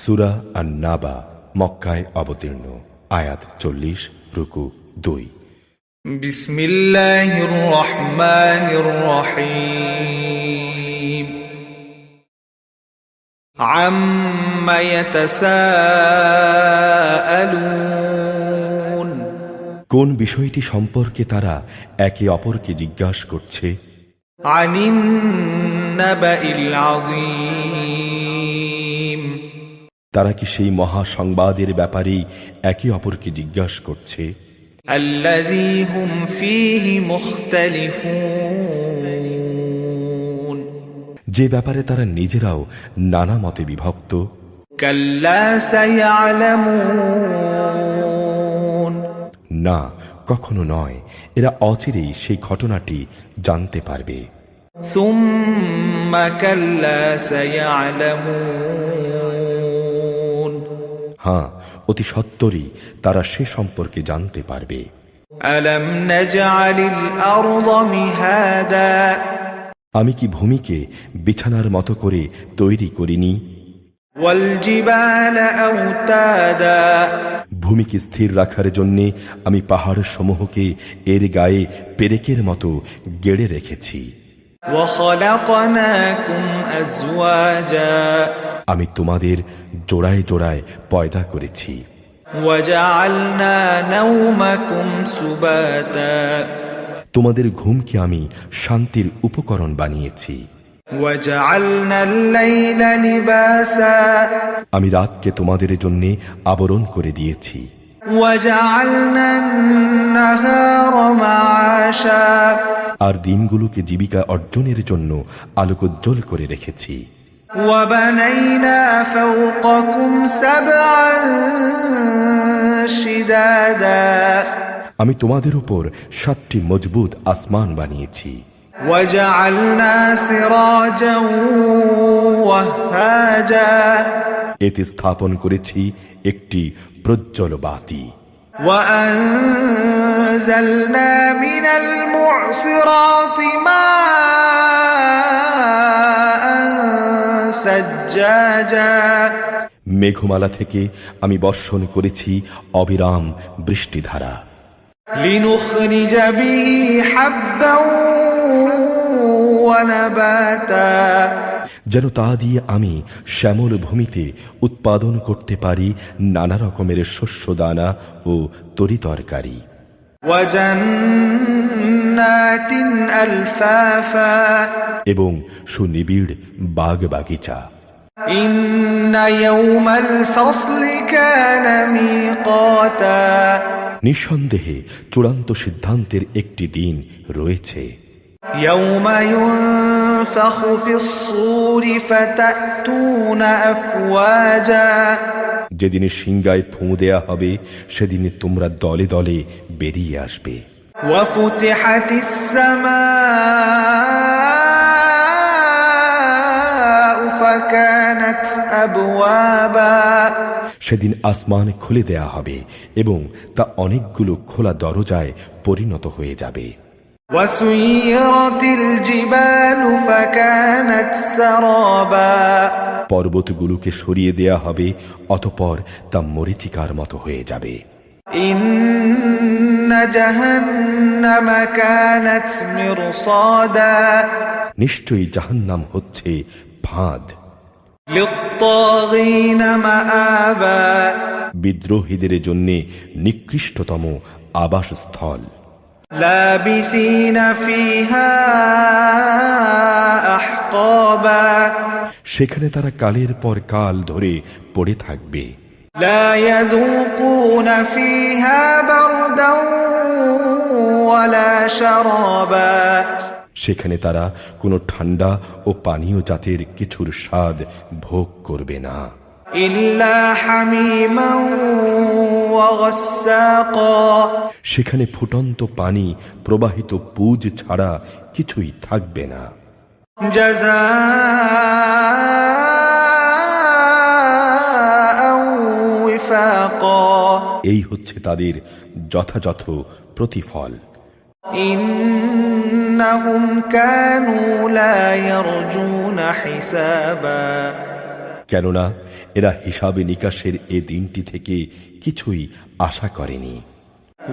সূরা আন-নাবা মক্কায় অবতীর্ণ। আয়াত 40 রুকু 2। বিসমিল্লাহির রহমানির রহিম। আম্মা ইয়াতাসাআলুন। কোন বিষয়টি সম্পর্কে তারা একে অপরকে জিজ্ঞাসা করছে? আনিন নাবাইল আযীম। তারা কি সেই মহা সংবাদের ব্যাপারেই একে অপরকে জিজ্ঞাসা করছে? আল্লাযী হুম ফীহি মুখতালিফুন। যে ব্যাপারে তারা নিজেরাও নানা মতে বিভক্ত। কাল্লা সায়ালামুন। না, কখনো নয়, এরা অচিরেই সেই ঘটনাটি জানতে পারবে। সুম্মা কাল্লা সায়ালামুন। হ্যাঁ, অতি সত্বরই তারা সে সম্পর্কে জানতে পারবে। আলাম নাজআলিল আরদা মিহাদা। আমি কি ভূমিকে বিছানার মতো করে তৈরি করিনি? ওয়াল জিবালা আওতাদা। ভূমিকে স্থির রাখার জন্যে আমি পাহাড় সমূহকে এর গায়ে পেরেকের মতো গেড়ে রেখেছি। ওয়া খালাকনাকুম আজওয়াজা। আমি তোমাদের জোড়ায় জোড়ায় পয়দা করেছি। ওয়া জাআলনা নাওমাকুম সুবাতা। তোমাদের ঘুমকে আমি শান্তির উপকরণ বানিয়েছি। ওয়া জাআলনাল লাইলা লিবাসা। আমি রাতকে তোমাদের জন্য আবরণ করে দিয়েছি। ওয়া জাআলনান নাহারা মাআশা। আর দিনগুলোকে জীবিকা অর্জনের জন্য আলোকোজ্জ্বল করে রেখেছি। ওয়া বানাইনা ফাওকাকুম সাবআন শিদাদা। আমি তোমাদের উপর 7টি মজবুত আসমান বানিয়েছি। ওয়া জাআলনা সিরাজাও ওয়াহাজা। এতে স্থাপন করেছি একটি প্রজ্জ্বল বাতি। ওয়া আনজালনা মিনাল মু'সিরাতি মাআন সাজ্জাজা। মেঘমালা থেকে আমি বর্ষণ করেছি অবিরাম বৃষ্টিধারা। লিনুখরিজা বিহি হাব্বাও ওয়া নাবাতা। যেন তা দিয়ে আমি শ্যামল ভূমিতে উৎপাদন করতে পারি নানা রকমের শস্য দানা ও তরিতরকারি। ওয়া জান্নাতিন আলফাফা। এবং সুনিবিড় বাগ বাগিচা। ইন্না ইয়াওমাল ফাসলি কানা মিকাতা। নিঃসন্দেহে চূড়ান্ত সিদ্ধান্তের একটি দিন রয়েছে। ইয়াওমা ইউনফাখু ফিস-সূরি ফাতাতুনা আফওয়াজা। যেদিনে সিংগায় ফুঁ দেয়া হবে সেদিনে তোমরা দলে দলে বেরিয়ে আসবে। ওয়া ফুতিহাতিস সামাউ ফাকানাত আবওয়াবা। সেদিন আসমান খুলে দেয়া হবে এবং তা অনেকগুলো খোলা দরজায় পরিণত হয়ে যাবে। ওয়া সুয়িরাতিল জিবালু ফাকানাত সারাবা। পর্বতগুলোকে সরিয়ে দেয়া হবে, অতঃপর তা মরীচিকার মতো হয়ে যাবে। ইন্না জাহান্নামা কানাত মিরসাদা। নিশ্চয়ই জাহান্নাম হচ্ছে ফাঁদ। লিত্তাগীনা মাআবা। বিদ্রোহীদের জন্যে নিকৃষ্টতম আবাসস্থল। লাবিসিনা ফিহা আহকাবা। সেখানে তারা কালের পর কাল ধরে পড়ে থাকবে। লা ইয়াযুকুনা ফিহা বারদাও ওয়ালা শারাবা। সেখানে তারা কোনো ঠান্ডা ও পানীয় জাতের কিছুর স্বাদ ভোগ করবে না। ইল্লা হামিমান ওয়া গাসসাকা। সেখানে ফুটন্ত পানি প্রবাহিত পুজ ছাড়া কিছুই থাকবে না। জাযাআও ওয়িফাকা। এই হচ্ছে তাদের যথাযথ প্রতিফল। ইন্নাহুম কানু লা ইয়ারজুনা হিসাবা। কেননা এরা হিসাবে নিকাশের এ দিনটি থেকে কিছুই আশা করেনি।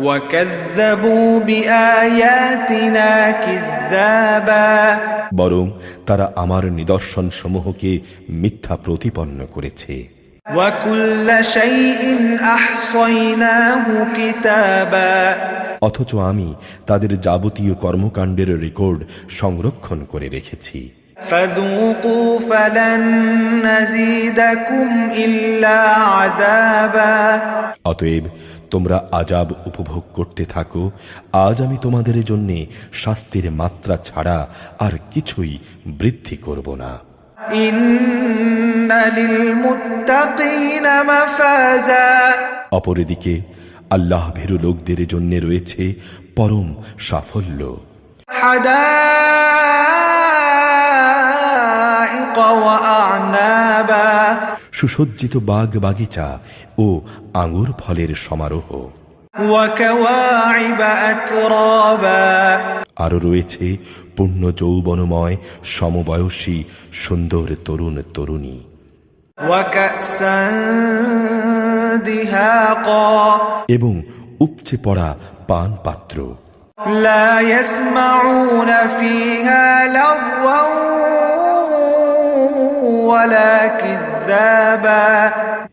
وكذبوا بآياتنا كذابا বরং তারা আমার নিদর্শন সমূহকে মিথ্যা প্রতিপন্ন করেছে। وكل شيء أحصيناه كتابا অথচ আমি তাদের যাবতীয় কর্মকাণ্ডের রেকর্ড সংরক্ষণ করে রেখেছি। فذوقوا فلن نزيدكم إلا عذابا অতএব তোমরা আযাব উপভোগ করতে থাকো, আজ আমি তোমাদের জন্য শাস্তির মাত্রা ছাড়া আর কিছুই বৃদ্ধি করব না। إن للمتقين مفازا অপরদিকে আল্লাহ ভীরু লোকদের জন্য রয়েছে পরম সাফল্য। حدائق وأعنابا সুসজ্জিত বাগ বাগিচা ও আঙ্গুর ফলের সমারোহ। وكواعب أترابا আরও রয়েছে পূর্ণ যৌবনময় সমবয়সী সুন্দর তরুণ তরুণী। وكأسا دهاقا এবং উপচে পড়া পান পাত্র। لا يسمعون فيها لغوا ولا كذابا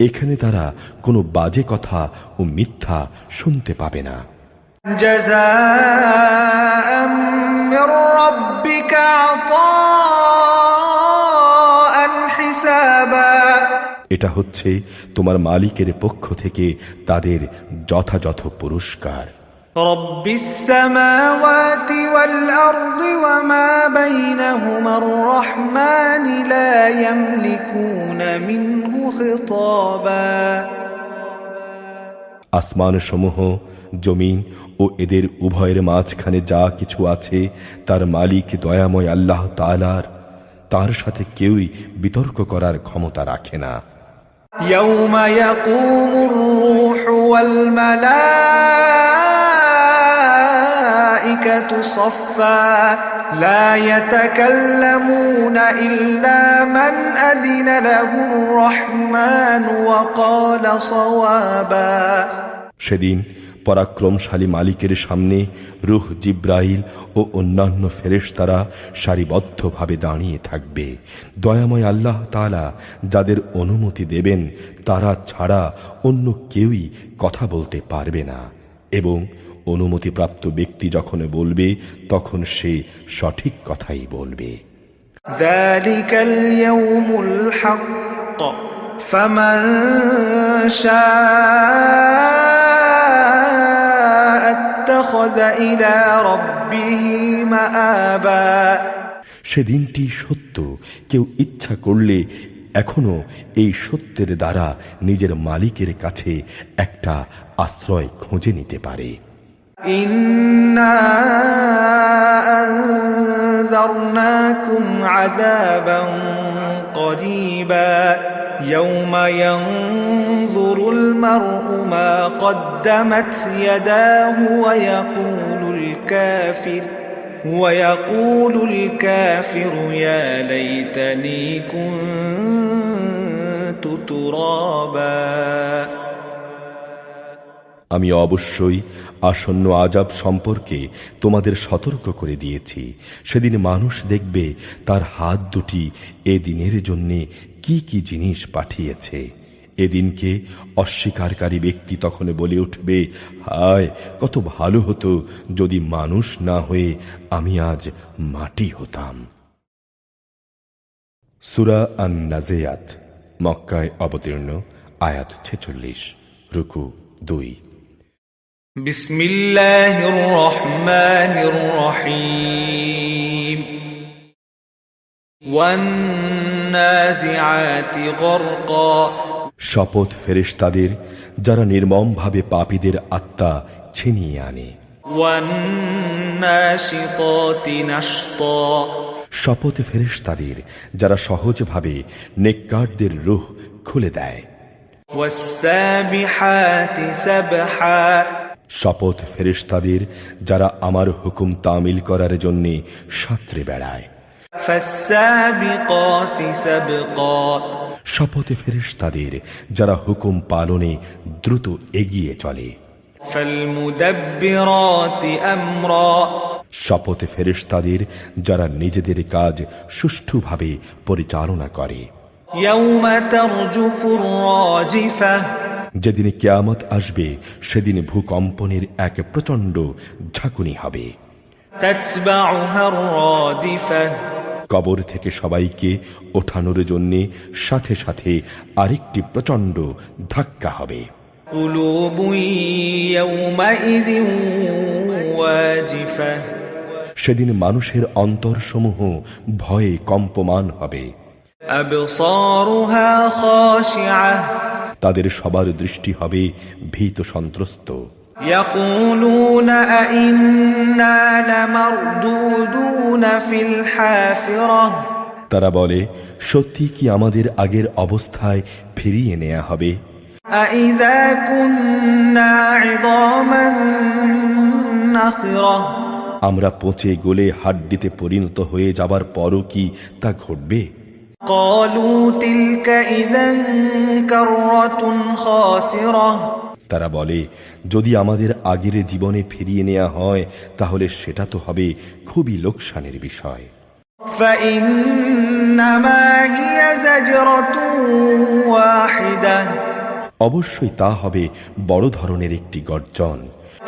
এখানে তারা কোনো বাজে কথা ও মিথ্যা শুনতে পাবে না। جزاء من ربك عطاء حسابا এটা হচ্ছে তোমার মালিকের পক্ষ থেকে তাদের যথাযথ পুরস্কার। رب السماوات والأرض وما بينهما الرحمن لا يملكون منه خطابا আসমান সমূহ, জমিন ও এদের উভয়ের মাঝখানে যা কিছু আছে তার মালিক দয়াময় আল্লাহ তাআলার, তার সাথে কেউই বিতর্ক করার ক্ষমতা রাখে না। يوم يقوم الروح والملائكة صفا لا يتكلمون إلا من أذن له الرحمن وقال صوابا সেদিন পরাক্রমশালী মালিকের সামনে রূহ জিব্রাইল ও অন্যান্য ফেরেশতারা সারিবদ্ধভাবে দাঁড়িয়ে থাকবে। দয়াময় আল্লাহ তাআলা যাদের অনুমতি দেবেন তারা ছাড়া অন্য কেউই কথা বলতে পারবে না, এবং অনুমতিপ্রাপ্ত ব্যক্তি যখন বলবে তখন সে সঠিক কথাই বলবে। ذلك اليوم الحق فمن شاء اتخذ إلى ربه مآبا সেদিনটি সত্য, কেউ ইচ্ছা করলে এখনো এই সত্যের দ্বারা নিজের মালিকের কাছে একটা আশ্রয় খুঁজে নিতে পারে। إنا أنذرناكم عذابا قريبا يوم ينظر المرء ما قدمت يداه ويقول الكافر يا ليتني كنت ترابا আমি অবশ্যই আসন্ন আযাব সম্পর্কে তোমাদের সতর্ক করে দিয়েছি। সেদিন মানুষ দেখবে তার হাত দুটি এ দিনের জন্যে কি কি জিনিস পাঠিয়েছে। এদিনকে অস্বীকারী ব্যক্তি তখন বলে উঠবে, হায়, কত ভালো হতো যদি মানুষ না হয়ে আমি আজ মাটি হতাম। সূরা আন-নাজিয়াত, মক্কায় অবতীর্ণ, আয়াত 46, রুকু 2। بسم الله الرحمن الرحيم والنازعات غرقا শপথ ফেরেশতাদের যারা নির্মমভাবে পাপীদের আত্মা ছিনিয়ে আনে। والناشطات نشطا শপথ ফেরেশতাদের যারা সহজভাবে নেককারদের রূহ খুলে দেয়। والسابحات سبحا শপথ ফেরেশতাদের যারা আমার হুকুম তামিল করার জন্যে সাঁতরে বেড়ায়। فالسابقات سبقا শপথে ফেরেশতাদের যারা হুকুম পালনে দ্রুত এগিয়ে চলে। فالمدبرات أمرا শপথে ফেরেশতাদের যারা নিজেদের কাজ সুষ্ঠুভাবে পরিচালনা করে। يوم ترجف الراجفة যেদিন কিয়ামত আসবে সেদিন ভূকম্পনের এক প্রচণ্ড ঝাঁকুনি হবে। تتبعها الرادفة কবর থেকে সবাইকে ওঠানোর জন্যে সাথে সাথে আরেকটি প্রচণ্ড ধাক্কা হবে। قلوب يومئذ واجفة সেদিন মানুষের অন্তরসমূহ ভয়ে কম্পমান হবে। أبصارها خاشعة তাদের সবার দৃষ্টি হবে ভীত সন্ত্রস্ত। يقولون أئنا لمردودون في الحافرة তারা বলে, সত্যি কি আমাদের আগের অবস্থায় ফিরিয়ে নেওয়া হবে? أئذا كنا عظاما نخرة আমরা পচে গলে হাড্ডিতে পরিণত হয়ে যাবার পরও কি তা ঘটবে? قالوا تلك إذا كرة خاسرة তারা বলে, যদি আমাদের আগের জীবনে ফিরিয়ে নেওয়া হয় তাহলে সেটা তো হবে খুবই লোকসানের বিষয়। فإنما هي زجرة واحدة অবশ্যই তা হবে বড় ধরনের একটি গর্জন।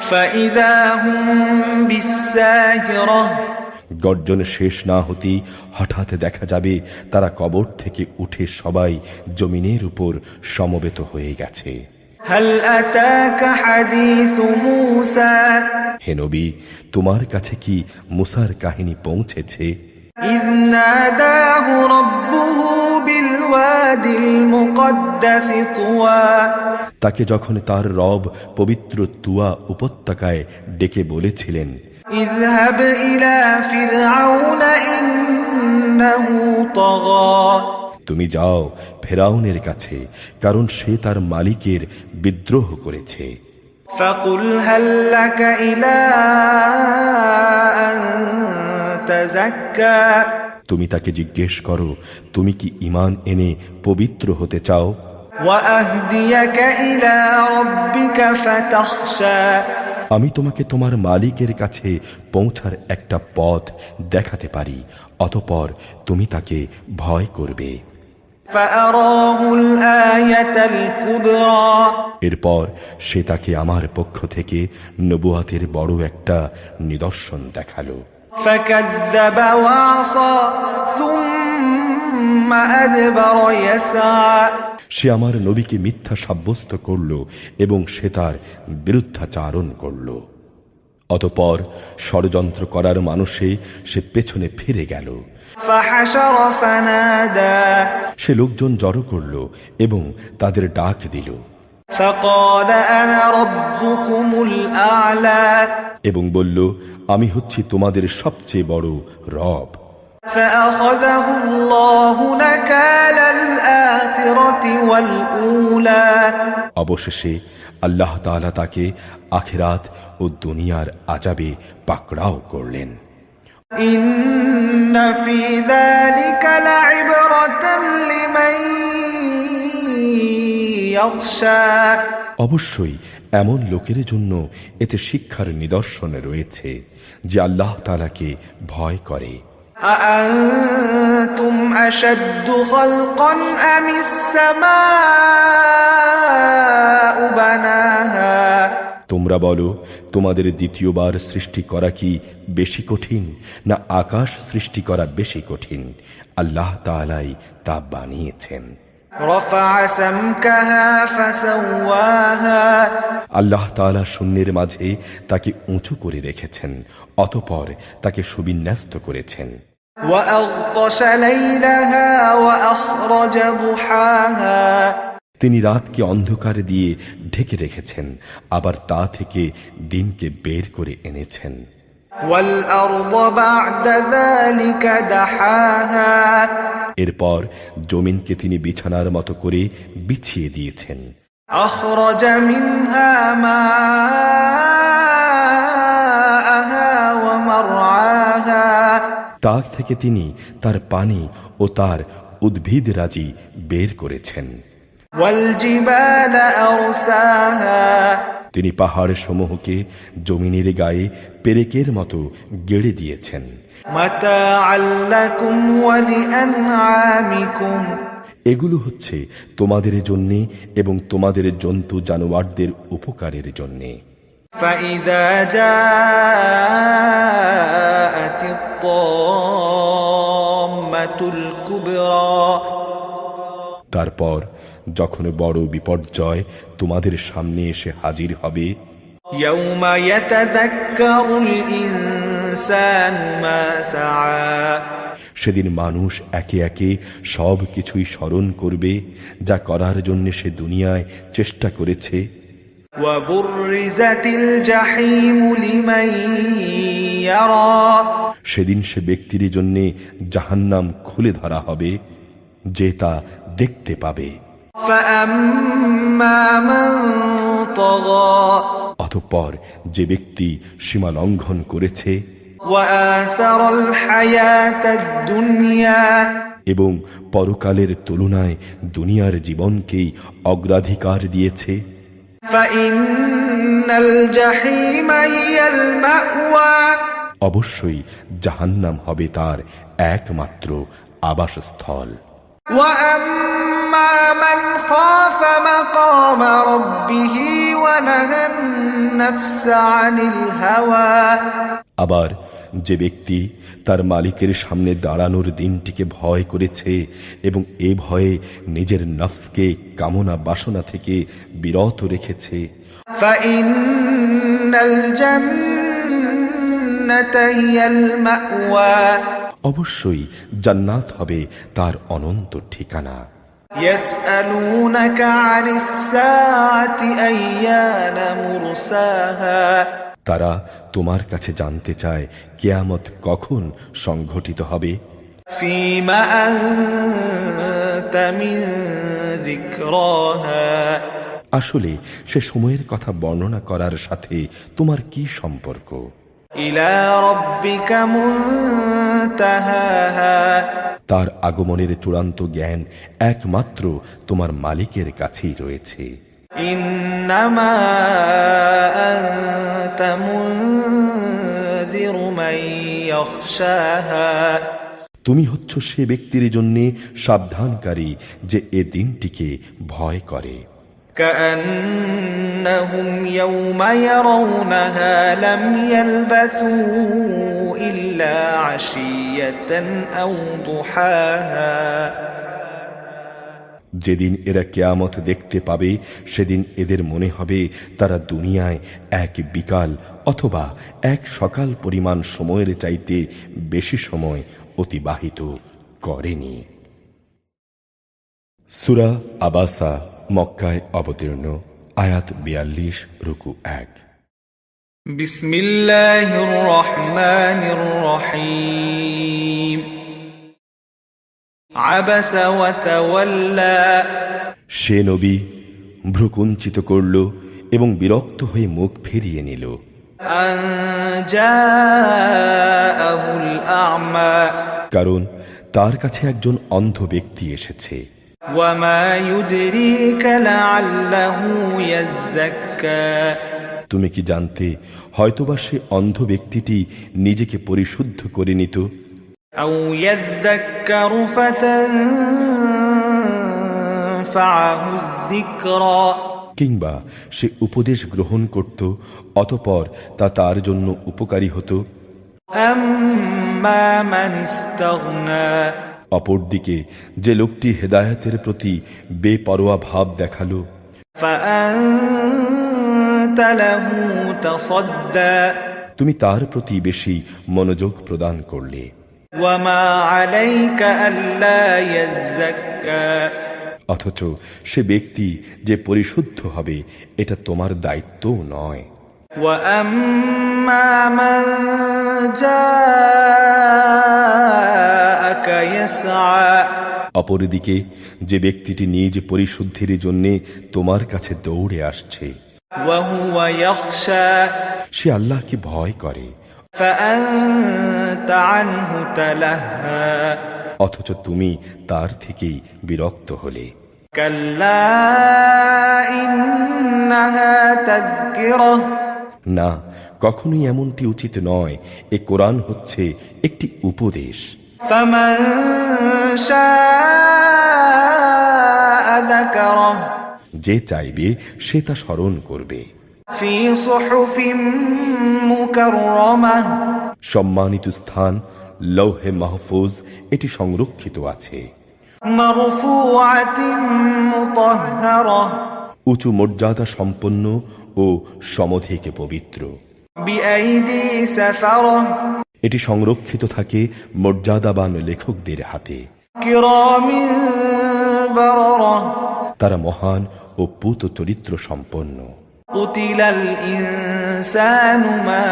فإذا هم بالساهرة গর্জন শেষ না হতেই হঠাৎ দেখা যাবে তারা কবর থেকে উঠে সবাই জমিনের উপর সমবেত হয়ে গেছে। هل أتاك حديث موسى হে নবী, তোমার কাছে কি মুসার কাহিনী পৌঁছেছে? إذ ناداه ربه بالوادي المقدس طوى তাকে যখন তার রব পবিত্র তুয়া উপত্যকায় ডেকে বলেছিলেন, اذهب إلى فرعون إنه طغى তুমি যাও ফেরাউনের কাছে, কারণ সে তার মালিকের বিদ্রোহ করেছে। فقل هل لك إلى أن تزكى তুমি তাকে জিজ্ঞেস করো, তুমি কি ঈমান এনে পবিত্র হতে চাও? وأهديك إلى ربك فتخشى আমি তোমাকে তোমার মালিকের কাছে পৌঁছার একটা পথ দেখাতে পারি, অতঃপর তুমি তাকে ভয় করবে। فأراه الآية الكبرى এরপর সে তাকে আমার পক্ষ থেকে নবুয়াতের বড় একটা নিদর্শন দেখালো। فكذب وعصى ثم أدبر يسعى সে আমার নবীকে মিথ্যা সাব্যস্ত করল এবং সে তার বিরুদ্ধাচারণ করল। অতঃপর ষড়যন্ত্র করার মানুষে সে পেছনে ফিরে গেল। فحشر فنادى সে লোকজন জড়ো করল এবং তাদের ডাক দিল فقال أنا ربكم الأعلى এবং বলল, আমি হচ্ছি তোমাদের সবচেয়ে বড় রব। فأخذه الله نكال الآخرة والأولى অবশেষে আল্লাহ তাআলা তাকে আখিরাত ও দুনিয়ার আযাবে পাকড়াও করলেন। إن في ذلك لعبرة لمن يخشى অবশ্যই এমন লোকের জন্য এতে শিক্ষার নিদর্শন রয়েছে যে আল্লাহ তাআলাকে ভয় করে। أأنتم أشد خلقا أم السماء بناها তোমরা বলো, তোমাদের দ্বিতীয়বার সৃষ্টি করা কি বেশি কঠিন, না আকাশ সৃষ্টি করা বেশি কঠিন? আল্লাহ তাআলাই তা বানিয়েছেন। رفع سمكها فسواها আল্লাহ তাআলা শূন্যের মাঝে তাকে উঁচু করে রেখেছেন, অতঃপর তাকে সুবিন্যস্ত করেছেন। وأغطش ليلها وأخرج ضحاها তিনি রাতকে অন্ধকার দিয়ে ঢেকে রেখেছেন, আবার তা থেকে দিনকে বের করে এনেছেন। والأرض بعد ذلك دحاها এরপর জমিনকে তিনি বিছানার মতো করে বিছিয়ে দিয়েছেন। أخرج منها ماءها ومرعاها তা থেকে তিনি তার পানি ও তার উদ্ভিদরাজি বের করেছেন। والجبال أرساها তিনি পাহাড় সমূহকে জমিনের গায়ে পেরেকের মতো গেড়ে দিয়েছেন। متاعا لكم ولأنعامكم এগুলো হচ্ছে তোমাদের জন্যে এবং তোমাদের জন্তু জানোয়ারদের উপকারের জন্যে। فإذا جاءت الطامة الكبرى তারপর যখন বড় বিপর্যয় তোমাদের সামনে এসে হাজির হবে, يوم يتذكر الإنسان ما سعى সেদিন মানুষ একে একে সব কিছুই স্মরণ করবে যা করার জন্য সে দুনিয়ায় চেষ্টা করেছে। وبرزت الجحيم لمن يرى সেদিন সে ব্যক্তির জন্যে জাহান্নাম খুলে ধরা হবে, যে তা দেখতে পাবে। فأما من طغى অতঃপর যে ব্যক্তি সীমা লঙ্ঘন করেছে وآثر الحياة الدنيا এবং পরকালের তুলনায় দুনিয়ার জীবনকেই অগ্রাধিকার দিয়েছে, فإن الجحيم هي المأوى অবশ্যই জাহান্নাম হবে তার একমাত্র আবাসস্থল। وأما من خاف مقام ربه ونهى النفس عن الهوى আবার যে ব্যক্তি তার মালিকের সামনে দাঁড়ানোর দিনটিকে ভয় করেছে এবং এ ভয়ে নিজের নফসকে কামনা বাসনা থেকে বিরত রেখেছে, فإن الجنة هي المأوى অবশ্যই জান্নাত হবে তার অনন্ত ঠিকানা। يسألونك عن الساعة أيان مرساها তারা তোমার কাছে জানতে চায় কিয়ামত কখন সংঘটিত হবে। فيما أنت من ذكراها আসলে সে সময়ের কথা বর্ণনা করার সাথে তোমার কি সম্পর্ক? إلى ربك منتهاها তার আগমনের চূড়ান্ত জ্ঞান একমাত্র তোমার মালিকের কাছেই রয়েছে। إنما أنت منذر من يخشاها তুমি হচ্ছ সে ব্যক্তির জন্যে সাবধানকারী যে এ দিনটিকে ভয় করে। كأنهم يوم يرونها لم يلبثوا إلا عشية أو ضحاها যেদিন এরা কিয়ামত দেখতে পাবে সেদিন এদের মনে হবে তারা দুনিয়ায় এক বিকাল অথবা এক সকাল পরিমাণ সময়ের চাইতে বেশি সময় অতিবাহিত করেনি। সূরা আবাসা মক্কায় অবতীর্ণ, আয়াত 42, রুকু 1। بسم الله الرحمن الرحيم عبس وتولى সে নবী ভ্রুকুঞ্চিত করল এবং বিরক্ত হয়ে মুখ ফিরিয়ে নিল। أن جاءه الأعمى কারণ তার কাছে একজন অন্ধ ব্যক্তি এসেছে। وما يدريك لعله يزكى তুমি কি জানতে হয়তোবা সে অন্ধ ব্যক্তিটি নিজেকে পরিশুদ্ধ করে নিত, أو يذكر فتنفعه الذكرى কিংবা সে উপদেশ গ্রহণ করত অতঃপর তা তার জন্য উপকারী হতো। أما من استغنى অপরদিকে যে লোকটি হেদায়েতের প্রতি বেপরোয়া ভাব দেখালো, فأنت له تصدى তুমি তার প্রতি বেশি মনোযোগ প্রদান করলে। وما عليك ألا يزكى অথচ সে ব্যক্তি যে পরিশুদ্ধ হবে এটা তোমার দায়িত্বও নয়। وأما من جاءك يسعى অপরদিকে যে ব্যক্তিটি নিজ পরিশুদ্ধির জন্যে তোমার কাছে দৌড়ে আসছে, وهو يخشى সে আল্লাহকে ভয় করে, فأنت عنه تلهى অথচ তুমি তার থেকেই বিরক্ত হলে। كلا إنها تذكرة না, কখনোই এমনটি উচিত নয়। এ কোরআন হচ্ছে একটি উপদেশ। فمن شاء ذكره যে চাইবে সে তা স্মরণ করবে। في صحف مكرمة সম্মানিত স্থান লৌহে মাহফুজ এটি সংরক্ষিত আছে। مرفوعة مطهرة উঁচু মর্যাদা সম্পন্ন ও সমধিক পবিত্র। بأيدي سفرة এটি সংরক্ষিত থাকে মর্যাদাবান লেখকদের হাতে। كرام بررة তারা মহান ও পূত চরিত্র সম্পন্ন। قتل الإنسان ما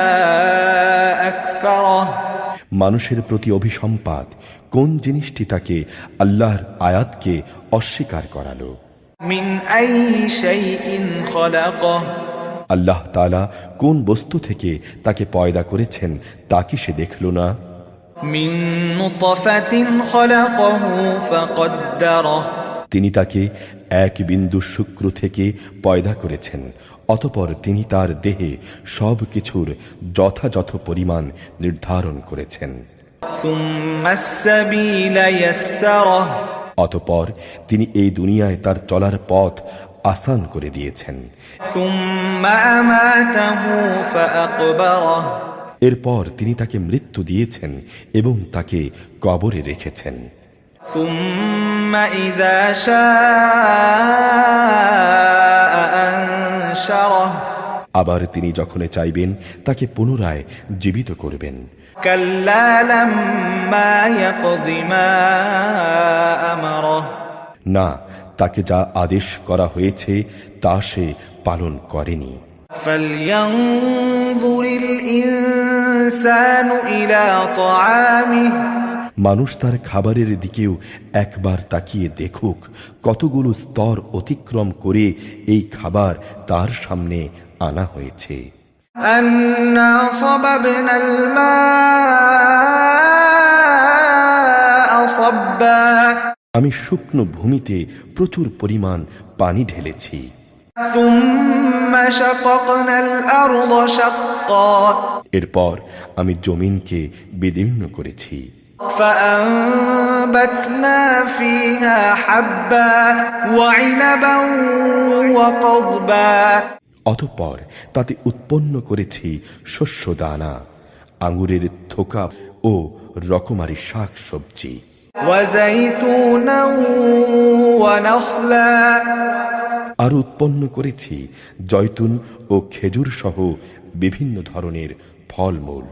أكفره মানুষের প্রতি অভিসম্পাত কোন জিনিসটি তাকে আল্লাহর আয়াতকে অস্বীকার করালো। من أي شيء خلقه আল্লাহ তাআলা কোন বস্তু থেকে তাকে পয়দা করেছেন তা কি সে দেখল না? من نطفة خلقه فقدره তিনি তাকে এক বিন্দু শুক্র থেকে পয়দা করেছেন, অতঃপর তিনি তার দেহে সব কিছুর যথাযথ পরিমাণ নির্ধারণ করেছেন। ثم السبيل يسره অতঃপর তিনি এই দুনিয়ায় তার চলার পথ আসান করে দিয়েছেন। ثم أماته فأقبره এরপর তিনি তাকে মৃত্যু দিয়েছেন এবং তাকে কবরে রেখেছেন। ثم إذا شاء أنشره আবার তিনি যখন চাইবেন তাকে পুনরায় জীবিত করবেন। كلا لما يقض ما أمره না, তাকে যা আদেশ করা হয়েছে তা সে পালন করেনি। فلينظر الإنسان إلى طعامه মানুষ তার খাবারের দিকেও একবার তাকিয়ে দেখুক কতগুলো স্তর অতিক্রম করে এই খাবার তার সামনে আনা হয়েছে। أنا صببنا الماء صبا আমি শুকনো ভূমিতে প্রচুর পরিমাণ পানি ঢেলেছি। ثم شققنا الأرض شقا এরপর আমি জমিনকে বিদীর্ণ করেছি। فأنبتنا فيها حبا وعنبا وقضبا অতঃপর তাতে উৎপন্ন করেছি শস্য দানা, আঙুরের থোকা ও রকমারি শাক সবজি। وزيتونا ونخلا আর উৎপন্ন করেছি জয়তুন ও খেজুর সহ বিভিন্ন ধরনের ফলমূল।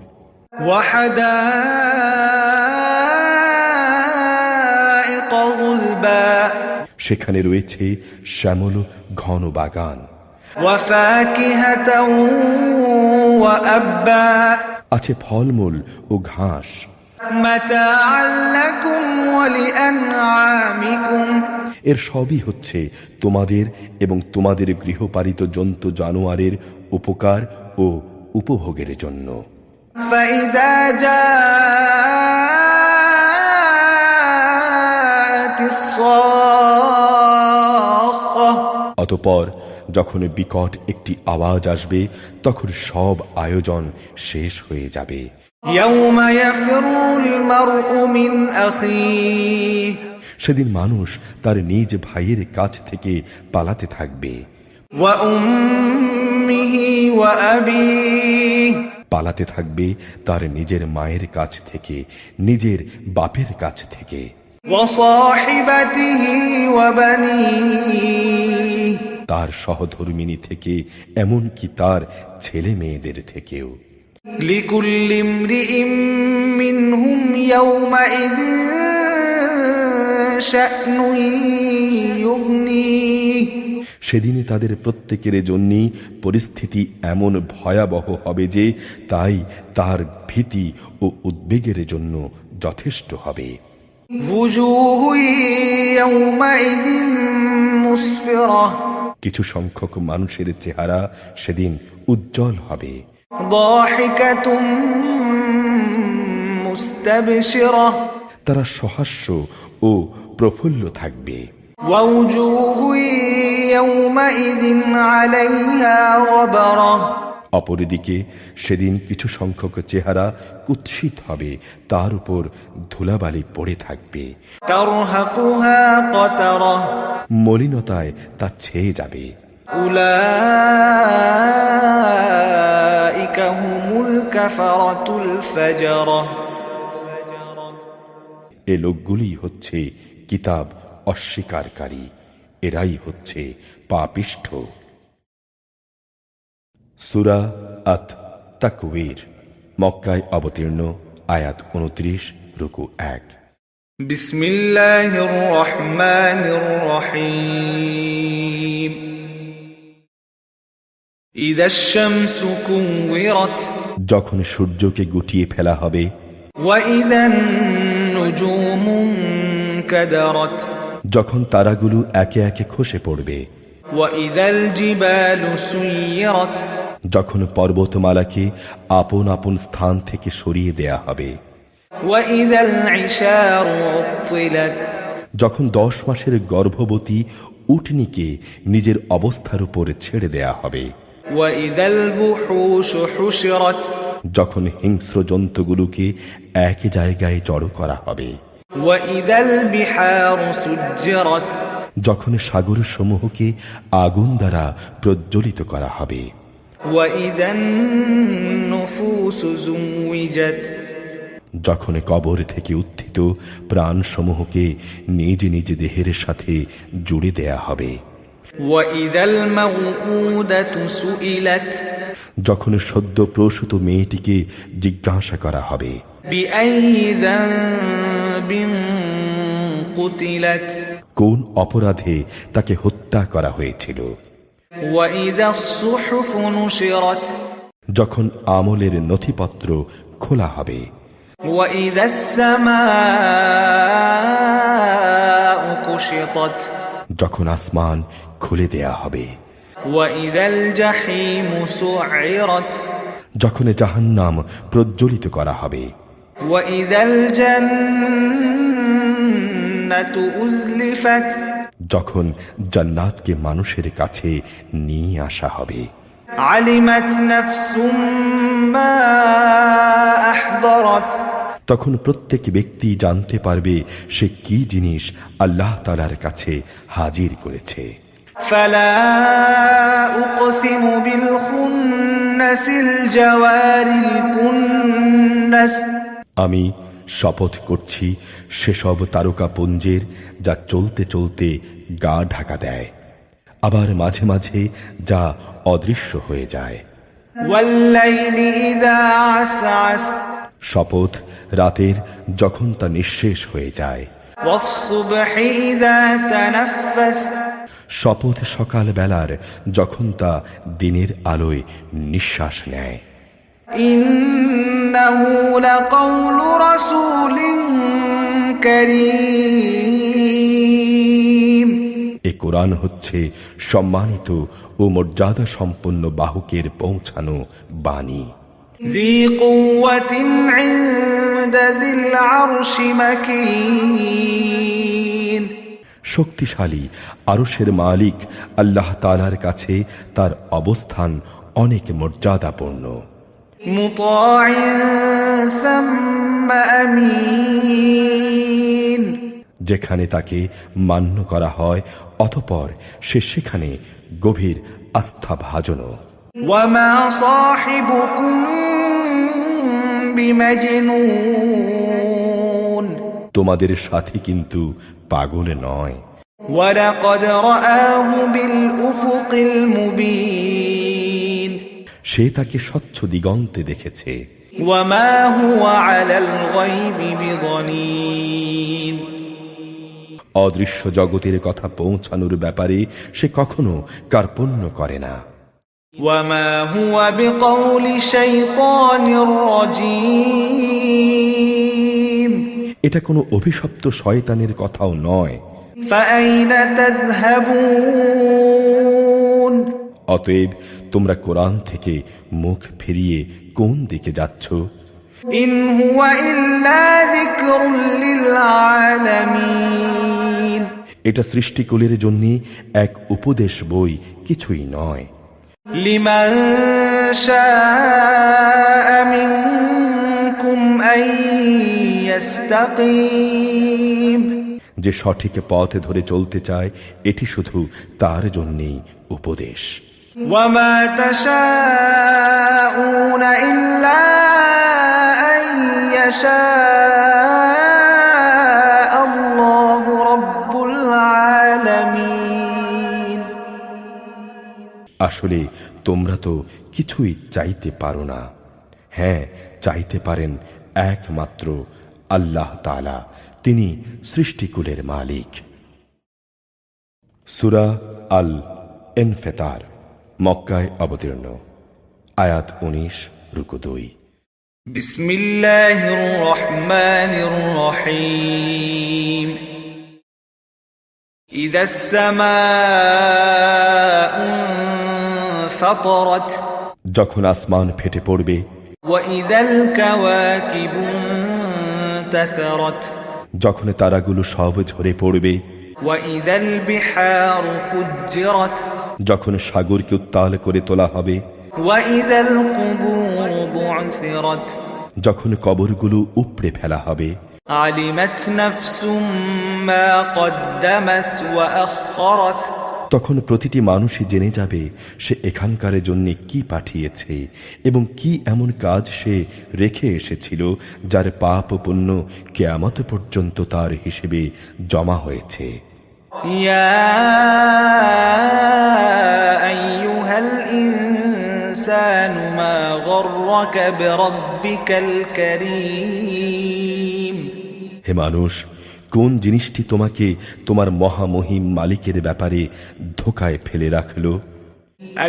وحدائق غلبا সেখানে রয়েছে শ্যামল ঘন বাগান। وفاكهة وأبا আছে ফলমূল ও ঘাস। متاعا لكم ولأنعامكم এর সবই হচ্ছে তোমাদের এবং তোমাদের গৃহপালিত জন্তু জানোয়ারের উপকার ও উপভোগের জন্য। فإذا جاءت الصاخة অতঃপর যখন বিকট একটি আওয়াজ আসবে তখন সব আয়োজন শেষ হয়ে যাবে। يوم يفر المرء من أخيه সেদিন মানুষ তার নিজ ভাইয়ের কাছ থেকে পালাতে থাকবে। وأمه وأبيه পালাতে থাকবে তার নিজের মায়ের কাছ থেকে, নিজের বাপের কাছ থেকে, وصاحبته وبنيه তার সহধর্মিণী থেকে, এমনকি তার ছেলে মেয়েদের থেকেও। لكل امرئ منهم يومئذ شأن يغنيه সেদিনে তাদের প্রত্যেকের জন্যই পরিস্থিতি এমন ভয়াবহ হবে যে তাই তার ভীতি ও উদ্বেগের জন্য যথেষ্ট হবে। وجوه يومئذ مسفرة কিছু সংখ্যক মানুষের চেহারা সেদিন উজ্জ্বল হবে। ضاحكة مستبشرة তারা সহাস্য ও প্রফুল্ল থাকবে। ووجوه يومئذ عليها غبرة অপরদিকে সেদিন কিছু সংখ্যক চেহারা কুৎসিত হবে, তার উপর ধুলাবালি পড়ে থাকবে। ترهقها قترة মলিনতায় তা ছেয়ে যাবে। أولئك هم الكفرة الفجرة এ লোকগুলি হচ্ছে কিতাব অস্বীকারী, এরাই হচ্ছে পাপিষ্ঠ। সূরা আত তাকবীর, মক্কায় অবতীর্ণ, আয়াত 29, রুকু 1। بسم الله الرحمن الرحيم إذا الشمس كورت যখন সূর্যকে গুটিয়ে ফেলা হবে, وإذا النجوم انكدرت যখন তারাগুলো একে একে খসে পড়বে, وإذا الجبال سيرت যখন পর্বতমালাকে আপন আপন স্থান থেকে সরিয়ে দেয়া হবে, وإذا العشار عطلت যখন 10 মাসের গর্ভবতী উটনীকে নিজের অবস্থার উপর ছেড়ে দেয়া হবে, وإذا الوحوش حشرت যখন হিংস্র জন্তুগুলোকে এক জায়গায় জড়ো করা হবে, وإذا البحار سجرت যখন সাগর সমূহকে আগুন দ্বারা প্রজ্বলিত করা হবে, وإذا النفوس زوجت যখন কবর থেকে উত্থিত প্রাণসমূহকে নিজ নিজ দেহের সাথে জুড়ে দেয়া হবে, وإذا الموءودة سئلت যখন সদ্য প্রসূত মেয়েটিকে জিজ্ঞাসা করা হবে, بأي ذنب قتلت কোন অপরাধে তাকে হত্যা করা হয়েছিল, وإذا الصحف نشرت যখন আমলের নথিপত্র খোলা হবে, وإذا السماء كشطت যখন আসমান খুলে দেয়া হবে, وإذا الجحيم سعرت যখন জাহান্নাম প্রজ্বলিত করা হবে, وإذا الجنة أزلفت যখন জান্নাতকে মানুষের কাছে নিয়ে আসা হবে, علمت نفس ما أحضرت তখন প্রত্যেক ব্যক্তি জানতে পারবে সে কি জিনিস আল্লাহ তাআলার কাছে হাজির করেছে। فلا أقسم بالخنس الجوار الكنس আমি শপথ করছি সেসব তারকাপুঞ্জের যা চলতে চলতে গা ঢাকা দেয়, আবার মাঝে মাঝে যা অদৃশ্য হয়ে যায়। والليل إذا عسعس শপথ রাতের যখন তা নিঃশেষ হয়ে যায়। والصبح إذا تنفس শপথ সকাল বেলার যখন তা দিনের আলোয় নিঃশ্বাস নেয়। إنه لقول رسول كريم এ কোরআন হচ্ছে সম্মানিত ও মর্যাদা সম্পন্ন বাহকের পৌঁছানো বাণী। ذي قوة عند ذي العرش مكين শক্তিশালী আরশের মালিক আল্লাহ তাআলার কাছে তার অবস্থান অনেক মর্যাদাপূর্ণ। مطاع ثم أمين যেখানে তাকে মান্য করা হয় অতঃপর সে সেখানে গভীর আস্থাভাজনও। وما صاحبكم بمجنون তোমাদের সাথী কিন্তু পাগল নয়। ولقد رآه بالأفق المبين সে তাকে স্বচ্ছ দিগন্তে দেখেছে। وما هو على الغيب بضنين অদৃশ্য জগতের কথা পৌঁছানোর ব্যাপারে সে কখনো কার্পণ্য করে না। وما هو بقول شيطان رجيم এটা কোনো অভিশপ্ত শয়তানের কথাও নয়। فأين تذهبون অতএব তোমরা কোরআন থেকে মুখ ফিরিয়ে কোন দিকে যাচ্ছ? إن هو إلا ذكر للعالمين এটা সৃষ্টিকুলের জন্য এক উপদেশ বই, কিছুই নয়। لمن شاء منكم أن يستقيم যে সঠিক পথে ধরে চলতে চায়, এটি শুধু তার জন্যই উপদেশ। وما تشاءون إلا أن يشاء الله رب العالمين আসলে তোমরা তো কিছুই চাইতে পারো না। হ্যাঁ, চাইতে পারেন একমাত্র আল্লাহ তাআলা, তিনি সৃষ্টিকুলের মালিক। সূরা আল ইনফিতার, মক্কায় অবতীর্ণ, আয়াত 19, রুকু 2। بسم الله الرحمن الرحيم إذا السماء انفطرت যখন আসমান ফেটে পড়বে, وإذا الكواكب انتثرت যখন তারাগুলো সব ঝরে পড়বে, وإذا البحار فجرت যখন সাগরকে উত্তাল করে তোলা হবে, وإذا القبور بعثرت যখন কবরগুলো উপড়ে ফেলা হবে, علمت نفس ما قدمت وأخرت তখন প্রতিটি মানুষই জেনে যাবে সে এখানকার জন্য কি পাঠিয়েছে এবং কি এমন কাজ সে রেখে এসেছিল যার পাপ ও পুণ্য কিয়ামত পর্যন্ত তার হিসেবে জমা হয়েছে। يا أيها الإنسان ما غرك بربك الكريم হে মানুষ, কোন জিনিসটি তোমাকে তোমার মহামহিম মালিকের ব্যাপারে ধোকায় ফেলে রাখলো?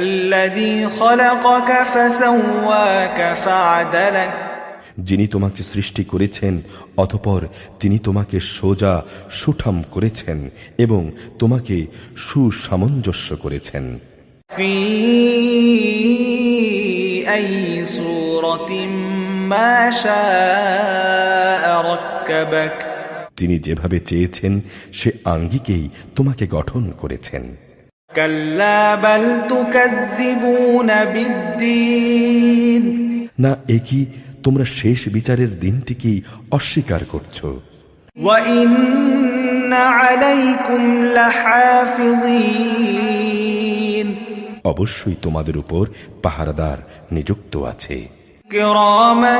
الذي خلقك فسواك فعدلك যিনি তোমাকে সৃষ্টি করেছেন, অতঃপর তিনি তোমাকে সোজা সুঠাম করেছেন এবং তোমাকে সুসামঞ্জস্য করেছেন। في أي صورة ما شاء ركبك তিনি যেভাবে চেয়েছেন সে আঙ্গিকেই তোমাকে গঠন করেছেন। كلا بل تكذبون بالدين না, একই তোমরা শেষ বিচারের দিনটিকেই অস্বীকার করছো। وإن عليكم لحافظين অবশ্যই তোমাদের উপর পাহারাদার নিযুক্ত আছে। كراما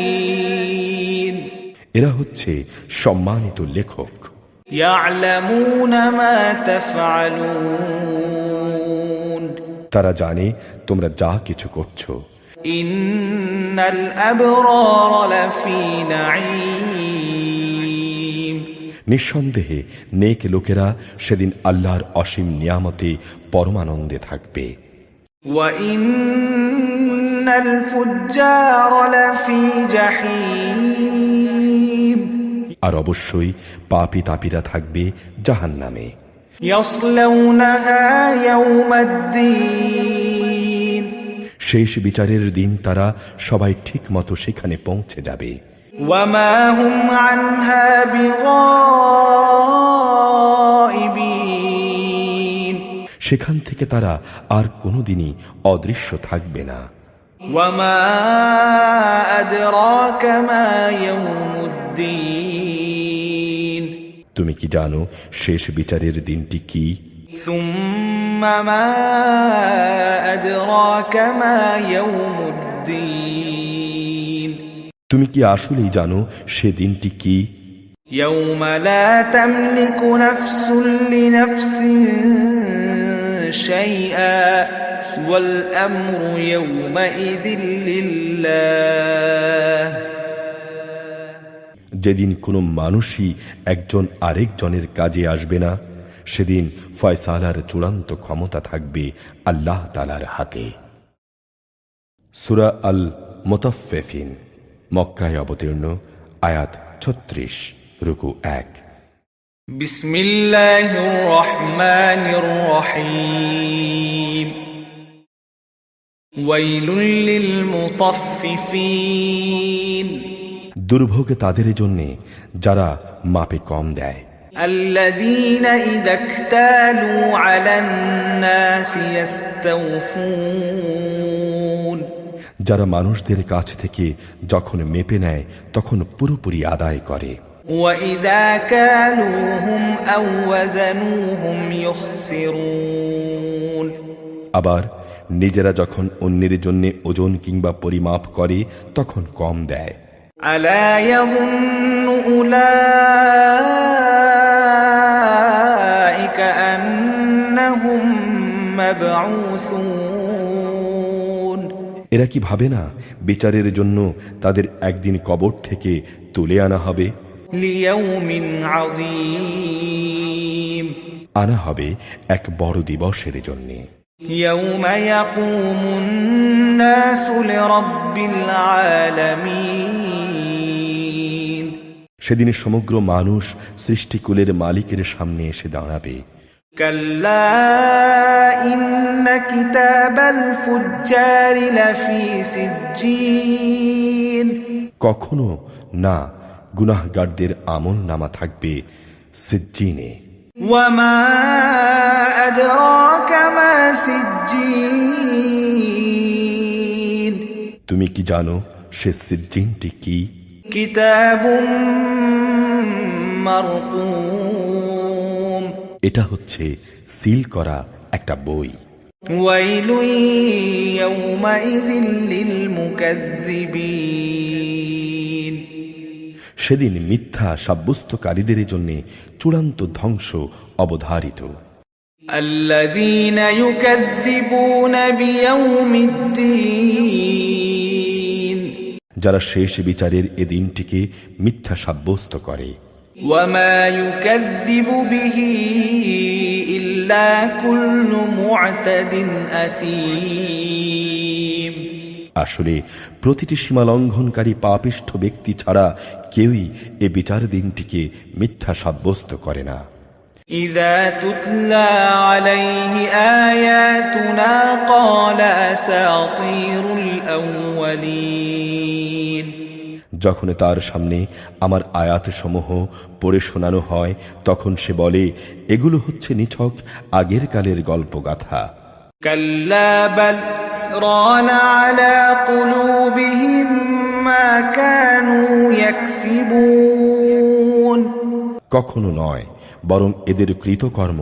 كاتبين এরা হচ্ছে সম্মানিত লেখক, يعلمون ما تفعلون তারা জানে তোমরা যা কিছু করছো। إن الأبرار لفي نعيم নিঃসন্দেহে নেক লোকেরা সেদিন আল্লাহর অসীম নিয়ামতে পরমানন্দে থাকবে। وإن الفجار لفي جحيم আর অবশ্যই পাপী তাপীরা থাকবে জাহান্নামে। يصلونها يوم الدين শেষ বিচারের দিন তারা সবাই ঠিক মতো সেখানে পৌঁছে যাবে। وما هم عنها بغائبين সেখান থেকে তারা আর কোনোদিনই অদৃশ্য থাকবে না। وما أدراك ما يوم الدين তুমি কি জানো শেষ বিচারের দিনটি কি? ثم ما أدراك ما يوم الدين তুমি কি আসলেই জানো সে দিনটি কি? يوم لا تملك نفس لنفس شيئا والأمر يومئذ لله যেদিন কোনো মানুষই একজন আরেকজনের কাজে আসবে না, সেদিন ফয়সালার চূড়ান্ত ক্ষমতা থাকবে আল্লাহ তাআলার হাতে। সূরা আল মুতাফফিফিন, মক্কায় অবতীর্ণ, আয়াত 36, রুকু 1। بسم الله الرحمن الرحيم ويل للمطففين দুর্ভোগ তাদের জন্যে যারা মাপে কম দেয়, الذين إذا اكتالوا على الناس يستوفون যারা মানুষদের কাছ থেকে যখন মেপে নেয় তখন পুরোপুরি আদায় করে, وإذا كالوهم أو وزنوهم يخسرون আবার নিজেরা যখন অন্যের জন্য ওজন কিংবা পরিমাপ করে তখন কম দেয়। ألا يظن أولئك أنهم مبعوثون এরা কি ভাবে না বিচারের জন্য তাদের একদিন কবর থেকে তুলে আনা হবে? ليوم عظيم আনা হবে এক বড় দিবসের জন্যে, يوم يقوم الناس لرب العالمين সেদিন সমগ্র মানুষ সৃষ্টিকুলের মালিকের সামনে এসে দাঁড়াবে। كلا إن كتاب الفجار لفي سجين কখনো না, গুনাহগারদের আমল নামা থাকবে সিজ্জিনে। وما أدراك ما سجين তুমি কি জানো সে সিজ্জিনটি কি? كتاب مرقوم এটা হচ্ছে সিল করা একটা বই। ويل يومئذ للمكذبين সেদিন মিথ্যা সাব্যস্তকারীদের জন্য চূড়ান্ত ধ্বংস অবধারিত। الذين يكذبون بيوم الدين যারা শেষ বিচারের এ দিনটিকে মিথ্যা সাব্যস্ত করে। وما يكذب به إلا كل معتد أثيم আসলে প্রতিটি সীমা লঙ্ঘনকারী পাপিষ্ঠ ব্যক্তি ছাড়া কেউই এ বিচার দিনটিকে মিথ্যা সাব্যস্ত করে না। إذا تتلى عليه آياتنا قال أساطير الأولين যখন তার সামনে আমার আয়াত সমূহ পড়ে শোনানো হয় তখন সে বলে, এগুলো হচ্ছে নিছক আগের কালের গল্পগাথা। كلا بل ران على قلوبهم ما كانوا يكسبون কখনো নয়, বরং এদের কৃতকর্ম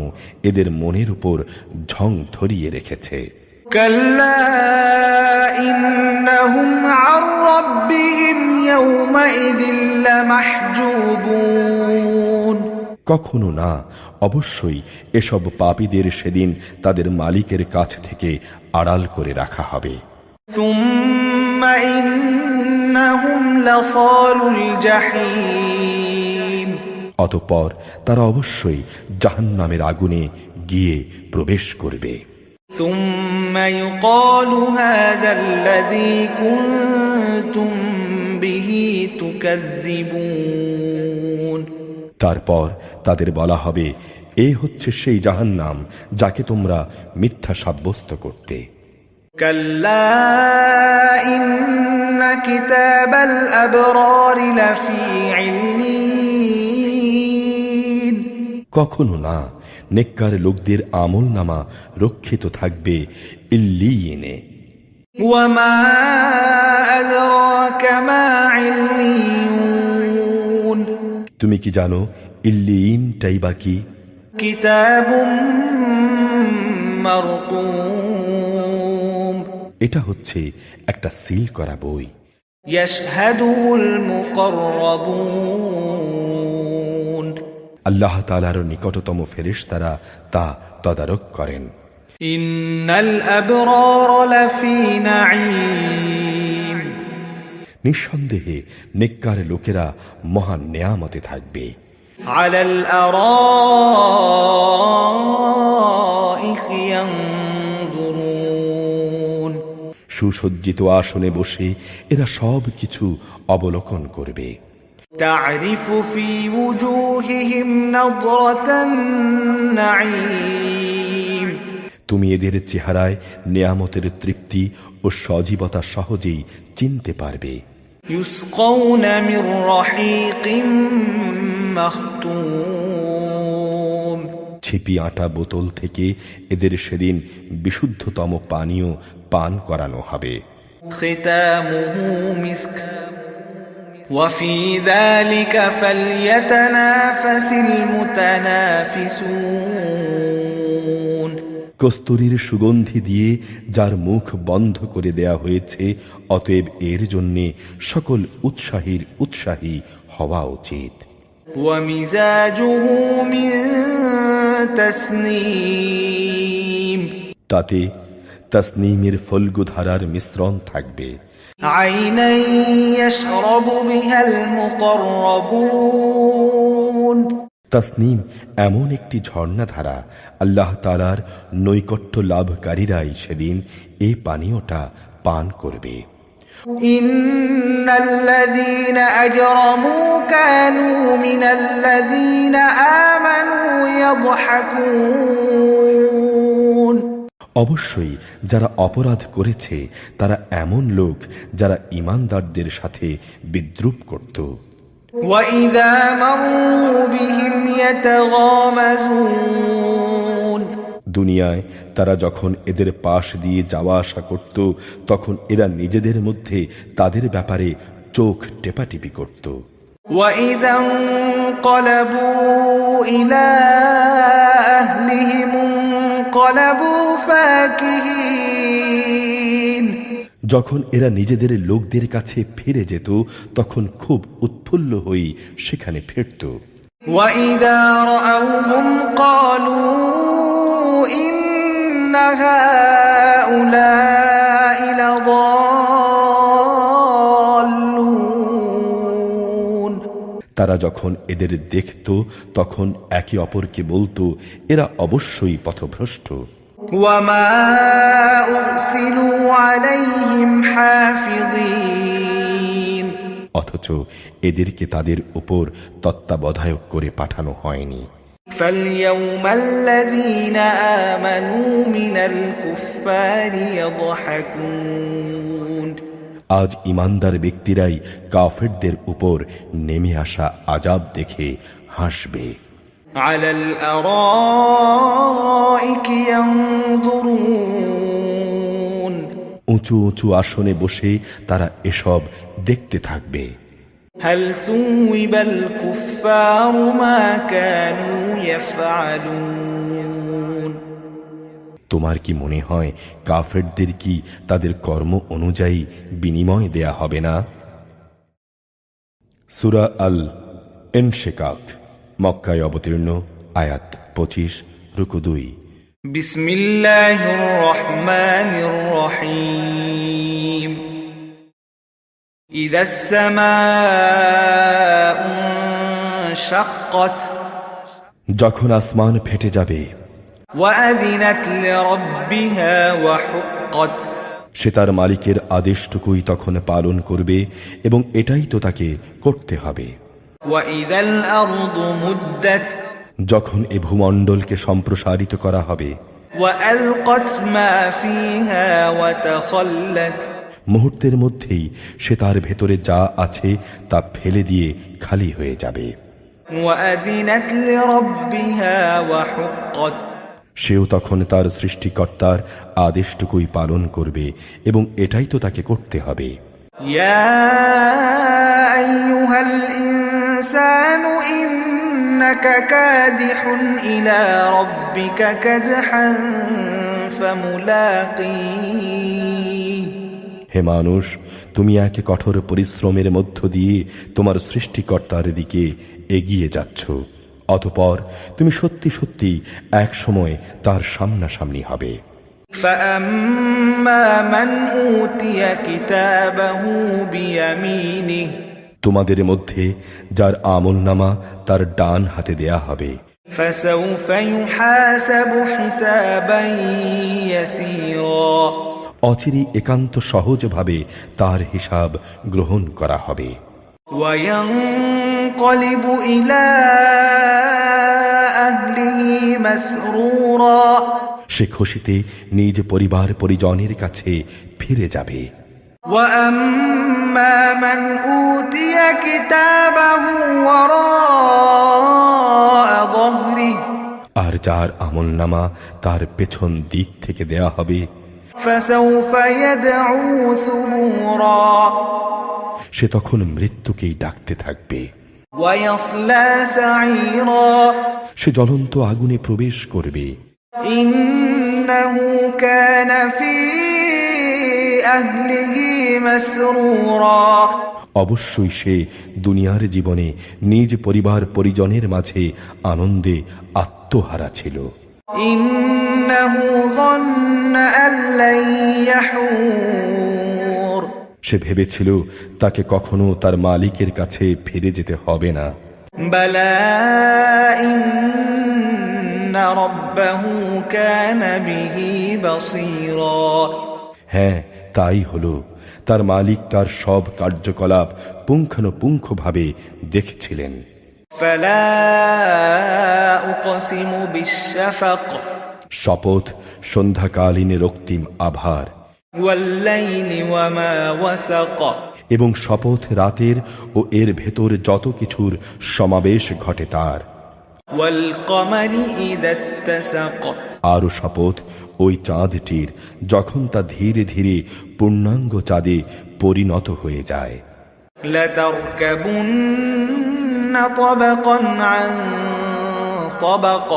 এদের মনের উপর ঝং ধরিয়ে রেখেছে। كلا إنهم عن ربهم يومئذ لمحجوبون কখনো না, অবশ্যই এসব পাপীদের সেদিন তাদের মালিকের কাছ থেকে আড়াল করে রাখা হবে। ثم إنهم لصال الجحيم অতঃপর তারা অবশ্যই জাহান্নামের আগুনে গিয়ে প্রবেশ করবে। ثم يقال هذا الذي كنتم به تكذبون তারপর তাদের বলা হবে, এ হচ্ছে সেই জাহান্নাম যাকে তোমরা মিথ্যা সাব্যস্ত করতে। كلا إن كتاب الأبرار لفي عليين কখনো না, নেককার লোকদের আমল নামা রক্ষিত থাকবে ইল্লিয়িনে। وما أدراك ما عليون তুমি কি জানো ইল্লিয়িনটাই বা কি? كتاب مرقوم এটা হচ্ছে একটা সিল করা বই। يشهده المقربون আল্লাহ তাআলার নিকটতম ফেরেশতারা তা তদারক করেন। إن الأبرار لفي نعيم নিঃসন্দেহে নেককার লোকেরা মহান নেয়ামতে থাকবে। على الأرائك ينظرون সুসজ্জিত আসনে বসে এরা সব কিছু অবলোকন করবে। تعرف في وجوههم نضرة النعيم তুমি এদের চেহারায় নেয়ামতের তৃপ্তি ও সজীবতা সহজেই চিনতে পারবে। يسقون من رحيق مختوم ছিপি আটা বোতল থেকে এদের সেদিন বিশুদ্ধতম পানীয় পান করানো হবে। ختامه مسك وفي ذلك فليتنافس المتنافسون কস্তুরীর সুগন্ধি দিয়ে যার মুখ বন্ধ করে দেয়া হয়েছে, অতএব এর জন্যে সকল উৎসাহীর উৎসাহী হওয়া উচিত। ومزاجه من تسنيم তাতে তাসনিমের ফল্গু ধারার মিশ্রণ থাকবে। عينا يشرب بها المقربون তাসনিম এমন একটি ঝর্ণাধারা, আল্লাহ তাআলার নৈকট্য লাভকারীরাই সেদিন এই পানীয়টা পান করবে। إن الذين أجرموا كانوا من الذين آمنوا يضحكون অবশ্যই যারা অপরাধ করেছে তারা এমন লোক যারা ঈমানদারদের সাথে বিদ্রূপ করত। وإذا مروا بهم يتغامزون দুনিয়ায় তারা যখন এদের পাশ দিয়ে যাওয়া আসা করত, তখন এরা নিজেদের মধ্যে তাদের ব্যাপারে চোখ টেপাটিপি করত। وإذا انقلبوا إلى أهلهم انقلبوا فاكهين যখন এরা নিজেদের লোকদের কাছে ফিরে যেত, তখন খুব উৎফুল্ল হয়ে সেখানে ফিরত। وإذا رأوهم قالوا إن هؤلاء لضالون তারা যখন এদের দেখত, তখন একে অপরকে বলতো, এরা অবশ্যই পথভ্রষ্ট। وما أرسلوا عليهم حافظين অথচ এদেরকে তাদের উপর তত্ত্বাবধায়ক করে পাঠানো হয়নি। فاليوم الذين آمنوا من الكفار يضحكون আজ ইমানদার ব্যক্তিরাই কাফেরদের উপর নেমে আসা আযাব দেখে হাসবে। على الأرائك ينظرون উঁচু উঁচু আসনে বসে তারা এসব দেখতে থাকবে। هل ثوب الكفار ما كانوا يفعلون তোমার কি মনে হয় কাফেরদের কি তাদের কর্ম অনুযায়ী বিনিময় দেয়া হবে না? সূরা আল ইনশিকাক, মক্কায় অবতীর্ণ, আয়াত 25, রুকু 2। بسم الله الرحمن الرحيم إذا السماء انشقت যখন আসমান ফেটে যাবে, وأذنت لربها وحقت সে তার মালিকের আদেশটুকুই তখন পালন করবে এবং এটাই তো তাকে করতে হবে। وإذا الأرض مدت যখন এ ভূমণ্ডলকে সম্প্রসারিত করা হবে, وألقت ما فيها وتخلت মুহূর্তের মধ্যেই সে তার ভেতরে যা আছে তা ফেলে দিয়ে খালি হয়ে যাবে। وأذنت لربها وحقت সেও তখন তার সৃষ্টিকর্তার আদেশটুকুই পালন করবে এবং এটাই তো তাকে করতে হবে। يا أيها الإنسان إنك كادح إلى ربك كدحا فملاقيه হে মানুষ, তুমি এক কঠোর পরিশ্রমের মধ্য দিয়ে তোমার সৃষ্টিকর্তার দিকে এগিয়ে যাচ্ছ, অতঃপর তুমি সত্যি সত্যি এক সময় তার সামনাসামনি হবে। فأما من أوتي كتابه بيمينه তোমাদের মধ্যে যার আমলনামা তার ডান হাতে দেয়া হবে, فسوف يحاسب حسابا يسيرا অচিরেই একান্ত সহজভাবে তার হিসাব গ্রহণ করা হবে। وينقلب إلى أهله مسرورا সে খুশিতে নিজ পরিবার পরিজনের কাছে ফিরে যাবে। وأما من أوتي كتابه وراء ظهره আর যার আমলনামা তার পেছন দিক থেকে দেয়া হবে, فسوف يدعو ثبورا সে তখন মৃত্যুকেই ডাকতে থাকবে। ويصلى سعيرا সে জ্বলন্ত আগুনে প্রবেশ করবে। إنه كان في أهله مسرورا অবশ্যই সে দুনিয়ার জীবনে নিজ পরিবার পরিজনের মাঝে আনন্দে আত্মহারা ছিল। إنه ظن أن لن يحور সে ভেবেছিল তাকে কখনো তার মালিকের কাছে ফিরে যেতে হবে না। بلى إن ربه كان به بصيرا হ্যাঁ, তাই হলো। তার মালিক তার সব কার্যকলাপ পুঙ্খানুপুঙ্খভাবে দেখছিলেন। فلا أقسم بالشفق শপথ সন্ধ্যাকালীন রক্তিম আভার, والليل وما وسق এবং শপথ রাতের ও এর ভেতর যত কিছুর সমাবেশ ঘটে তার। والقمر إذا اتسق আরও শপথ ওই চাঁদটির যখন তা ধীরে ধীরে পূর্ণাঙ্গ চাঁদে পরিণত হয়ে যায়। لتركبن طبقا عن طبق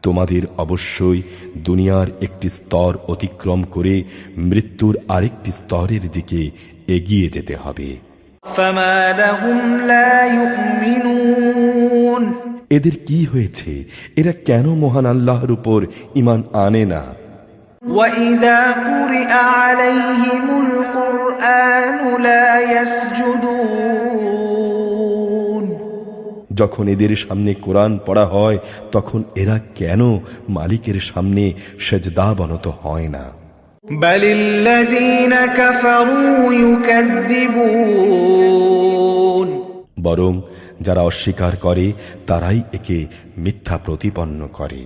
তোমাদের অবশ্যই দুনিয়ার একটি স্তর অতিক্রম করে মৃত্যুর আরেকটি স্তরের দিকে এগিয়ে যেতে হবে। فما لهم لا يؤمنون এদের কি হয়েছে? এরা কেন মহান আল্লাহর উপর ঈমান আনে না? وإذا قرئ عليهم القرآن لا يسجدون যখন এদের সামনে কোরআন পড়া হয় তখন এরা কেন মালিকের সামনে সেজদাবনত হয় না? بل الذين كفروا يكذبون বরং যারা অস্বীকার করে তারাই একে মিথ্যা প্রতিপন্ন করে।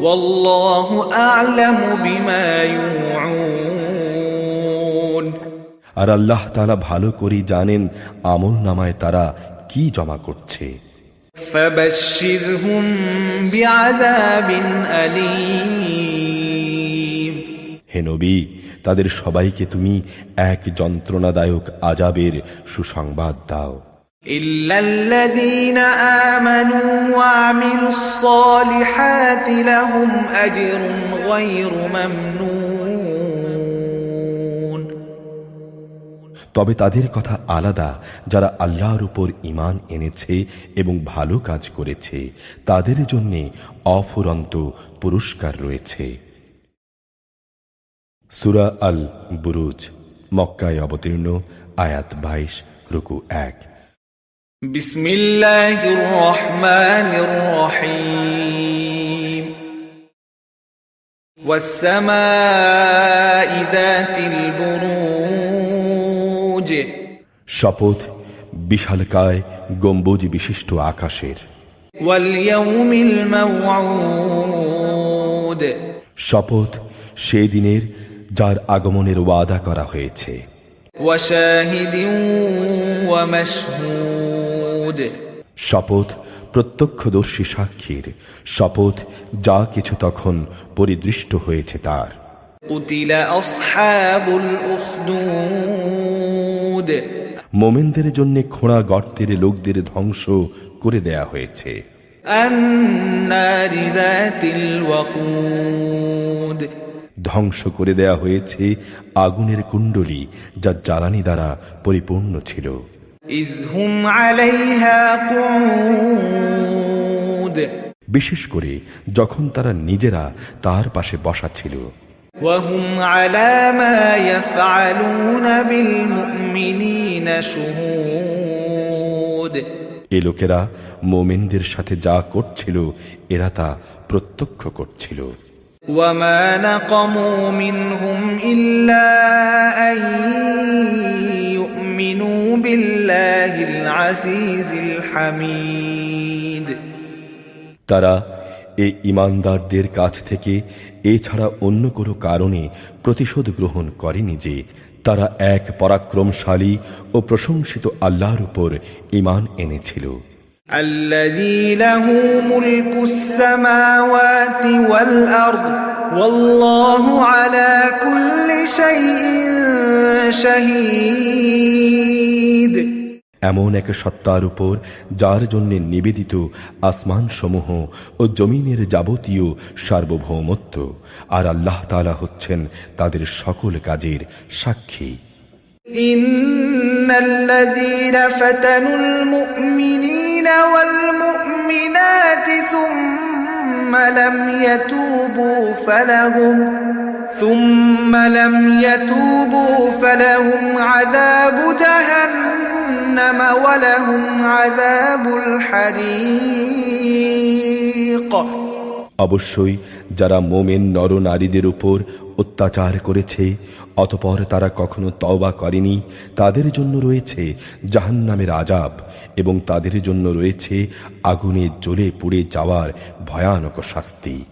والله أعلم بما يوعون আর আল্লাহ তাআলা ভালো করে জানেন আমল নামায় তারা কি জমা করছে। فبشرهم بعذاب أليم হে নবী, তাদের সবাইকে তুমি এক যন্ত্রণাদায়ক আযাবের সুসংবাদ দাও। إلا الذين آمنوا وعملوا الصالحات لهم أجر غير ممنون তবে তাদের কথা আলাদা, যারা আল্লাহর উপর ঈমান এনেছে এবং ভালো কাজ করেছে, তাদের জন্য অফুরন্ত পুরস্কার রয়েছে। সূরা আল বুরুজ, মক্কায় অবতীর্ণ, আয়াত 22, রুকু 1। بسم الله الرحمن الرحيم والسماء ذات البروج শপথ বিশালকায় গম্বুজ বিশিষ্ট আকাশের। واليوم الموعود শপথ সেই দিনের যার আগমনের ওয়াদা করা হয়েছে। وشاهد ومشهود শপথ প্রত্যক্ষদর্শী সাক্ষীর। শপথ যা কিছু তখন পরিদৃষ্ট হয়েছে তার। قتل أصحاب الأخدود মোমেনদের জন্য খোঁড়া গর্তের লোকদের ধ্বংস করে দেয়া হয়েছে। النار ذات الوقود ধ্বংস করে দেয়া হয়েছে আগুনের কুণ্ডলী যা জ্বালানি দ্বারা পরিপূর্ণ ছিল। إذ هم عليها قعود বিশেষ করে যখন তারা নিজেরা তার পাশে বসা ছিল। وهم على ما يفعلون بالمؤمنين شهود এ লোকেরা মোমেনদের সাথে যা করছিল এরা তা প্রত্যক্ষ করছিল। وما نقموا منهم إلا أن يؤمنوا بالله العزيز الحميد তারা এই ঈমানদারদের কাছ থেকে এছাড়া অন্য কোনো কারণে প্রতিশোধ গ্রহণ করেনি যে তারা এক পরাক্রমশালী ও প্রশংসিত আল্লাহর উপর ঈমান এনেছিল। الذي له ملك السماوات والأرض والله على كل شيء شهيد। এমন এক সত্তার উপর যার জন্য নিবেদিত আসমান সমূহ ও জমিনের যাবতীয় সার্বভৌমত্ব, আর আল্লাহ তাআলা হচ্ছেন তাদের সকল কাজের সাক্ষী। ইন্নাল্লাযীনা ফাতানুল মুমিনিনা ওয়াল মুমিনাতি সুম্মা লাম ইয়াতুবু ফালাহুম আযাবু জাহান্নাম ওয়া লাহুম আযাবুল হারীক। অবশ্যই যারা মোমেন নরনারীদের উপর অত্যাচার করেছে অতঃপর তারা কখনো তওবা করেনি, তাদের জন্য রয়েছে জাহান্নামের আযাব এবং তাদের জন্য রয়েছে আগুনে জ্বলে পুড়ে যাওয়ার ভয়ানক শাস্তি।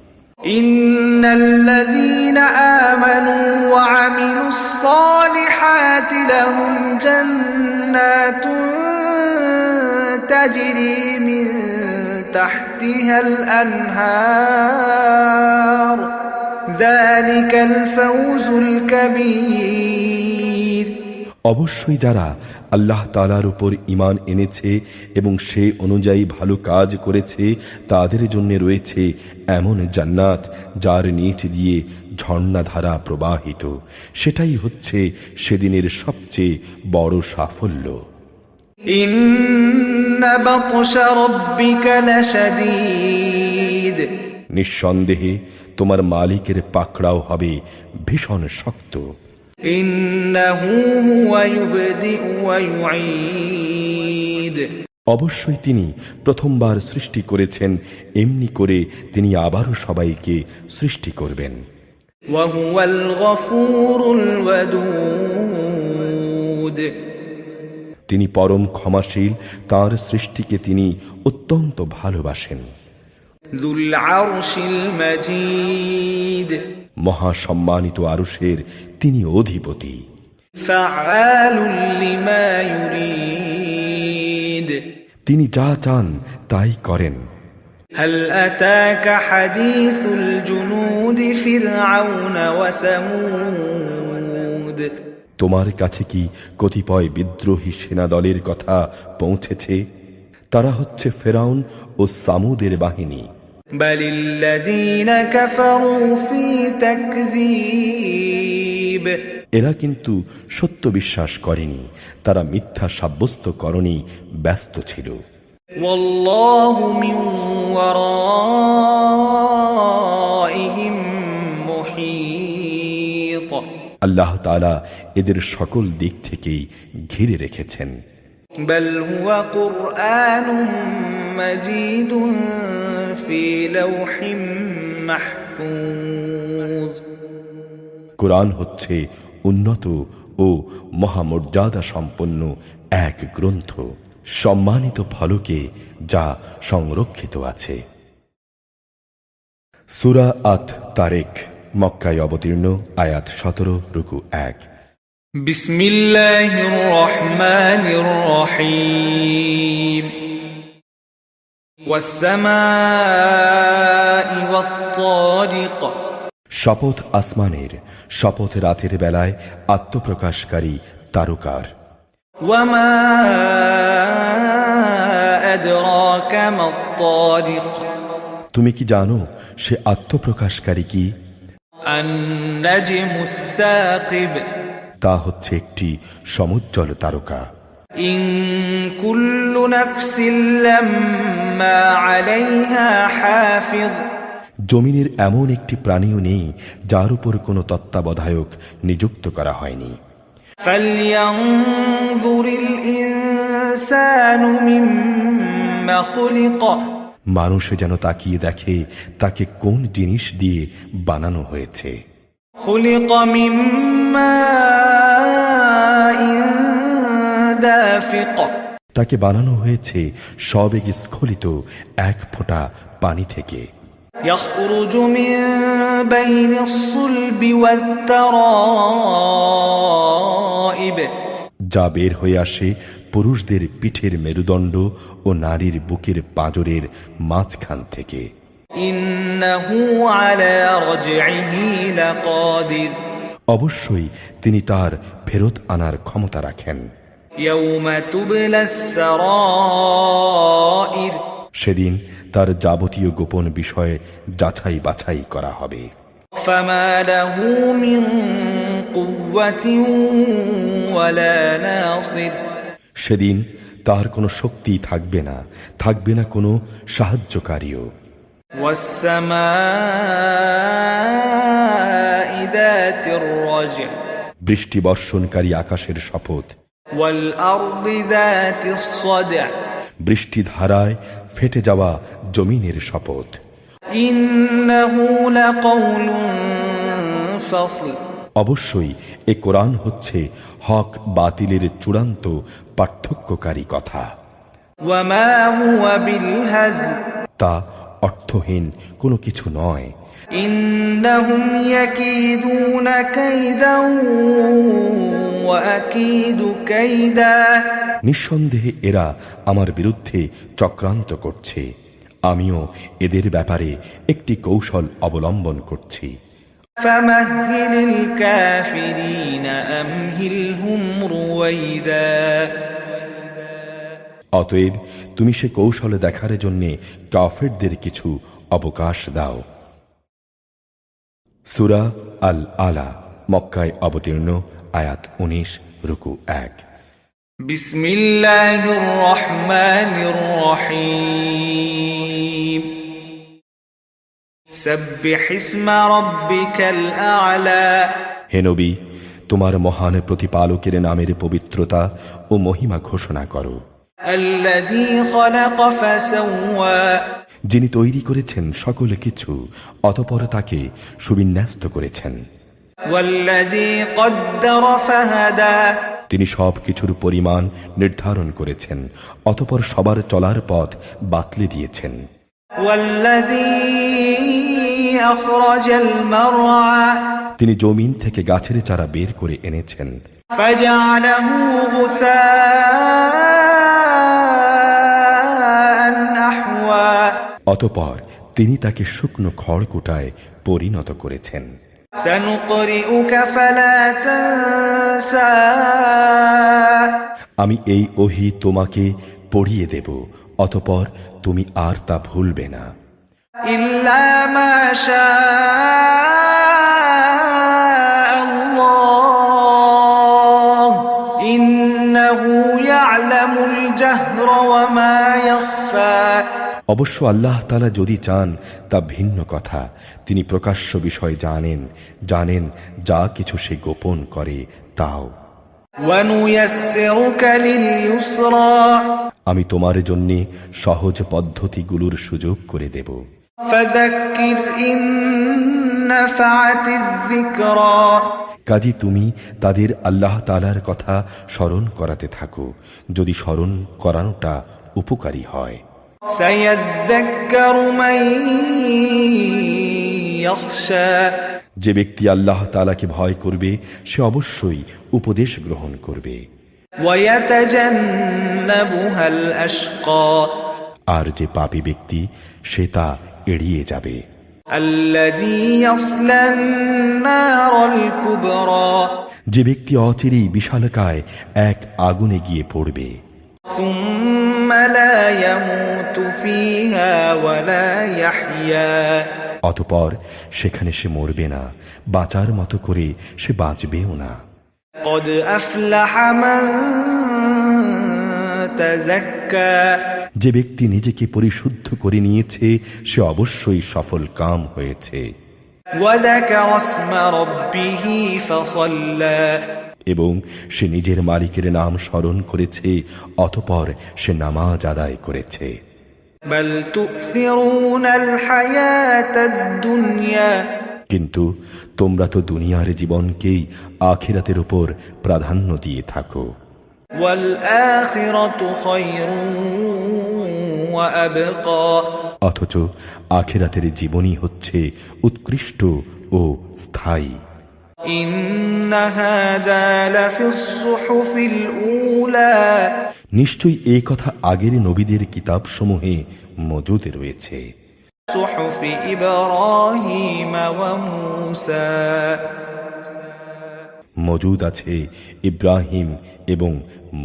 ইন্নাল্লাযীনা আমানু ওয়া আমিলুস সালিহাতি লাহুম জান্নাতুন তাজরি মিন তাহতিহাল আনহার যালিকাল ফাওজুল কাবীর। অবশ্যই যারা আল্লাহ তাআলার উপর ঈমান এনেছে এবং সে অনুযায়ী ভালো কাজ করেছে তাদের জন্য রয়েছে এমন জান্নাত যার নিচ দিয়ে ঝর্ণাধারা প্রবাহিত, সেটাই হচ্ছে সেদিনের সবচেয়ে বড় সাফল্য। ইন্না বাতশা রাব্বিকা লাশাদীদ। নিঃসন্দেহে তোমার মালিকের পাকড়াও হবে ভীষণ শক্ত। ইন্নাহু হুয়া ইউবদিউ ওয়া ইউঈদ। অবশ্যই তিনি প্রথমবার সৃষ্টি করেছেন, এমনি করে তিনি আবারও সবাইকে সৃষ্টি করবেন। ওয়া হুয়াল গফুরুল ওয়াদুদ। তিনি পরম ক্ষমাশীল, তার সৃষ্টিকে তিনি অত্যন্ত ভালোবাসেন। যুল আরশিল মাজিদ। মহাসম্মানিত আরশের তিনি অধিপতি। ফাআলুল লিমা ইউরিদ। তিনি যা চান তাই করেন। হাল আতাকা হাদিসুল জুনুদি ফিরআউন ওয়া সামুদ। তোমার কাছে কি কতিপয় বিদ্রোহী সেনাদলের কথা পৌঁছেছে? তারা হচ্ছে ফেরাউন ও সামুদের বাহিনী। বালিল্লাযীনা কাফারু ফি তাকযীব। এরা কিন্তু সত্য বিশ্বাস করেনি, তারা মিথ্যা সাব্যস্ত করণে ব্যস্ত ছিল। ওয়াল্লাহু মিন ওয়ারাইহিম মুহীত। আল্লাহ তাআলা এদের সকল দিক থেকেই ঘিরে রেখেছেন। বাল হুয়া কুরআনুম মাজিদুন ফি লাওহিম মাহফুজ। কোরআন হচ্ছে উন্নত ও মহামর্যাদা সম্পন্ন এক গ্রন্থ, সম্মানিত ফলকে যা সংরক্ষিত আছে। সূরা আত-তারিক মক্কায় অবতীর্ণ, আয়াত 17, রুকু 1। বিসমিল্লাহির রহমানির রহিম। ওয়াস সামাই ওয়াত তারিক। শপথ আসমানের, শপথ রাতের বেলায় আত্মপ্রকাশকারী তারকার। ওয়া মা আদরাকা মাত তারিক। তুমি কি জানো সে আত্মপ্রকাশকারী কি? আন-নাজমুস সাকিব। তা হচ্ছে একটি সমুজ্জ্বল তারকা। ইন কুল্লু নাফসিন লাম্মা আলাইহা হাফিজ। জমিনের এমন একটি প্রাণীও নেই যার উপর কোনো তত্ত্বাবধায়ক নিযুক্ত করা হয়নি। ফালইয়ানজুরিল ইনসানু মিম্মা খুলিক। মানুষ যেন তাকিয়ে দেখে তাকে কোন জিনিস দিয়ে বানানো হয়েছে। খুলিক মিন মাইন দাফিক। তাকে বানানো হয়েছে সবেগে স্খলিত এক ফোঁটা পানি থেকে। يخرج من بين الصلب والترائب যা বের হয়ে আসে পুরুষদের পিঠের মেরুদণ্ড ও নারীর বুকের পাঁজরের মাঝখান থেকে। إنه على رجعه لقادر অবশ্যই তিনি তার ফেরত আনার ক্ষমতা রাখেন। يوم تبلى السرائر সেদিন তার যাবতীয় গোপন বিষয়ে যাচাই বাছাই করা হবে। فما له من قوة ولا ناصر সেদিন তার কোনো শক্তি থাকবে না, থাকবে না কোনো সাহায্যকারীও। والسماء ذات الرجع বৃষ্টি বর্ষণকারী আকাশের শপথ, والأرض ذات الصدع বৃষ্টি ধারায় ফেটে যাওয়া জমিনের শপথ। إنه لقول فصل অবশ্যই এ কোরআন হচ্ছে হক বাতিলের চূড়ান্ত পার্থক্যকারী কথা। وما هو بالهزل তা অর্থহীন কোনো কিছু নয়। إنهم يكيدون كيدا وأكيد كيدا নিঃসন্দেহে এরা আমার বিরুদ্ধে চক্রান্ত করছে, আমিও এদের ব্যাপারে একটি কৌশল অবলম্বন করছি। فمهل الكافرين أمهلهم رويدا অতএব তুমি সে কৌশল দেখার জন্যে কাফেরদের কিছু অবকাশ দাও। সূরা আল আলা মক্কায় অবতীর্ণ, আয়াত 19, রুকু 1। بسم الله الرحمن الرحيم سبح اسم ربك الأعلى হে নবী, তোমার মহান প্রতিপালকের নামের পবিত্রতা ও মহিমা ঘোষণা করো। الذي خلق فسوى যিনি তৈরি করেছেন সকল কিছু, অতঃপর তাকে সুবিন্যস্ত করেছেন। والذي قدر فهدى তিনি সব কিছুর পরিমাণ নির্ধারণ করেছেন, অতঃপর সবার চলার পথ বাতলে দিয়েছেন। والذي أخرج المرعى তিনি জমিন থেকে গাছের চারা বের করে এনেছেন, فجعله غثاء أحوى অতঃপর তিনি তাকে শুকনো খড়কুটায় পরিণত করেছেন। سنقرئك فلا تنسى আমি এই ওহী তোমাকে পড়িয়ে দেব, অতঃপর তুমি আর তা ভুলবে না। إلا ما شاء الله إنه يعلم الجهر وما يخفى অবশ্য আল্লাহ তাআলা যদি চান তা ভিন্ন কথা, তিনি প্রকাশ্য বিষয় জানেন, জানেন যা কিছু সে গোপন করে তাও। ونيسرك لليسرى আমি তোমার জন্য সহজ পদ্ধতিগুলোর সুযোগ করে দেব। فذكر إن نفعت الذكرى কাজী তুমি তাদের আল্লাহ তাআলার কথা স্মরণ করাতে থাকো, যদি স্মরণ করানোটা উপকারী হয়। سيذكر من يخشى যে ব্যক্তি আল্লাহ তাআলাকে ভয় করবে সে অবশ্যই উপদেশ গ্রহণ করবে। ويتجنبها الأشقى আর যে পাপী ব্যক্তি সে তা এড়িয়ে যাবে। الذي يصلى النار الكبرى যে ব্যক্তি অচিরেই বিশালকায় এক আগুনে গিয়ে পড়বে, ثم لا يموت فيها ولا يحيا অতঃপর সেখানে সে মরবে না, বাঁচার মতো করে সে বাঁচবেও না। قد أفلح من تزكى যে ব্যক্তি নিজেকে পরিশুদ্ধ করে নিয়েছে সে অবশ্যই সফল কাম হয়েছে। وذكر اسم ربه فصلى এবং সে নিজের মালিকের নাম স্মরণ করেছে, অতঃপর সে নামাজ আদায় করেছে। بل تؤثرون الحياة الدنيا কিন্তু তোমরা তো দুনিয়ার জীবনকেই আখিরাতের উপর প্রাধান্য দিয়ে থাকো। والآخرة خير وأبقى অথচ আখিরাতের জীবনই হচ্ছে উৎকৃষ্ট ও স্থায়ী। إن هذا لفي الصحف الأولى নিশ্চয়ই এই কথা আগের নবীদের কিতাবসমূহে মজুদ রয়েছে। صحف إبراهيم وموسى মজুদ আছে ইব্রাহিম এবং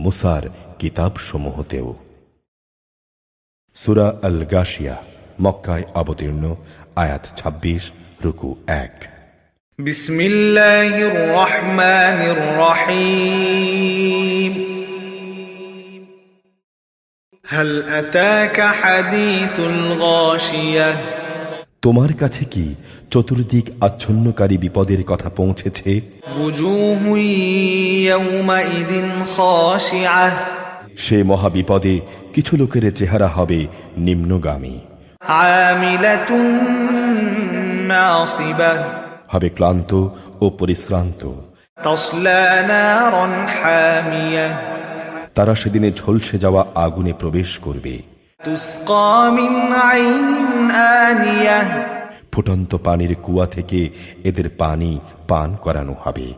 মুসার কিতাবসমূহতেও। সূরা আল গাশিয়া, মক্কায় অবতীর্ণ, আয়াত 26, রুকু 1। بسم الله الرحمن الرحيم هل أتاك حديث الغاشية তোমার কাছে কি চতুর্দিক আচ্ছন্নকারী বিপদের কথা পৌঁছেছে? وجوه يومئذ خاشعة সে মহাবিপদে কিছু লোকের চেহারা হবে নিম্নগামী, عاملة ناصبة হবে ক্লান্ত ও পরিশ্রান্ত। تصلى نارا حامية তারা সেদিনে ঝলসে যাওয়া আগুনে প্রবেশ করবে। تسقى من عين آنية ফুটন্ত পানির কুয়া থেকে এদের পানি পান করানো হবে।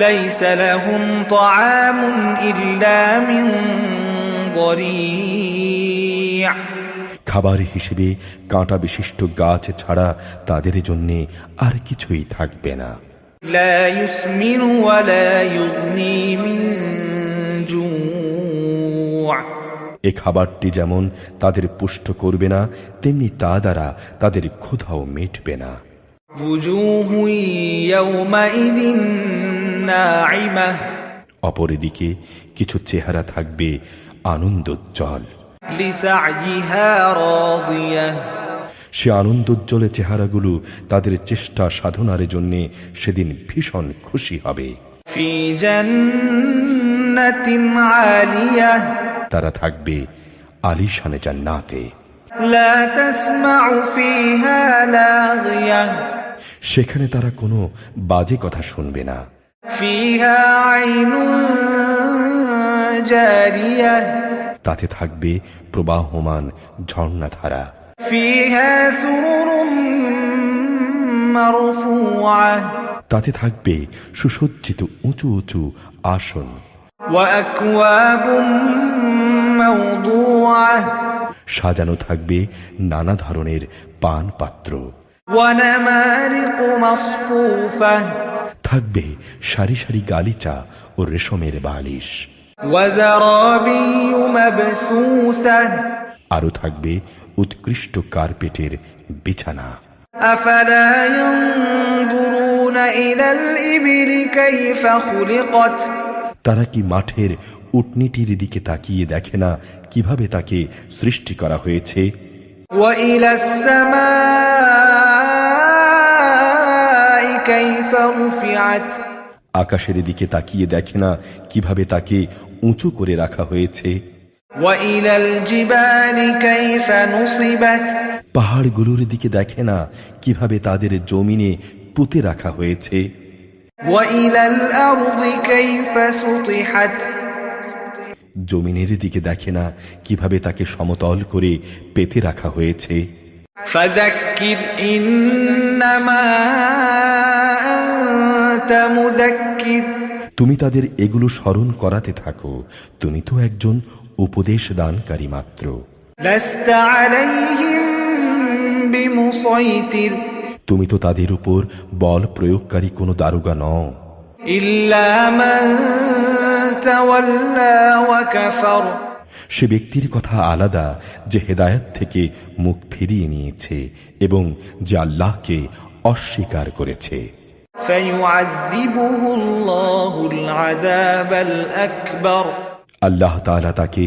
ليس لهم طعام إلا من ضريع খাবার হিসেবে কাঁটা বিশিষ্ট গাছ ছাড়া তাদের জন্যে আর কিছুই থাকবে না। لا يسمن ولا يغني من جوع এ খাবারটি যেমন তাদের পুষ্ট করবে না, তেমনি তা দ্বারা তাদের ক্ষুধাও মিটবে না। وجوه يومئذ ناعمة অপরদিকে কিছু চেহারা থাকবে আনন্দোজ্জ্বল। لسعيها راضية সে আনন্দোজ্জ্বলে চেহারাগুলো তাদের চেষ্টা সাধনার জন্য সেদিন ভীষণ খুশি হবে। في جنة عالية তারা থাকবে আলিশানে জান্নাতে। لا تسمع فيها لاغية সেখানে তারা কোনো বাজে কথা শুনবে না। فيها عين جارية তাতে থাকবে প্রবাহমান ঝর্ণাধারা। فيها سرر مرفوعة তাতে থাকবে সুসজ্জিত উঁচু উঁচু আসন। وأكواب موضوعة সাজানো থাকবে নানা ধরনের পান পাত্র। ونمارق مصفوفة থাকবে সারি সারি গালিচা ও রেশমের বালিশ। وزرابي مبثوثة আরও থাকবে উৎকৃষ্ট কার্পেটের বিছানা। أفلا ينظرون إلى الإبل كيف خلقت তারা কি মাঠের উটনিটির দিকে তাকিয়ে দেখে না কিভাবে তাকে সৃষ্টি করা হয়েছে? وإلى السماء كيف رفعت আকাশের দিকে তাকিয়ে দেখে না কিভাবে তাকে উঁচু করে রাখা হয়েছে? وإلى الجبال كيف نصبت পাহাড়গুলোর দিকে দেখে না কিভাবে তাদের জমিনে পুঁতে রাখা হয়েছে? وإلى الأرض كيف سطحت জমিনের দিকে দেখে না কিভাবে তাকে সমতল করে পেতে রাখা হয়েছে? فذكر إنما أنت مذكر তুমি তাদের এগুলো স্মরণ করাতে থাকো, তুমি তো একজন উপদেশ দানকারী মাত্র। لست عليهم بمسيطر তুমি তো তাদের উপর বল প্রয়োগকারী কোনো দারোগা নও। إلا من تولى وكفر সে ব্যক্তির কথা আলাদা যে হেদায়েত থেকে মুখ ফিরিয়ে নিয়েছে এবং যে আল্লাহকে অস্বীকার করেছে। فيعذبه الله العذاب الأكبر আল্লাহ তাআলা তাকে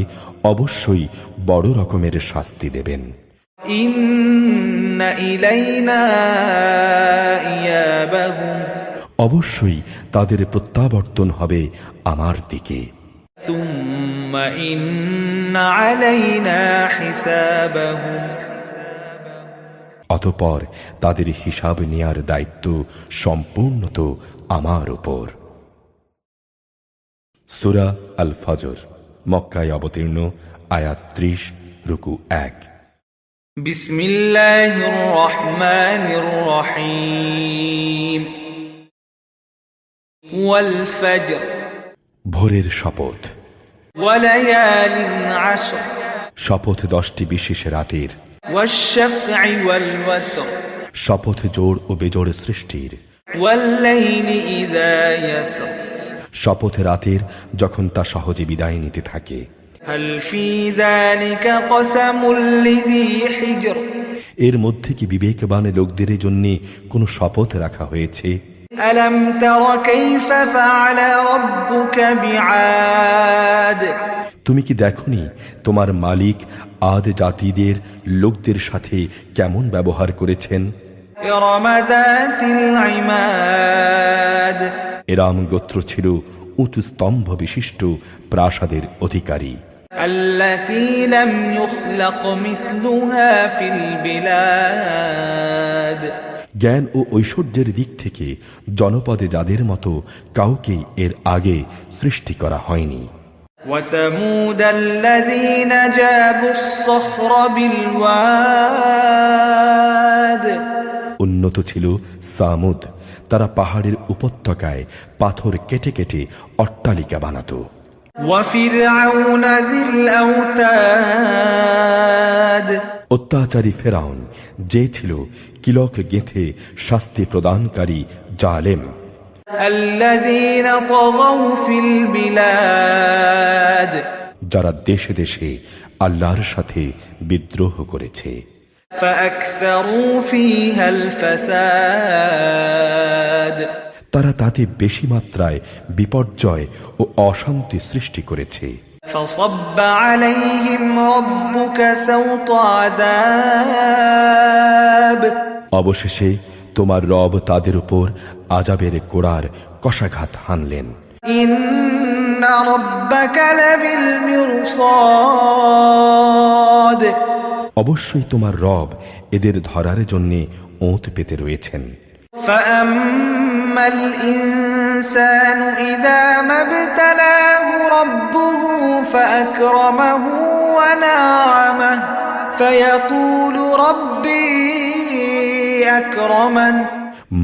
অবশ্যই বড় রকমের শাস্তি দেবেন। إن إلينا إيابهم অবশ্যই তাদের প্রত্যাবর্তন হবে আমার দিকে। ثم إن علينا حسابهم অতঃপর তাদের হিসাব নেয়ার দায়িত্ব সম্পূর্ণত আমার উপর। সূরা আল ফজর, মক্কায় অবতীর্ণ, আয়াত 30, রুকু 1। بسم الله الرحمن الرحيم والفجر ভোরের শপথ, وليال عشر শপথ 10টি বিশেষ রাতের, والشفع والوتر শপথ জোড় ও বেজোড় সৃষ্টির, والليل إذا يسر শপথ রাতের যখন তা সহজে বিদায় নিতে থাকে। هل في ذلك قسم لذي حجر এর মধ্যে কি বিবেকবান লোকদের জন্য কোনো শপথ রাখা হয়েছে? ألم تر كيف فعل ربك بعاد তুমি কি দেখনি তোমার মালিক আদ জাতিদের লোকদের সাথে কেমন ব্যবহার করেছেন? إرم ذات العماد এরাম গোত্র ছিল উঁচু স্তম্ভ বিশিষ্ট প্রাসাদের অধিকারী, التي لم يخلق مثلها في البلاد জ্ঞান ও ঐশ্বর্যের দিক থেকে জনপদে যাদের মতো কাউকেই এর আগে সৃষ্টি করা হয়নি। وثمود الذين جابوا الصخر بالواد উন্নত ছিল সামুদ, তারা পাহাড়ের উপত্যকায় পাথর কেটে কেটে অট্টালিকা বানাতো। وفرعون ذي الأوتاد অত্যাচারী ফেরাউন, যে ছিল কিলক গেঁথে শাস্তি প্রদানকারী জালেম, الذين طغوا في البلاد যারা দেশে দেশে আল্লাহর সাথে বিদ্রোহ করেছে। فأكثروا فيها الفساد তারা তাতে বেশি মাত্রায় বিপর্যয় ও অশান্তি সৃষ্টি করেছে। فصب عليهم ربك سوط عذاب অবশেষে তোমার রব তাদের উপর আযাবের কোড়ার কশাঘাত হানলেন। إن ربك لبالمرصاد অবশ্যই তোমার রব এদের ধরার জন্যে ওঁত পেতে রয়েছেন। فأما الإنسان إذا ما ابتلاه ربه فأكرمه ونعمه فيقول ربي أكرمن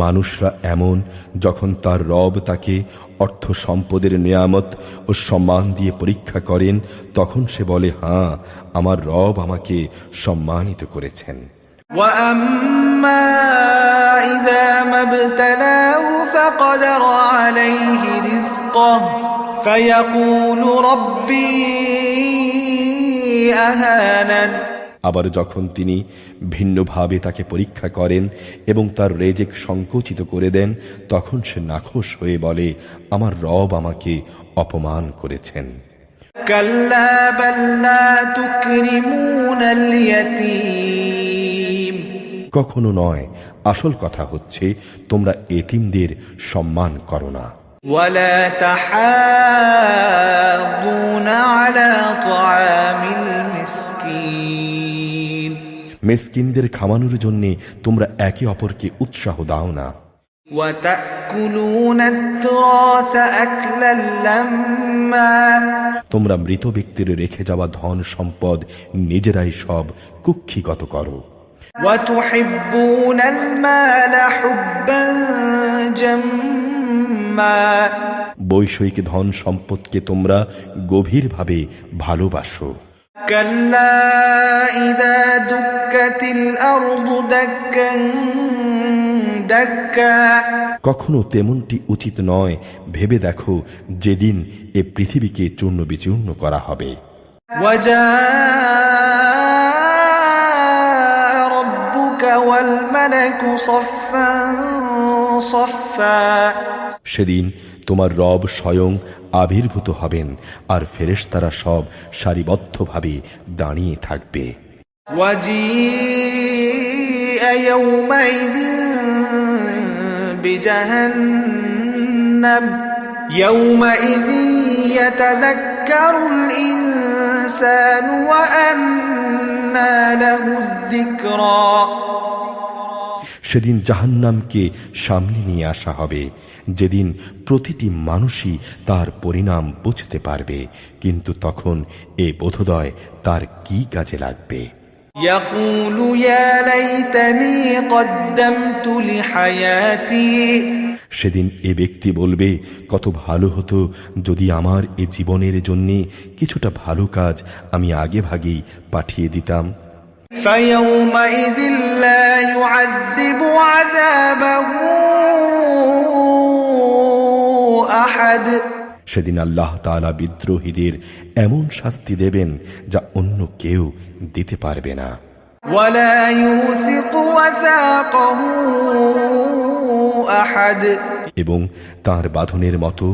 মানুষরা এমন, যখন তার রব তাকে অর্থ সম্পদের নিয়ামত ও সম্মান দিয়ে পরীক্ষা করেন, তখন সে বলে, হ্যাঁ, আমার রব আমাকে সম্মানিত করেছেন। وأما إذا ما ابتلاه فقدر عليه رزقه فيقول ربي أهانن আবার যখন তিনি ভিন্নভাবে তাকে পরীক্ষা করেন এবং তার রেজেক সংকুচিত করে দেন, তখন সে নাখোশ হয়ে বলে, আমার রব আমাকে অপমান করেছেন। كلا بل لا تكرمون اليتيم কখনো নয়, আসল কথা হচ্ছে তোমরা এতিমদের সম্মান করো না। ولا تحاضون على طعام المسكين মিসকিনদের খাওয়ানোর জন্য তোমরা একে অপরকে উৎসাহ দাও না। وتأكلون التراث أكلا لما তোমরা মৃত ব্যক্তির রেখে যাওয়া ধন সম্পদ নিজেরাই সব কুক্ষিগত করো। وتحبون المال حبا جما বৈষয়িক ধন সম্পদকে তোমরা গভীরভাবে ভালোবাসো। كلا إذا دكت الأرض دكا دكا কখনো তেমনটি উচিত নয়, ভেবে দেখো যেদিন এ পৃথিবীকে চূর্ণ বিচূর্ণ করা হবে। وجاء ربك والملك صفا صفا সেদিন তোমার রব স্বয়ং আবির্ভূত হবেন, আর ফেরেশতারা সব সারিবদ্ধভাবে দাঁড়িয়ে থাকবে। وجيء يومئذ بجهنم يومئذ يتذكر الإنسان وأنى له الذكرى সেদিন জাহান্নামকে সামনে নিয়ে আসা হবে, যেদিন প্রতিটি মানুষই তার পরিণাম বুঝতে পারবে, কিন্তু তখন এ বোধোদয় তার কি কাজে লাগবে। يقول يا ليتني قدمت لحياتي সেদিন এ ব্যক্তি বলবে, কত ভালো হতো যদি আমার এ জীবনের জন্যে কিছুটা ভালো কাজ আমি আগে ভাগেই পাঠিয়ে দিতাম। فيومئذ لا يعذب عذابه أحد সেদিন আল্লাহ তাআলা বিদ্রোহীদের এমন শাস্তি দেবেন যা অন্য কেউ দিতে পারবে না। ولا يوثق وثاقه أحد এবং তার বাঁধনের মতো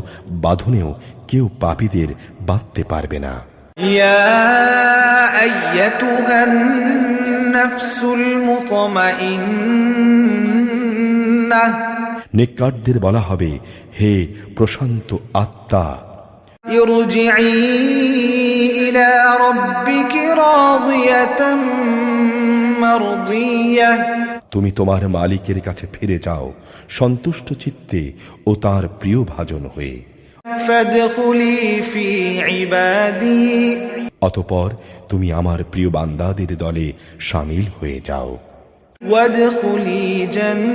বাঁধনেও কেউ পাপীদের বাঁধতে পারবে না। يا أيتها النفس المطمئنة নেককারদের বলা হবে, হে প্রশান্ত আত্মা, ارجعي إلى ربك راضية مرضية তুমি তোমার মালিকের কাছে ফিরে যাও সন্তুষ্ট চিত্তে ও তার প্রিয় ভাজন হয়ে। فادخلي في عبادي অতঃপর তুমি আমার প্রিয় বান্দাদের দলে শামিল হয়ে যাও। وادخلي جنتي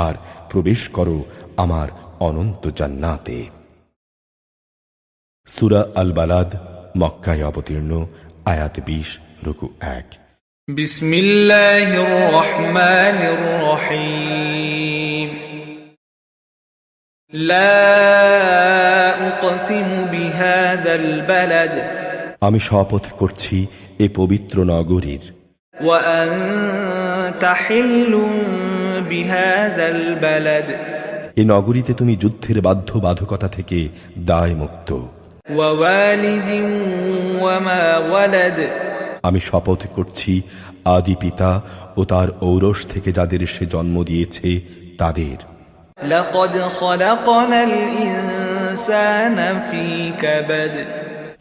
আর প্রবেশ করো আমার অনন্ত জান্নাতে। সূরা আল বালাদ, মক্কায় অবতীর্ণ, আয়াত 20, রুকু 1। بسم الله الرحمن الرحيم لا أقسم بهذا البلد আমি শপথ করছি এ পবিত্র নগরীর, وأنت حل بهذا البلد এ নগরীতে তুমি যুদ্ধের বাধ্যবাধকতা থেকে দায় মুক্ত। ووالد وما ولد আমি শপথ করছি আদি পিতা ও তার ঔরস থেকে যাদের সে জন্ম দিয়েছে তাদের। لقد خلقنا الإنسان في كبد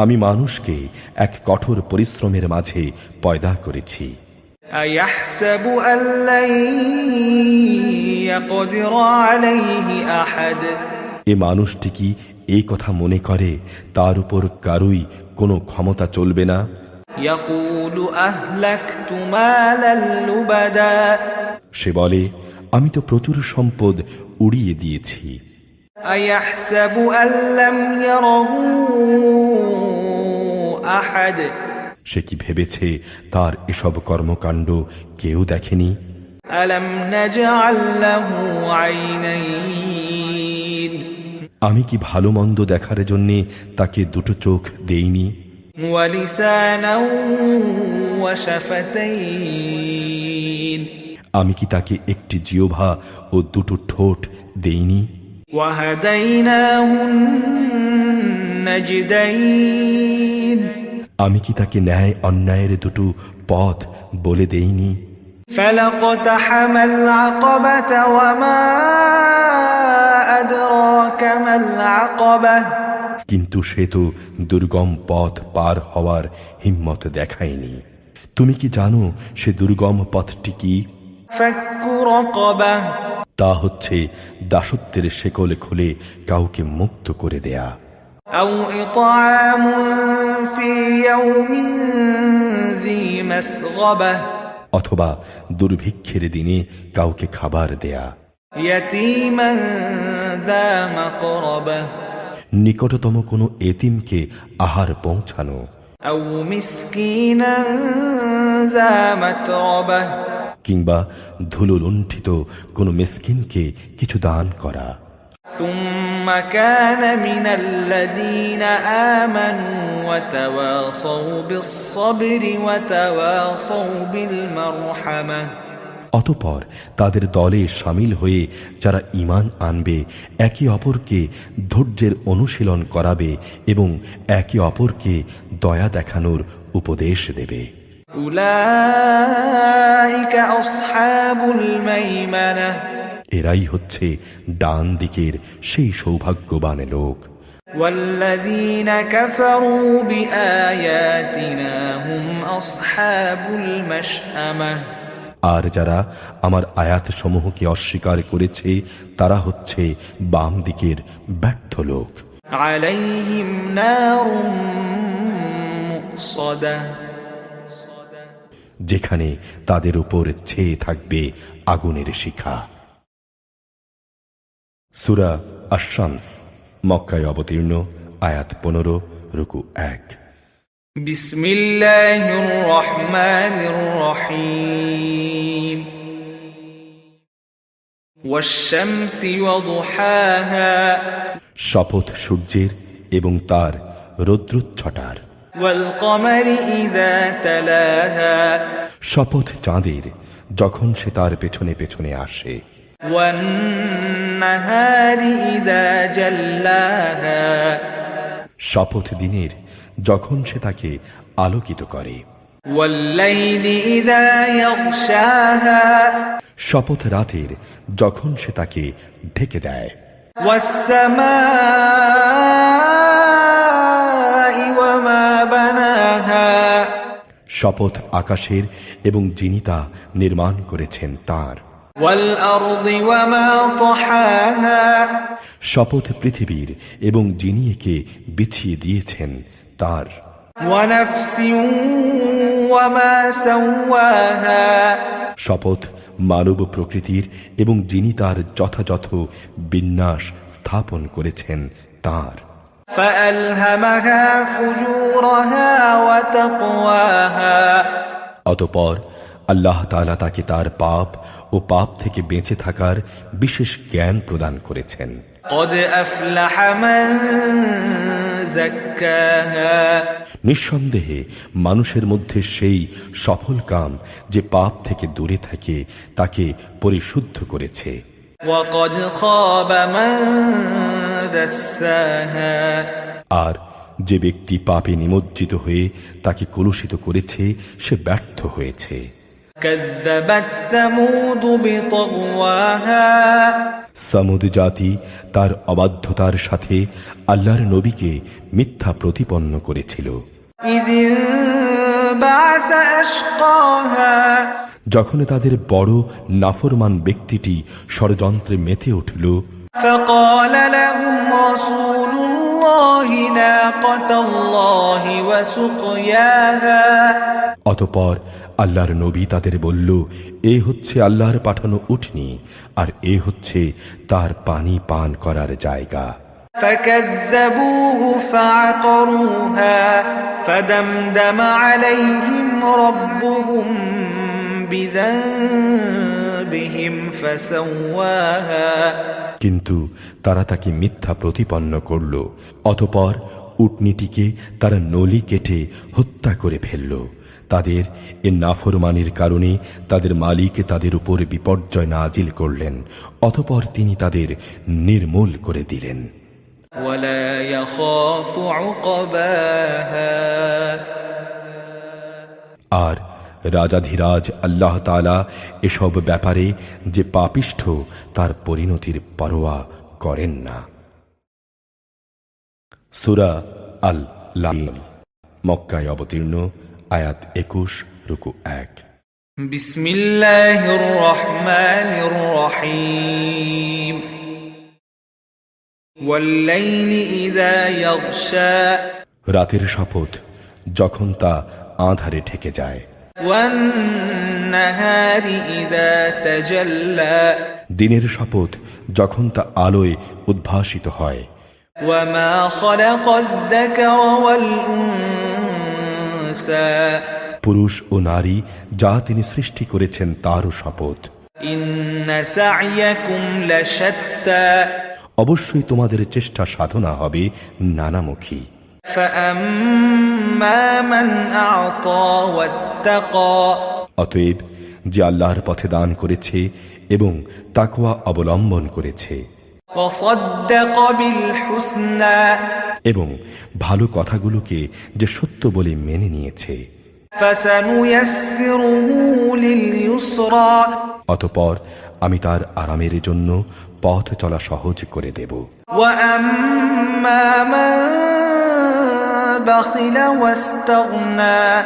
আমি মানুষকে এক কঠোর পরিশ্রমের মাঝে পয়দা করেছি। أيحسب أن لن يقدر عليه أحد এ মানুষটি কি এই কথা মনে করে তার উপর কারুই কোনো ক্ষমতা চলবে না? يقول أهلكت مالا لبدا সে বলে, আমি তো প্রচুর সম্পদ উড়িয়ে দিয়েছি। أيحسب أن لم يره أحد সে কি ভেবেছে তার এসব কর্মকাণ্ড কেউ দেখেনি? ألم نجعل له عينين আমি কি ভালো মন্দ দেখার জন্যে তাকে দুটো চোখ দেইনি? ولسانا وشفتين আমি কি তাকে একটি জিহ্বা ও দুটো ঠোঁট দেইনি? وهديناه النجدين আমি কি তাকে ন্যায় অন্যায়ের দুটো পথ বলে দেইনি? فلاقتحم العقبة وما أدراك ما العقبة কিন্তু সে তো দুর্গম পথ পার হওয়ার হিম্মত দেখায়নি। তুমি কি জানো সে দুর্গম পথটি কি? فك رقبة তা হচ্ছে দাসত্বের শেকল খুলে কাউকে মুক্ত করে দেয়া, أو إطعام في يوم ذي مسغبة অথবা দুর্ভিক্ষের দিনে কাউকে খাবার দেয়া, يتيما ذا مقربة নিকটতম কোনো এতিমকে আহার পৌঁছানো, أو مسكينا ذا متربة কিংবা ধুলোলুণ্ঠিত কোনো মিসকিনকে কিছু দান করা। ثم كان من الذين آمنوا وتواصوا بالصبر وتواصوا بالمرحمة অতঃপর তাদের দলে শামিল হয়ে যারা ঈমান আনবে, একে অপরকে ধৈর্যের অনুশীলন করাবে এবং একে অপরকে দয়া দেখানোর উপদেশ দেবে। أولئك أصحاب الميمنة এরাই হচ্ছে ডান দিকের সেই সৌভাগ্যবান লোক। والذين كفروا بآياتنا هم أصحاب المشأمة আর যারা আমার আয়াত সমূহকে অস্বীকার করেছে তারা হচ্ছে বাম দিকের ব্যর্থ লোক। عليهم نار مؤصدة যেখানে তাদের উপর ছেয়ে থাকবে আগুনের শিখা। সূরা আশ-শামস, মক্কায় অবতীর্ণ, আয়াত 15, রুকু 1। بسم الله الرحمن الرحيم والشمس وضحاها শপথ সূর্যের এবং তার রৌদ্রচ্ছটার। والقمر إذا تلاها শপথ চাঁদের যখন সে তার পেছনে পেছনে আসে। والنهار إذا جلاها শপথ দিনের যখন সে তাকে আলোকিত করে। والليل إذا يغشاها শপথ রাতের যখন সে তাকে ঢেকে দেয়। والسماء وما بناها শপথ আকাশের এবং যিনি তা নির্মাণ করেছেন তার। والأرض وما طحاها শপথ পৃথিবীর এবং যিনি একে বিছিয়ে দিয়েছেন তার। ونفس وما سواها শপথ মানব প্রকৃতির এবং যিনি তার যথাযথ বিন্যাস স্থাপন করেছেন তার। فألهمها فجورها وتقواها অতঃপর আল্লাহ তাআলা তাকে তার পাপ ও পাপ থেকে বেঁচে থাকার বিশেষ জ্ঞান প্রদান করেছেন। قد أفلح من زكاها নিঃসন্দেহে মানুষের মধ্যে সেই সফল কাম যে পাপ থেকে দূরে থাকে তাকে পরিশুদ্ধ করেছে। وقد خاب من دساها আর যে ব্যক্তি পাপে নিমজ্জিত হয়ে তাকে কলুষিত করেছে সে ব্যর্থ হয়েছে। كذبت ثمود بطغواها সামুদ জাতি তার অবাধ্যতার সাথে আল্লাহর নবীকে মিথ্যা প্রতিপন্ন করেছিল। إذ انبعث أشقاها যখন তাদের বড় নাফরমান ব্যক্তিটি ষড়যন্ত্রে মেতে উঠল। فقال لهم رسول الله ناقة الله وسقياها অতঃপর আল্লাহর নবী তাদের বলল, এ হচ্ছে আল্লাহর পাঠানো উটনি আর এ হচ্ছে তার পানি পান করার জায়গা। فكذبوه فعقروها فدمدم عليهم ربهم بذنبهم فسواها কিন্তু তারা তাকে মিথ্যা প্রতিপন্ন করল। অতঃপর উটনিটিকে তারা নলি কেটে হত্যা করে ফেলল। তাদের এ নাফরমানির কারণে তাদের মালিক তাদের উপর বিপর্যয় নাজিল করলেন। অতঃপর তিনি তাদের নির্মূল করে দিলেন। ولا يخاف عقباها আর রাজাধিরাজ আল্লাহ তাআলা এসব ব্যাপারে যে পাপিষ্ঠ তার পরিণতির পরোয়া করেন না। সূরা আল-লাম, মক্কায় অবতীর্ণ, আয়াত 21, রুকু 1। بسم الله الرحمن الرحيم والليل إذا يغشى রাতের শপথ যখন তা আঁধারে ঢেকে যায়। والنهار إذا تجلى দিনের শপথ যখন তা আলোয় উদ্ভাসিত হয়। وما خلق الذكر والأنثى পুরুষ ও নারী যা তিনি সৃষ্টি করেছেন তারও শপথ। إن سعيكم لشتى অবশ্যই তোমাদের চেষ্টা সাধনা হবে নানামুখী। فأما من أعطى واتقى অতএব যে আল্লাহর পথে দান করেছে এবং তাকওয়া অবলম্বন করেছে وصدق بالحسنى এবং ভালো কথাগুলোকে যে সত্য বলে মেনে নিয়েছে فسنيسره لليسرى অতঃপর আমি তার আরামের জন্য পথ চলা সহজ করে দেব। وأما من بخل واستغنى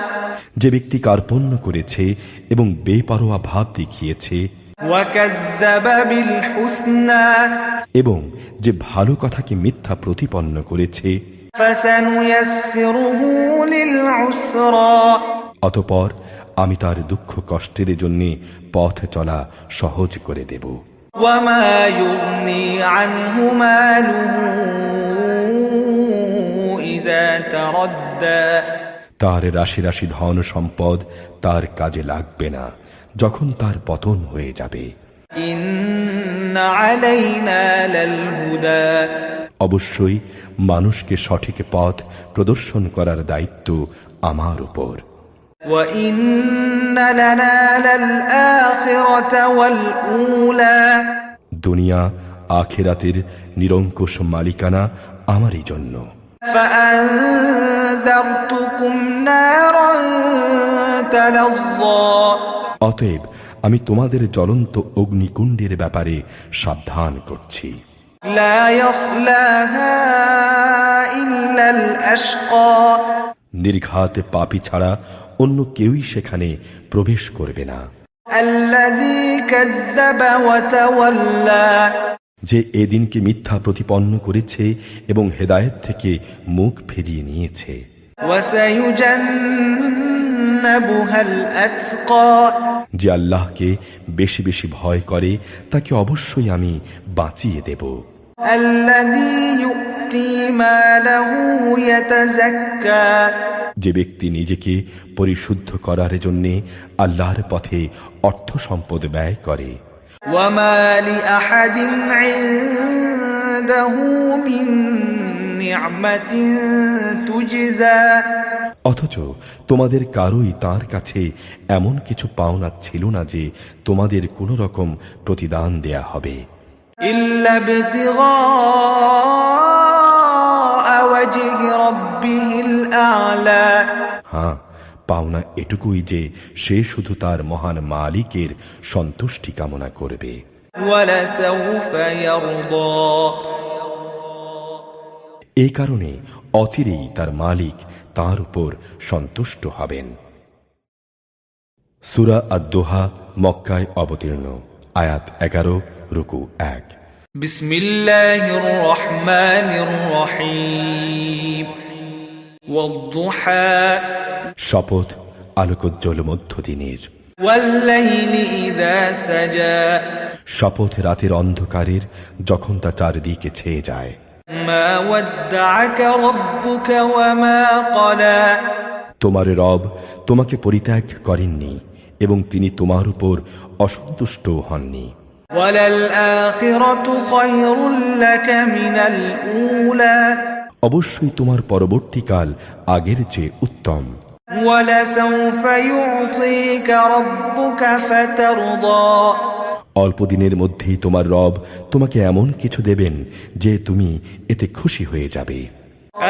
যে ব্যক্তি কার্পণ্য করেছে এবং বেপরোয়া ভাব দেখিয়েছে وكذب بالحسنى এবং যে ভালো কথাকে মিথ্যা প্রতিপন্ন করেছে, فسنيسره للعسرى অতঃপর আমি তার দুঃখ কষ্টের জন্যে পথ চলা সহজ করে দেব। وما يغني عنه ماله إذا تردى তার রাশি রাশি ধন সম্পদ তার কাজে লাগবে না যখন তার পতন হয়ে যাবে। إن علينا للهدى অবশ্যই মানুষকে সঠিক পথ প্রদর্শন করার দায়িত্ব আমার উপর। وإن لنا للآخرة والأولى দুনিয়া আখিরাতের নিরঙ্কুশ মালিকানা আমারই জন্য। فأنذرتكم نارا تلظى অতএব আমি তোমাদের জ্বলন্ত অগ্নিকুণ্ডের ব্যাপারে সাবধান করছি। لا يصلاها إلا الأشقى নির্ঘাত পাপী ছাড়া অন্য কেউই সেখানে প্রবেশ করবে না। الذي كذب وتولى যে এদিনকে মিথ্যা প্রতিপন্ন করেছে এবং হেদায়েত থেকে মুখ ফিরিয়ে নিয়েছে। وسيجنبها الأتقى যে আল্লাহকে বেশি বেশি ভয় করে তাকে অবশ্যই আমি বাঁচিয়ে দেব। الذي يؤتي ماله يتزكى যে ব্যক্তি নিজেকে পরিশুদ্ধ করার জন্যে আল্লাহর পথে অর্থ সম্পদ ব্যয় করে। وما لأحد عنده من نعمة تجزى অথচ তোমাদের কারোই তার কাছে এমন কিছু পাওনা ছিল না যে তোমাদের কোনো রকম প্রতিদান দেয়া হবে। إلا ابتغاء وجه ربه الأعلى হ্যাঁ, পাওনা এটুকুই যে সে শুধু তার মহান মালিকের সন্তুষ্টি কামনা করবে। ولسوف يرضى এই কারণে অচিরেই তার মালিক তার উপর সন্তুষ্ট হবেন। সূরা আদ-দোহা মক্কায় অবতীর্ণ, আয়াত 11, রুকু 1। بسم الله الرحمن الرحيم والضحى শপথ আলোকোজ্জ্বল মধ্যদিনের, والليل إذا سجى শপথ রাতের অন্ধকারের যখন তা চারদিকে ছেয়ে যায়। ما ودعك ربك وما قلى তোমার রব তোমাকে পরিত্যাগ করেননি এবং তিনি তোমার উপর অসন্তুষ্ট হননি। وللآخرة خير لك من الأولى অবশ্যই তোমার পরবর্তীকাল আগের চেয়ে উত্তম। ولسوف يعطيك ربك فترضى অল্প দিনের মধ্যেই তোমার রব তোমাকে এমন কিছু দেবেন যে তুমি এতে খুশি হয়ে যাবে।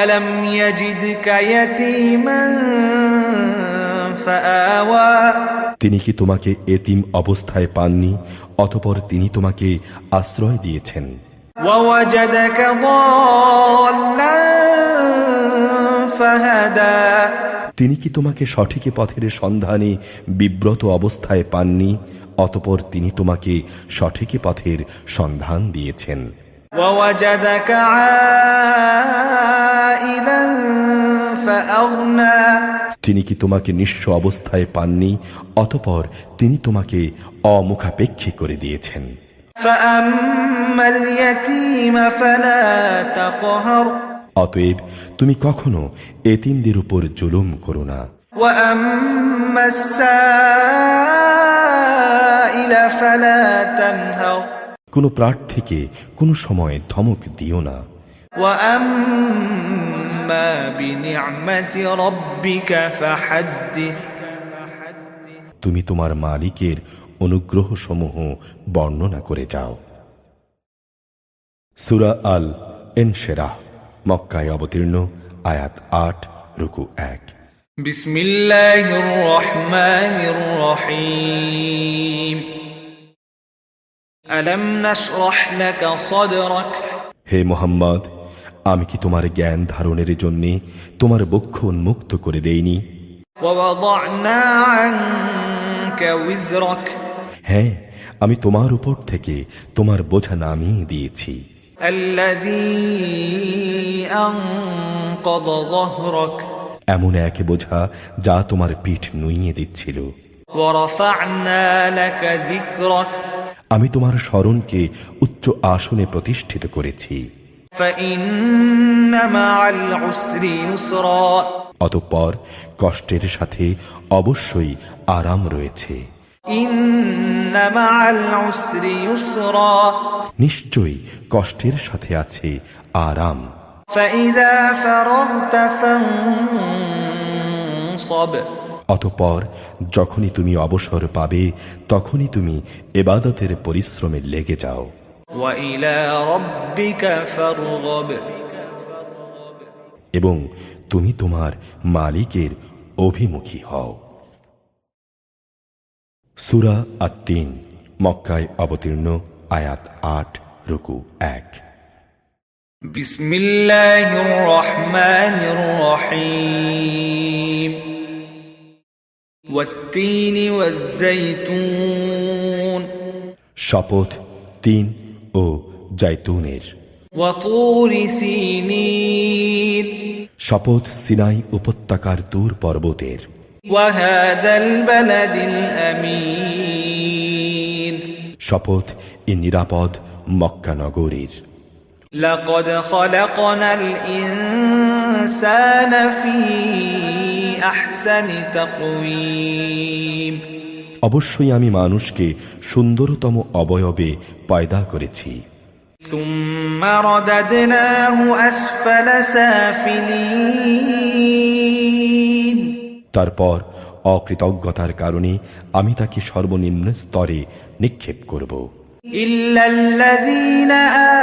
ألم يجدك يتيما فآوى তিনি কি তোমাকে এতিম অবস্থায় পাননি, অতঃপর তিনি তোমাকে আশ্রয় দিয়েছেন। ووجدك ضالا فهدى তিনি কি তোমাকে সঠিক পথের সন্ধানে বিব্রত অবস্থায় পাননি, অতঃপর তিনি তোমাকে সঠিক পথের সন্ধান দিয়েছেন। ووجدك عائلا فأغنى তিনি কি তোমাকে নিঃস্ব অবস্থায় পাননি, অতঃপর তিনি তোমাকে অমুখাপেক্ষী করে দিয়েছেন। فأما اليتيم فلا تقهر অতএব তুমি কখনো এতিমদের উপর জুলুম করো না। وأما السائل فلا تنهر কোনো প্রার্থীকে কোনো সময় ধমক দিও না। وأما بنعمة ربك فحدث তুমি তোমার মালিকের অনুগ্রহ সমূহ বর্ণনা করে যাও। সূরা আল ইনশিরাহ মক্কায় অবতীর্ণ, আয়াত 8, রুকু 1। بسم الله الرحمن الرحيم ألم نشرح لك صدرك হে মুহাম্মদ, আমি কি তোমার জ্ঞান ধারণের জন্যে তোমার বক্ষ উন্মুক্ত করে দেইনি? ووضعنا عنك وزرك হ্যাঁ, আমি তোমার উপর থেকে তোমার বোঝা নামিয়ে দিয়েছি। الذي أنقض ظهرك এমন এক বোঝা যা তোমার পিঠ নুইয়ে দিচ্ছিল। ورفعنا لك ذكرك আমি তোমার স্মরণকে উচ্চ আসনে প্রতিষ্ঠিত করেছি। فإن مع العسر يسرا অতঃপর কষ্টের সাথে অবশ্যই আরাম রয়েছে। إن مع العسر يسرا নিশ্চয়ই কষ্টের সাথে আছে আরাম। فإذا فرغت فانصب অতঃপর যখনই তুমি অবসর পাবে তখনই তুমি ইবাদতের পরিশ্রমে লেগে যাও। وإلى ربك فارغب এবং তুমি তোমার মালিকের অভিমুখী হও। সূরা আত-তিন মক্কায় অবতীর্ণ, আয়াত ৮, রুকু ১। بسم الله الرحمن الرحيم والتين والزيتون শপথ তিন ও জাইতুনের। وطور سينين শপথ সিনাই উপত্যকার তুর পর্বতের। وهذا البلد الأمين শপথ এ নিরাপদ মক্কা নগরীর। لقد خلقنا الإنسان في أحسن تقويم অবশ্যই আমি মানুষকে সুন্দরতম অবয়বে পয়দা করেছি। ثم رددناه أسفل سافلين তারপর অকৃতজ্ঞতার কারণে আমি তাকে সর্বনিম্ন স্তরে নিক্ষেপ করব। إلا الذين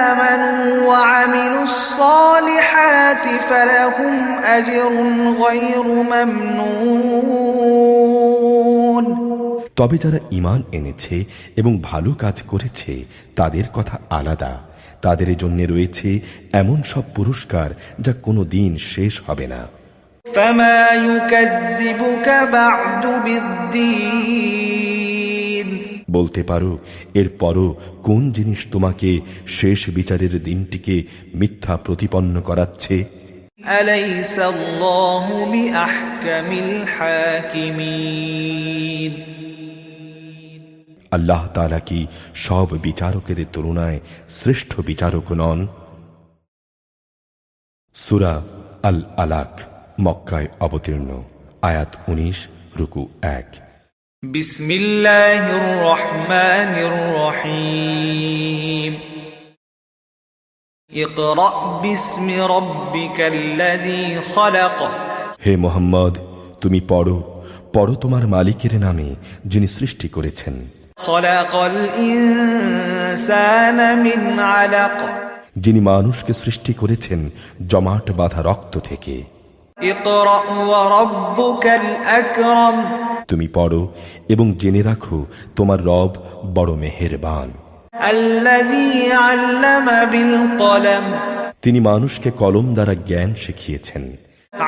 آمنوا وعملوا الصالحات فلهم أجر غير ممنون তবে যারা ঈমান এনেছে এবং ভালো কাজ করেছে তাদের কথা আলাদা, তাদের জন্য রয়েছে এমন সব পুরস্কার যা কোনো দিন শেষ হবে না। فما يكذبك بعد بالدين বলতে পারো এরপরও কোন জিনিস তোমাকে শেষ বিচারের দিনটিকে মিথ্যা প্রতিপন্ন করাচ্ছে? أليس الله بأحكم الحاكمين আল্লাহ তাআলা কি সব বিচারকের তুলনায় শ্রেষ্ঠ বিচারক নন? সূরা আল আলাক মক্কায় অবতীর্ণ, আয়াত ১৯, রুকু ১। بسم الله الرحمن الرحيم اقرأ باسم ربك الذي خلق হে মুহাম্মদ, তুমি পড়ো তোমার মালিকের নামে যিনি সৃষ্টি করেছেন। خلق الإنسان من علق যিনি মানুষকে সৃষ্টি করেছেন জমাট বাঁধা রক্ত থেকে। اقرأ وربك الأكرم তুমি পড়ো এবং জেনে রাখো তোমার রব বড় মেহেরবান। الذي علم بالقلم তিনি মানুষকে কলম দ্বারা জ্ঞান শিখিয়েছেন।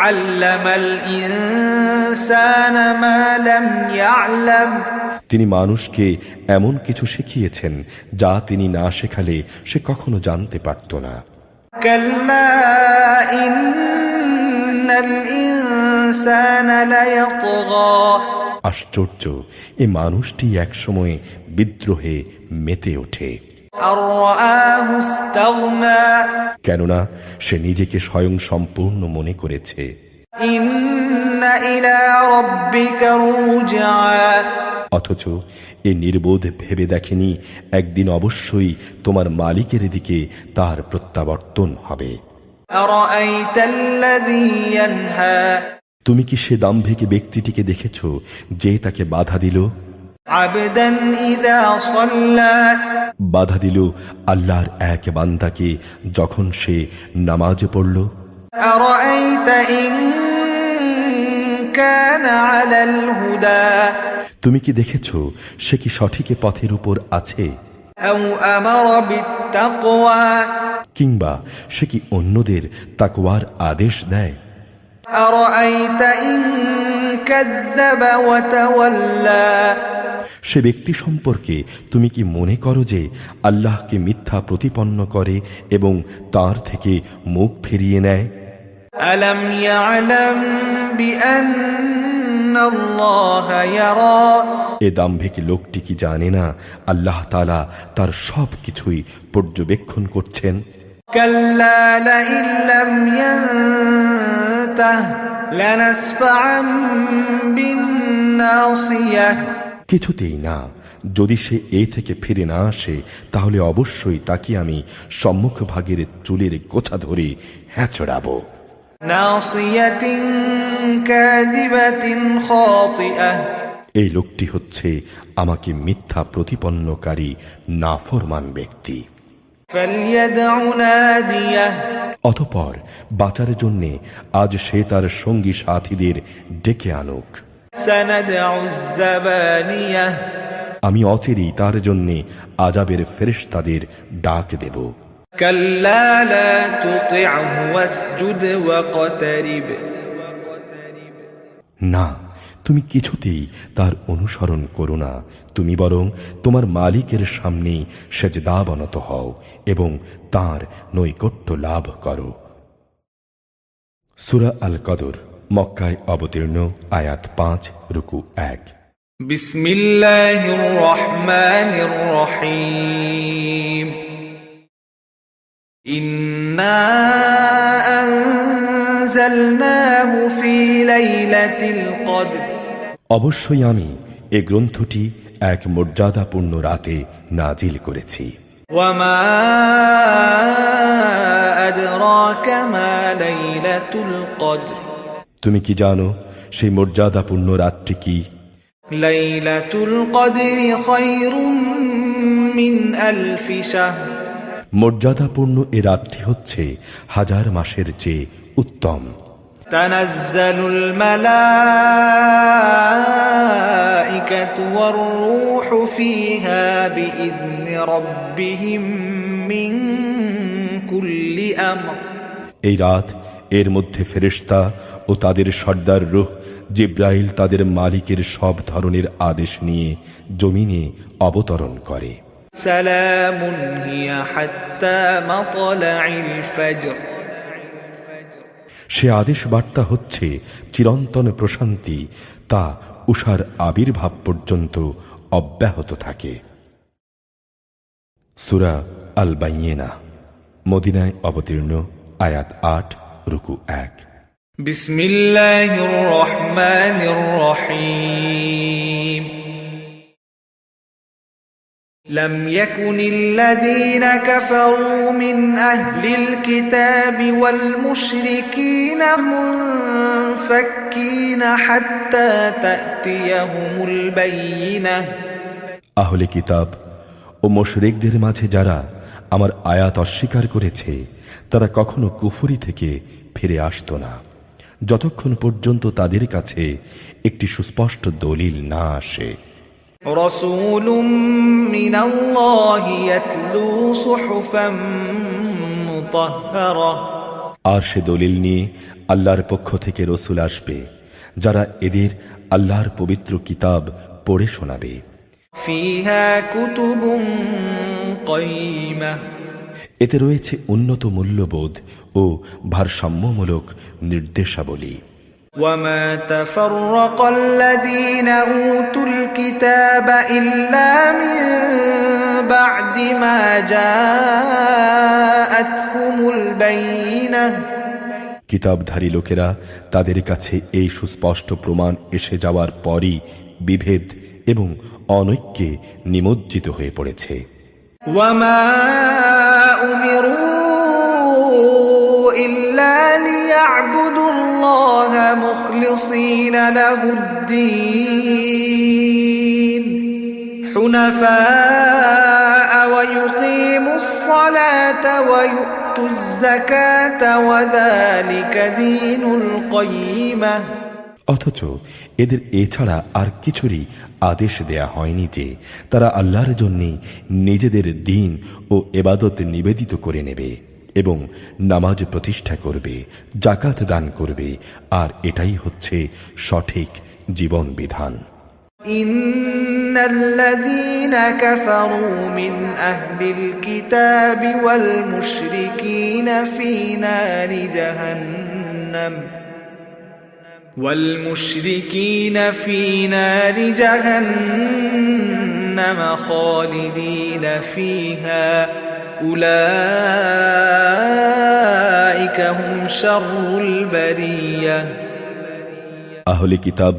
علم الإنسان ما لم يعلم তিনি মানুষকে এমন কিছু শিখিয়েছেন যা তিনি না শেখালে সে কখনো জানতে পারত না। كلا إن الإنسان ليطغى আশ্চর্য, এ মানুষটি একসময় বিদ্রোহে মেতে ওঠে, أن رآه استغنى কেননা সে নিজেকে স্বয়ং সম্পূর্ণ মনে করেছে। إن إلى ربك الرجعى অথচ এ নির্বোধ ভেবে দেখেনি একদিন অবশ্যই তোমার মালিকের দিকে তার প্রত্যাবর্তন হবে। أرأيت الذي ينهى তুমি কি সে দাম্ভিক ব্যক্তিটিকে দেখেছ যে তাকে বাধা দিল? عبدا إذا صلى বাধা দিল আল্লাহর এক বান্দাকে যখন সে নামাজ পড়ল। أرأيت إن كان على الهدى তুমি কি দেখেছ সে কি সঠিক পথের উপর আছে? أو أمر بالتقوى কিংবা সে কি অন্যদের তাকওয়ার আদেশ দেয়? أرأيت إن كذب وتولى সে ব্যক্তি সম্পর্কে তুমি কি মনে করো যে আল্লাহকে মিথ্যা প্রতিপন্ন করে এবং তার থেকে মুখ ফিরিয়ে নেয়? ألم يعلم بأن الله يرى এ দাম্ভিক লোকটি কি জানে না আল্লাহ তাআলা তার সব কিছুই পর্যবেক্ষণ করছেন? كلا لئن لم ينته لنسفعا بالناصية কিছুতেই না। যদি সে এ থেকে ফিরে না আসে তাহলে অবশ্যই তাকে আমি সম্মুখ ভাগের চুলের গোছা ধরে হ্যাঁচড়াবো। ناصية كاذبة خاطئة এই লোকটি হচ্ছে আমাকে মিথ্যা প্রতিপন্নকারী নাফরমান ব্যক্তি। فليدع ناديه অতঃপর বাঁচার জন্যে আজ সে তার সঙ্গী সাথীদের ডেকে আনুক। سندع الزبانية আমি অচিরেই তার জন্যে আজাবের ফেরেশতাদের ডাক দেব। كلا لا تطعه واسجد واقترب না, তুমি কিছুতেই তার অনুসরণ করো না, তুমি বরং তোমার মালিকের সামনে সেজদাবনত হও এবং তার নৈকট্য লাভ করো। সূরা আল কদর, মক্কায় অবতীর্ণ, আয়াত 5, রুকু 1। بسم الله الرحمن الرحيم إنا أنزلناه في ليلة القدر অবশ্যই আমি এ গ্রন্থটি এক মর্যাদাপূর্ণ রাতে নাজিল করেছি। وما أدراك ما ليلة القدر তুমি কি জানো সেই মর্যাদাপূর্ণ রাতটি কি? ليلة القدر خير من ألف شهر মর্যাদাপূর্ণ এ রাতটি হচ্ছে 1000 মাসের চেয়ে উত্তম। تنزل الملائكة والروح فيها بإذن ربهم من كل أمر এই রাত, এর মধ্যে ফেরেশতা ও তাদের সর্দার রূহ জিব্রাইল তাদের মালিকের সব ধরনের আদেশ নিয়ে জমিনে অবতরণ করে। سلام هي حتى مطلع الفجر সে আদেশ বার্তা হচ্ছে চিরন্তন প্রশান্তি, তা উষার আবির্ভাব পর্যন্ত অব্যাহত থাকে। সূরা আল বাইয়িনা, মদিনায় অবতীর্ণ, আয়াত 8, রুকু 1। بسم الله الرحمن الرحيم لم يكن الذين كفروا من أهل الكتاب والمشركين منفكين حتى تأتيهم البينة আহলে কিতাব ও মুশরিকদের মাঝে যারা আমার আয়াত অস্বীকার করেছে তারা কখনো কুফরি থেকে ফিরে আসতো না যতক্ষণ পর্যন্ত তাদের কাছে একটি সুস্পষ্ট দলিল না আসে। رسول من الله يتلو صحفا مطهرة আর সে দলিল নিয়ে আল্লাহর পক্ষ থেকে রসুল আসবে যারা এদের আল্লাহর পবিত্র কিতাব পড়ে শোনাবে। فيها كتب قيمة এতে রয়েছে উন্নত মূল্যবোধ ও ভারসাম্যমূলক নির্দেশাবলী। وما تفرق الذين أوتوا الكتاب إلا من بعد ما جاءتهم البينة কিতাবধারী লোকেরা তাদের কাছে এই সুস্পষ্ট প্রমাণ এসে যাওয়ার পরই বিভেদ এবং অনৈক্যে নিমজ্জিত হয়ে পড়েছে। وما أمروا إلا ليعبدوا الله مخلصين له الدين حنفاء ويقيموا الصلاة ويؤتوا الزكاة وذلك دين القيمة অথচ এদের এছাড়া আর কিছুরই আদেশ দেয়া হয়নি যে তারা আল্লাহর জন্যে নিজেদের দিন ও ইবাদত নিবেদিত করে নেবে এবং নামাজ প্রতিষ্ঠা করবে, যাকাত দান করবে, আর এটাই হচ্ছে সঠিক জীবন বিধান। إن الذين كفروا من أهل الكتاب والمشركين في نار جهنم خالدين فيها أولئك هم شر البرية আহলে কিতাব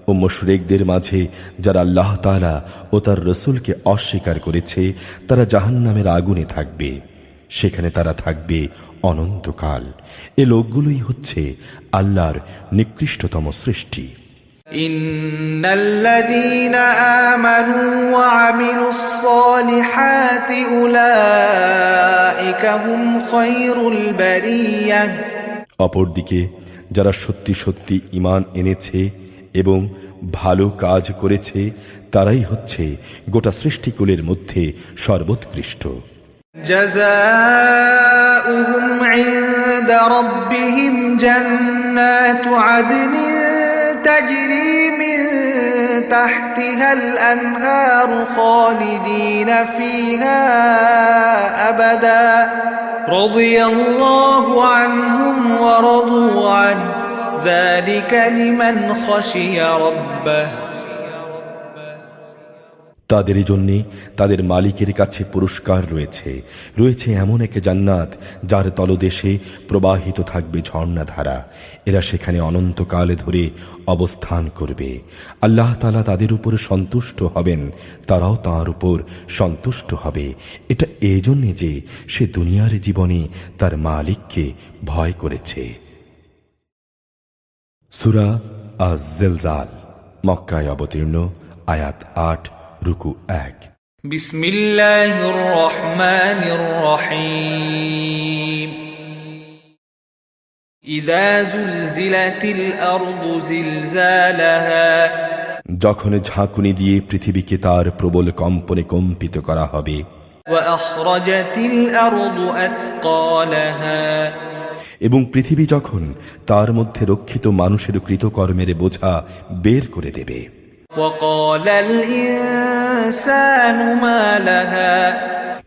ও মুশরিকদের মাঝে যারা আল্লাহ তাআলা ও তার রাসূলকে অস্বীকার করেছে তারা জাহান্নামের আগুনে থাকবে, সেখানে তারা থাকবে অনন্তকাল। এ লোকগুলোই হচ্ছে আল্লাহর নিকৃষ্টতম সৃষ্টি। ইন্নাল্লাযীনা আমানু ওয়া আমিলুস সালিহাতি উলাইকা হুম খায়রুল বারিয়াহ। অপরদিকে যারা সত্যি সত্যি ঈমান এনেছে এবং ভালো কাজ করেছে তারাই হচ্ছে গোটা সৃষ্টিকুলের মধ্যে সর্বোৎকৃষ্ট। জাযাউহুম ইনদা রাব্বিহিম জান্নাতু আদনিন তাজরি মিন তাহতিহাল আনহারু খালিদিনা ফিহা আবাদা রাদিয়াল্লাহু আনহুম ওয়া রাদু আনহু যালিকা লিমান খাশিয়া রাব্বাহ। তাদের জন্য তাদের মালিকের কাছে পুরস্কার রয়েছে এমন এক জান্নাত যার তলদেশে প্রবাহিত থাকবে ঝর্ণাধারা। এরা সেখানে অনন্তকাল ধরে অবস্থান করবে। আল্লাহ তাআলা তাদের উপর সন্তুষ্ট হবেন, তারাও তাঁর উপর সন্তুষ্ট হবে। এটা এজন্য যে সে দুনিয়ার জীবনে তার মালিককে ভয় করেছে। সূরা আয-জিলজাল মক্কায় অবতীর্ণ, আয়াত 8 রুকু 1। বিসমিল্লাহির রহমানির রহিম। ইযা যুলজিলাতিল আরদু জিলজালাহা, যখন ঝাঁকুনি দিয়ে পৃথিবীকে তার প্রবল কম্পনে কম্পিত করা হবে। ওয়া আখরাজাতিল আরদু আসকালাহা, এবং পৃথিবী যখন তার মধ্যে রক্ষিত মানুষের কৃতকর্মের বোঝা বের করে দেবে। ওয়াকালাল ইনসানু মা লাহা,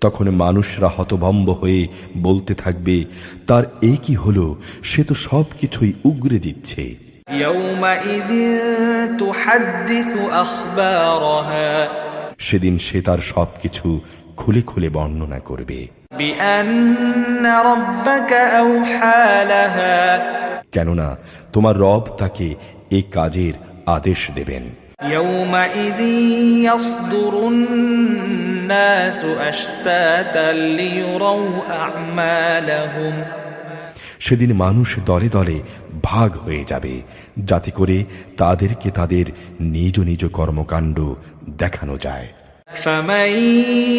তখন মানুষরা হতভম্ব হয়ে বলতে থাকবে, তার এ কি হলো, সে তো সব কিছুই উগরে দিচ্ছে। ইয়াউমাইযিন তুহাদ্দিসু আখবারাহা, সেদিন সে তার সবকিছু খুলে খুলে বর্ণনা করবে। বিআন্না রাব্বাকা আওহা লাহা, কেননা তোমার রব তাকে এই কাজের আদেশ দেবেন। ইয়াউমাইযিন ইয়াসদুরুন নাসু আশতাতান লিয়ুরাউ আ'মালাহুম, সেদিন মানুষ দলে দলে ভাগ হয়ে যাবে যাতে করে তাদেরকে তাদের নিজ নিজ কর্মকাণ্ড দেখানো যায়। ফামান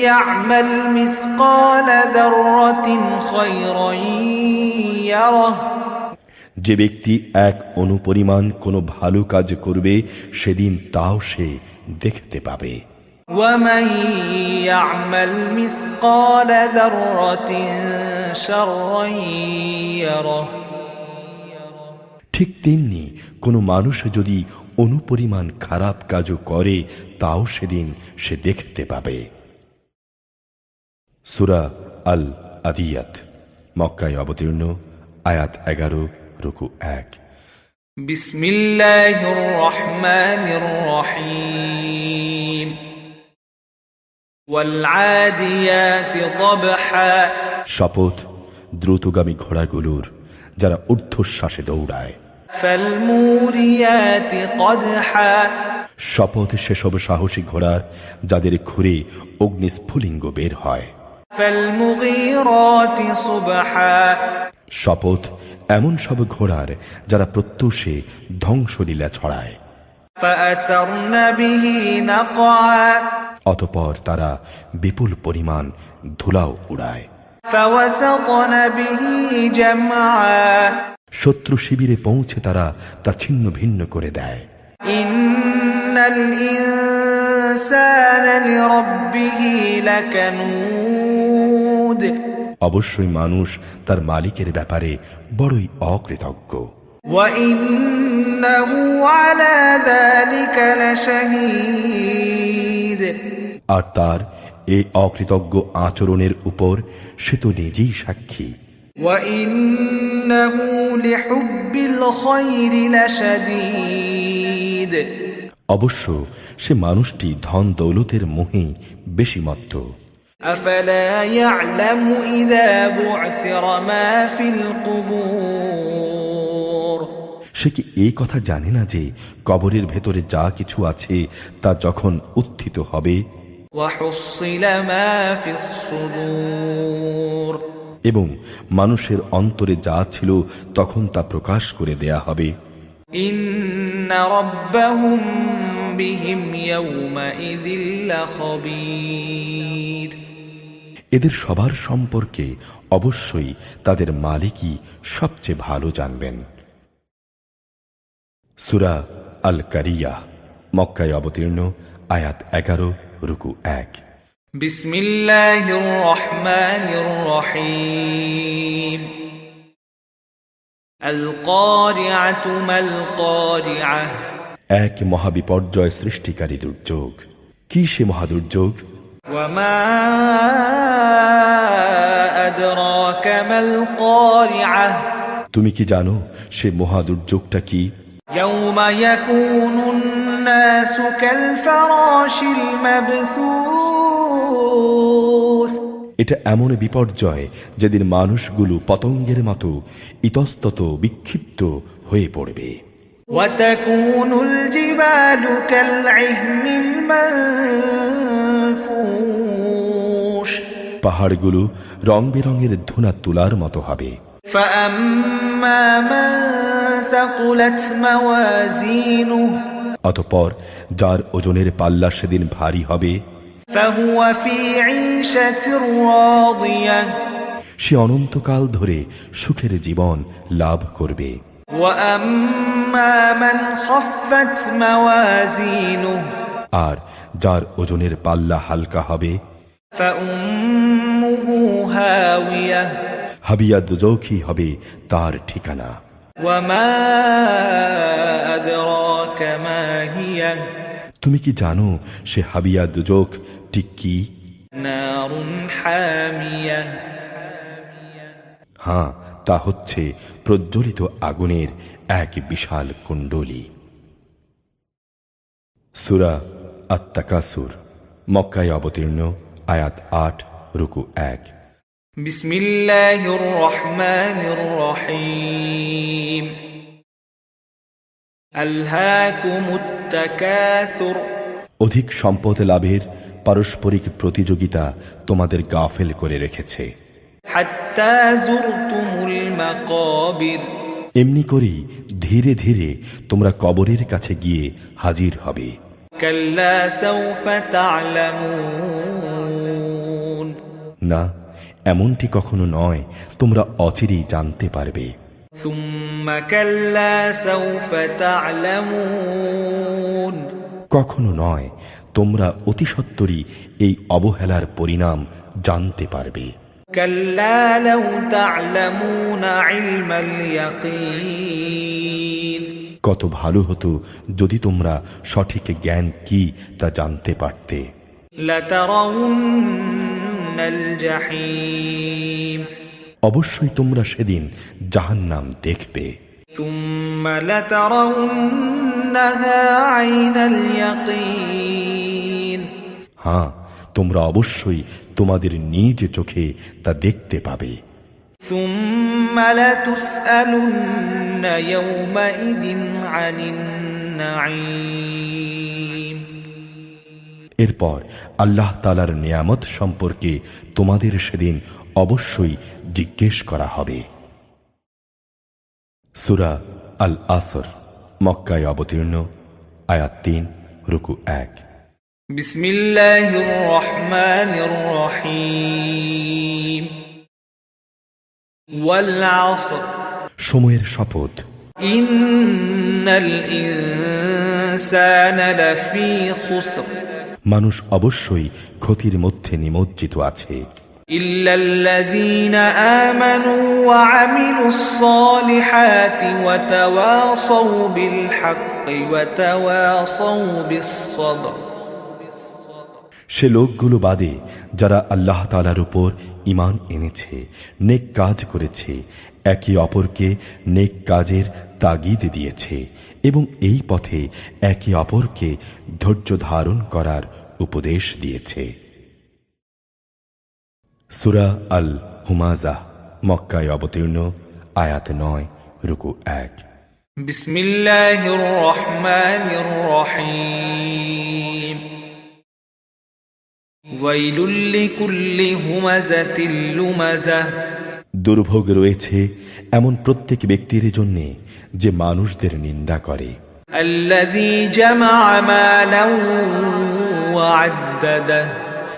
ইয়া'মাল মিসকাল যাররাতিন খায়রান ইয়ারাহ, যে ব্যক্তি এক অনুপরিমাণ কোনো ভালো কাজ করবে সেদিন তাও সে দেখতে পাবে। ওয়ামান ইয়া'মাল মিসকাল যাররাতিন শাররান ইয়ারাহ, ঠিক তেমনি কোনো মানুষ যদি অনুপরিমাণ খারাপ কাজও করে তাও সেদিন সে দেখতে পাবে। সূরা আল আদিয়াত মক্কায় অবতীর্ণ, আয়াত 11 রুকু 1। বিসমিল্লাহির রহমানির রহিম। ওয়াল আদিয়াতি দবহা, শপথ দ্রুতগামী ঘোড়াগুলোর যারা ঊর্ধ্বশ্বাসে দৌড়ায়। ফালমুরিয়াতি কদহা, শপথ সেসব সাহসী ঘোড়ার যাদের খুরে অগ্নিস্ফুলিঙ্গ বের হয়। ফালমুগীরাতি সুবহা, শপথ এমন সব ঘোড়ার যারা প্রত্যুষে ধ্বংসলীলা ছড়ায়। ফাআসারনা বিহি নাকআ, অতঃপর তারা বিপুল পরিমাণ ধুলাও উড়ায়। ফাওয়াসাতনা বিহি জামআ, শত্রু শিবিরে পৌঁছে তারা তা ছিন্ন ভিন্ন করে দেয়। ইন্নাল ইনসানা লিরাব্বিহি লাকানুদ, অবশ্যই মানুষ তার মালিকের ব্যাপারে বড়ই অকৃতজ্ঞ। ওয়া وإنه على ذلك لشهيد আর তার এই অকৃতজ্ঞ আচরণের উপর সে তো নিজেই সাক্ষী। وإنه لحب الخير لشديد অবশ্য সে মানুষটি ধন দৌলতের মোহে বেশি মত্ত। أفلا يعلم إذا بعثر ما في القبور সে কি এই কথা জানে না যে কবরের ভেতরে যা কিছু আছে তা যখন উত্থিত হবে وحصل ما في الصدور এবং মানুষের অন্তরে যা ছিল তখন তা প্রকাশ করে দেয়া হবে। إن ربهم بهم يومئذ لخبير এদের সবার সম্পর্কে অবশ্যই তাদের মালিকই সবচেয়ে ভালো জানবেন। সূরা আল কারিয়াহ, মক্কায় অবতীর্ণ, আয়াত 11, রুকু 1। بسم الله الرحمن الرحيم القارعة ما القارعة এক মহাবিপর্যয় সৃষ্টিকারী দুর্যোগ। কি সে মহাদুর্যোগ? وما أدراك ما القارعة তুমি কি জানো সে মহাদুর্যোগটা কি? يوم يكون الناس كالفراش المبثوث এটা এমন বিপর্যয় যেদিন মানুষগুলো পতঙ্গের মতো ইতস্তত বিক্ষিপ্ত হয়ে পড়বে। وتكون الجبال كالعهن المنفوش পাহাড়গুলো রং বেরঙের ধুনা তুলার মতো হবে। فأما من ثقلت موازينه অতঃপর যার ওজনের পাল্লা সেদিন ভারী হবে فهو في عيشة راضية সে অনন্তকাল ধরে সুখের জীবন লাভ করবে। وأما من خفت موازينه আর যার ওজনের পাল্লা হালকা হবে فأمه هاوية হাবিয়া দুজখই হবে তার ঠিকানা। وما أدراك ما هي তুমি কি জানো সে হাবিয়া দুজখ ঠিক কি? نار حامية হ্যাঁ, তা হচ্ছে প্রজ্বলিত আগুনের এক বিশাল কুণ্ডলী। সূরা আত-তাকাসুর, মক্কায় অবতীর্ণ, আয়াত 8, রুকু 1। بسم الله الرحمن الرحيم ألهاكم التكاثر অধিক সম্পদ লাভের পারস্পরিক প্রতিযোগিতা তোমাদের গাফেল করে রেখেছে। حتى زرتم المقابر এমনি করেই ধীরে ধীরে তোমরা কবরের কাছে গিয়ে হাজির হবে। كلا سوف تعلمون না, এমনটি কখনো নয়, তোমরা অচিরেই জানতে পারবে। ثم كلا سوف تعلمون কখনো নয়, তোমরা অতি সত্বরই এই অবহেলার পরিণাম জানতে পারবে। كلا لو تعلمون علم اليقين কত ভালো হতো যদি তোমরা সঠিক জ্ঞান কি তা জানতে পারতে। لترون الجحيم অবশ্যই তোমরা সেদিন জাহান্নাম দেখবে। ثم لترونها عين اليقين হ্যাঁ, তোমরা অবশ্যই তোমাদের নিজ চোখে তা দেখতে পাবে। ثم لتسألن يومئذ عن النعيم এরপর আল্লাহ তাআলার নিয়ামত সম্পর্কে তোমাদের সেদিন অবশ্যই জিজ্ঞেস করা হবে। সূরা আল আসর, মক্কায় অবতীর্ণ, আয়াত 3, রুকু 1। بسم الله الرحمن الرحيم والعصر সময়ের শপথ, إن الإنسان لفي خسر মানুষ অবশ্যই ক্ষতির মধ্যে নিমজ্জিত আছে। إلا الذين آمنوا وعملوا الصالحات وتواصوا بالحق وتواصوا بالصبر সে লোকগুলো বাদে যারা আল্লাহ তাআলার উপর ঈমান এনেছে, নেক কাজ করেছে, একে অপরকে নেক কাজের তাগিদ দিয়েছে এবং এই পথে একে অপরকে ধৈর্য ধারণ করার উপদেশ দিয়েছে। সূরা আল হুমাযাহ মক্কায় অবতীর্ণ, আয়াত ৯, রুকু ১। বিসমিল্লাহির রহমানির রহিম ওয়াইলুল লিকুল্লি হুমাযাতিল লুমাযাহ। দুর্ভোগ রয়েছে এমন প্রত্যেক ব্যক্তির জন্য যে মানুষদের নিন্দা করে। আল্লাযী জামা মালান ওয়া আদ্দাদাহ।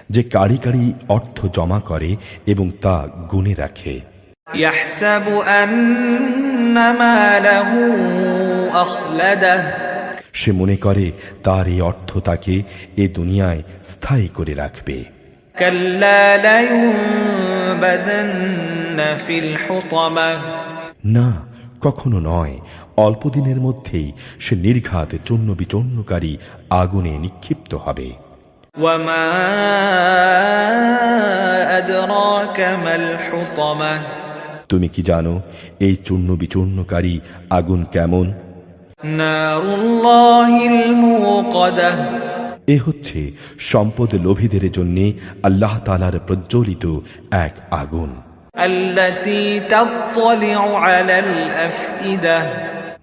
যে কাড়ি কাড়ি অর্থ জমা করে এবং তা গুণে রাখে। ইয়াহসাবু আন্না মালাহু আখলাদাহ। সে মনে করে তার এই অর্থ তাকে এ দুনিয়ায় স্থায়ী করে রাখবে। কাল্লা লা ইউনবাযান্না ফিল হুতামাহ। না, কখনো নয়, অল্প দিনের মধ্যেই সে নির্ঘাত চূর্ণ বিচূর্ণকারী আগুনে নিক্ষিপ্ত হবে। ওয়ামা আদরাকা মাল হুতামাহ। তুমি কি জানো এই চূর্ণ বিচূর্ণকারী আগুন কেমন? নারুল্লাহিল মুকাদাহ। এ হচ্ছে সম্পদ লোভীদের জন্য আল্লাহ তাআলার প্রজ্বলিত এক আগুন। আল্লাতী তাত্তালিউ আলাল আফইদাহ।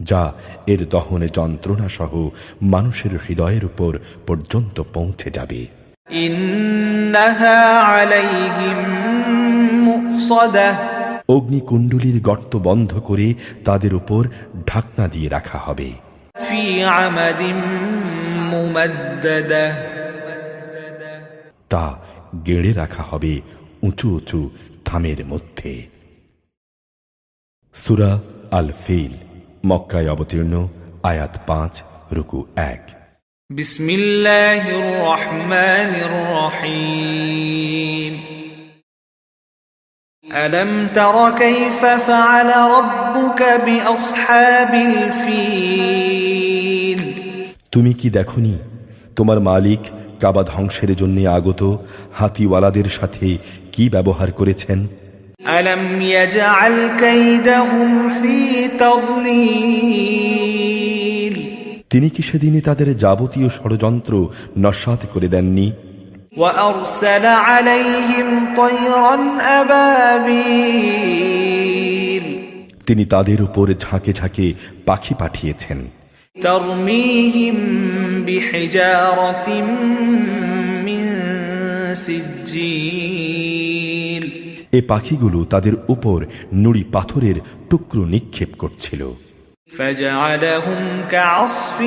যা এর দহনে যন্ত্রণা সহ মানুষের হৃদয়ের উপর পর্যন্ত পৌঁছে যাবে। ইন্নাহা আলাইহিম মুকসাদাহ। অগ্নিকুণ্ডলীর গর্ত বন্ধ করে তাদের উপর ঢাকনা দিয়ে রাখা হবে। ফি আমাদিম মুমাদ্দাদাহ। তা গেড়ে রাখা হবে উঁচু উঁচু থামের মধ্যে। সূরা আল ফিল মক্কায় অবতীর্ণ, আয়াত ৫, রুকু ১। বিসমিল্লাহির রহমানির রহিম আলম তারা কাইফা ফাআলা রাব্বুকা বিআসহাবিল ফিল। তুমি কি দেখোনি তোমার মালিক কাবা ধ্বংসের জন্য আগত হাতিওয়ালাদের সাথে কি ব্যবহার করেছেন? আলম ইয়াজআল কাইদাহুম ফি তাদলিল। তিনি কি সেদিনে তাদের যাবতীয় ষড়যন্ত্র নস্যাৎ করে দেননি? وأرسل عليهم طيرا أبابيل। তিনি তাদের উপর ঝাঁকে ঝাঁকে পাখি পাঠিয়েছেন। ترميهم بحجارة من سجيل। এ পাখিগুলো তাদের উপর নুড়ি পাথরের টুকরো নিক্ষেপ করছিল। فجعلهم كعصف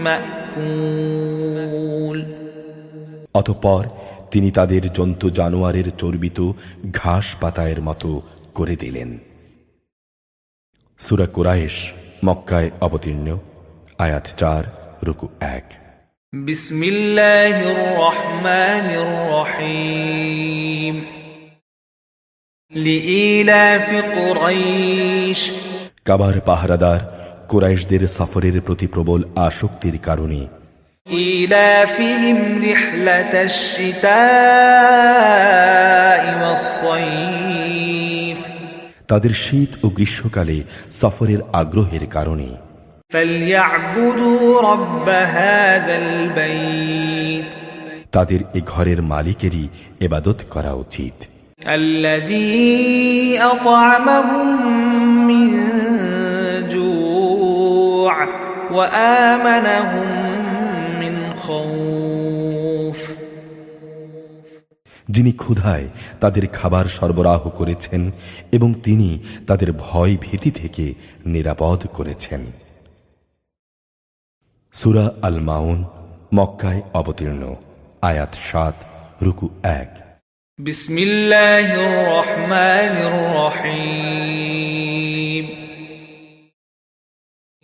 مأكول। অতঃপর তিনি তাদের জন্তু জানোয়ারের চর্বিত ঘাস পাতায়ের মতো করে দিলেন। সূরা কুরাইশ মক্কায় অবতীর্ণ, আয়াত ৪, রুকু ১। বিসমিল্লাহির রহমানির রহিম লিইলাফি কুরাইশ। কাবার পাহারাদার কুরাইশদের সফরের প্রতি প্রবল আসক্তির কারণে إيلافهم رحلة الشتاء والصيف। তাদের শীত ও গ্রীষ্মকালে সফরের আগ্রহের কারণে। فليعبدوا رب هذا البيت। তাদের এ ঘরের মালিকেরই ইবাদত করা উচিত। الذي أطعمهم من جوع وآمنهم যিনি ক্ষুধায় তাদের খাবার সরবরাহ করেছেন এবং তিনি তাদের ভয় ভীতি থেকে নিরাপদ করেছেন। সূরা আল মাউন মক্কায় অবতীর্ণ, আয়াত ৭, রুকু ১। বিসমিল্লাহির রহমানির রহিম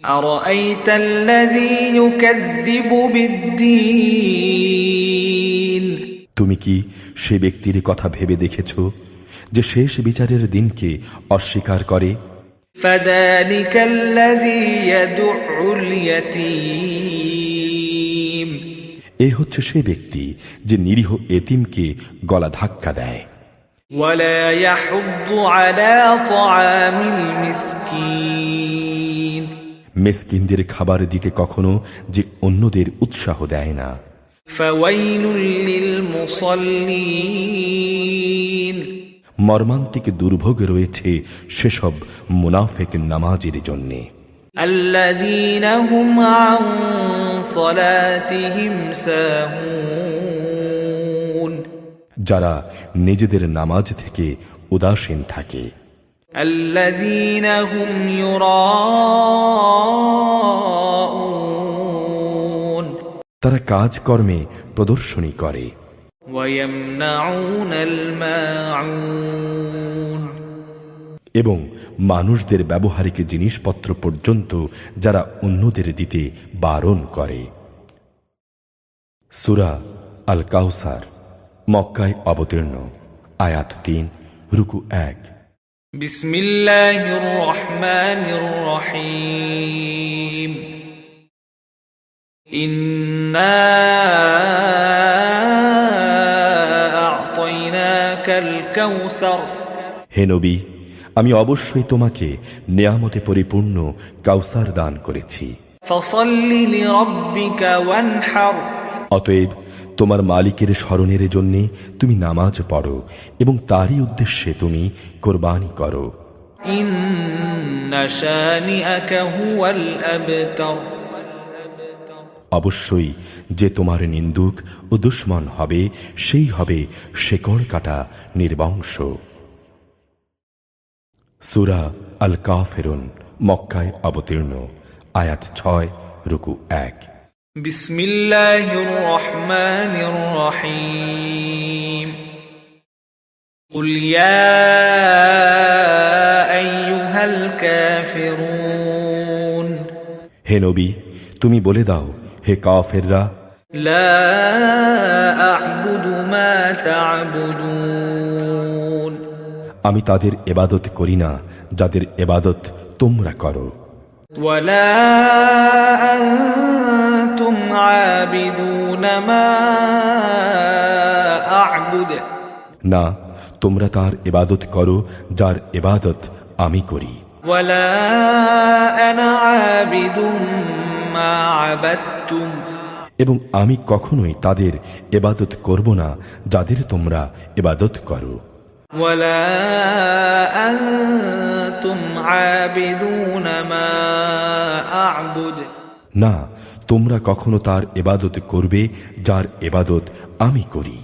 أرأيت الذي يكذب بالدين। তুমি কি সে ব্যক্তির কথা ভেবে দেখেছ যে শেষ বিচারের দিনকে অস্বীকার করে? فذلك الذي يدع اليتيم এ হচ্ছে সে ব্যক্তি যে নিরীহ এতিমকে গলা ধাক্কা দেয়, ولا يحض على طعام المسكين মিসকিনদের খাবার দিতে কখনো যে অন্যদের উৎসাহ দেয় না। فويل للمصلين মর্মান্তিক দুর্ভোগ রয়েছে সেসব মুনাফেক নামাজের জন্যে, الذين هم عن صلاتهم ساهون যারা নিজেদের নামাজ থেকে উদাসীন থাকে, الذين هم يراءون তারা কাজকর্মে প্রদর্শনী করে, ويمنعون الماعون এবং মানুষদের ব্যবহারিক জিনিসপত্র পর্যন্ত যারা অন্যদের দিতে বারণ করে। সূরা আল কাউসার মক্কায় অবতীর্ণ, আয়াত ৩, রুকু ১। بسم الله الرحمن الرحيم إنا أعطيناك الكوثر হে নবী, আমি অবশ্যই তোমাকে নেয়ামতে পরিপূর্ণ কাউসার দান করেছি। فصل لربك وانحر অতএব তোমার মালিকের স্মরণের জন্যে তুমি নামাজ পড়ো এবং তারই উদ্দেশ্যে তুমি কোরবানি করো। إن شانئك هو الأبتر অবশ্যই যে তোমার নিন্দুক ও দুশমন হবে সেই হবে শেকড় কাটা নির্বংশ। সূরা আল কাফিরুন মক্কায় অবতীর্ণ, আয়াত ৬, রুকু ১। بسم الله الرحمن الرحيم قل يا أيها الكافرون হে নবী, তুমি বলে দাও, হে কাফেররা, لا أعبد ما تعبدون আমি তাদের এবাদত করি না যাদের এবাদত তোমরা করো, ولا أنتم عابدون ما أعبد না তোমরা তার এবাদত করো যার এবাদত আমি করি, ولا أنا عابد ما عبدتم এবং আমি কখনোই তাদের এবাদত করব না যাদের তোমরা এবাদত করো, ولا أنتم عابدون ما أعبد না তোমরা কখনো তার এবাদত করবে যার এবাদত আমি করি।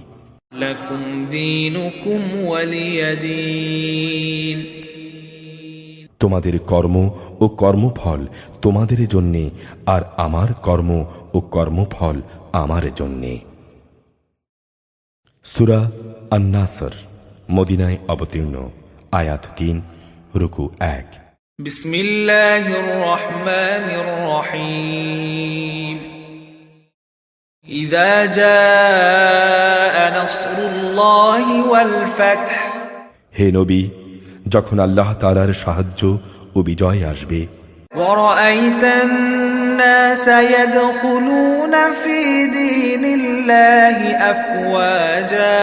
لكم دينكم ولي دين তোমাদের কর্ম ও কর্মফল তোমাদের জন্যে, আর আমার কর্ম ও কর্মফল আমার জন্যে। সূরা আন-নাসর মদিনায় অবতীর্ণ, আয়াত ৩, রুকু ১। بسم الله الرحمن الرحيم إذا جاء نصر الله والفتح হে নবী, যখন আল্লাহ তাআলার সাহায্য ও বিজয় আসবে, ورأيت الناس يدخلون في دين الله أفواجا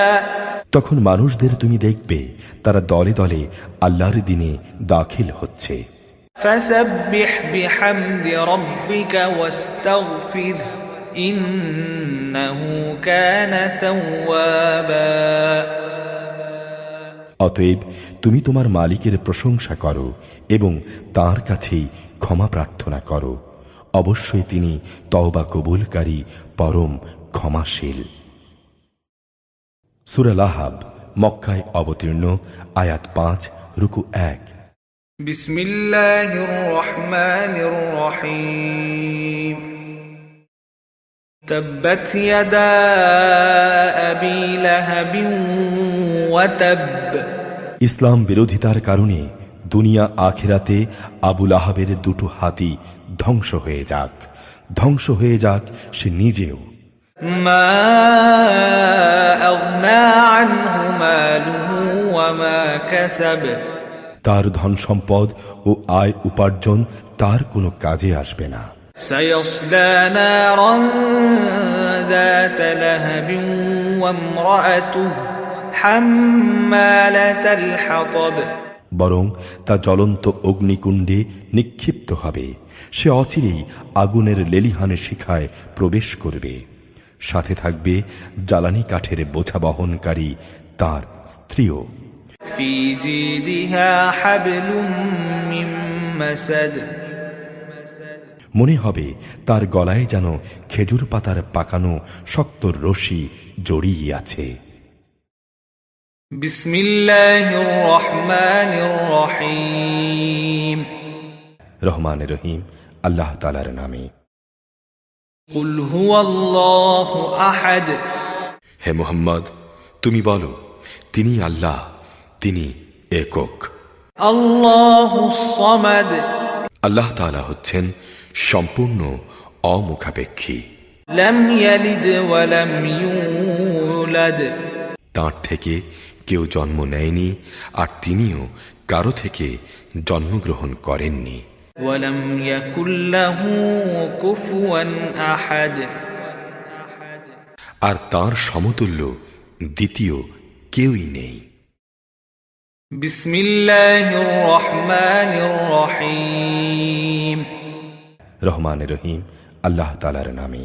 তখন মানুষদের তুমি দেখবে তারা দলে দলে আল্লাহর দিনে দাখিল হচ্ছে। فسبح بحمد ربك واستغفره إنه كان توابا অতএব তুমি তোমার মালিকের প্রশংসা করো এবং তার কাছেই ক্ষমা প্রার্থনা করো, অবশ্যই তিনি তওবা কবুলকারী পরম ক্ষমাশীল। সূরা লাহাব মক্কায় অবতীর্ণ, আয়াত ৫, রুকু ১। بسم الله الرحمن الرحيم تبت يدا أبي لهب وتب ইসলাম বিরোধিতার কারণে দুনিয়া আখিরাতে আবু লাহাবের দুটো হাতই ধ্বংস হয়ে যাক, ধ্বংস হয়ে যাক সে নিজেও। ما أغنى عنه ماله وما كسب তার ধন সম্পদ ও আয় উপার্জন তার কোনো কাজে আসবে না। سيصلى نارا ذات لهب وامرأته حمالة الحطب বরং তা জ্বলন্ত অগ্নিকুণ্ডে নিক্ষিপ্ত হবে। সে অচিরেই আগুনের লেলিহানে শিখায় প্রবেশ করবে। সাথে থাকবে জ্বালানি কাঠের বোঝা বহনকারী তার স্ত্রীও। في جيدها حبل من مسد মনে হবে তার গলায় যেন খেজুর পাতার পাকানো শক্ত রশি জড়িয়ে আছে। بسم الله الرحمن الرحيم রহমান রহিম আল্লাহ তাআলার নামে। قل هو الله أحد হে মুহাম্মদ, তুমি বলো, তিনি আল্লাহ, তিনি একক। الله الصمد আল্লাহ তাআলা হচ্ছেন সম্পূর্ণ অমুখাপেক্ষী। لم يلد ولم يولد তাঁর থেকে কেউ জন্ম নেয়নি, আর তিনিও কারো থেকে জন্মগ্রহণ করেননি। ولم يكن له كفوا أحد আর তাঁর সমতুল্য দ্বিতীয় কেউই নেই। بسم الله الرحمن الرحيم রহমান রহিম আল্লাহ তাআলার নামে।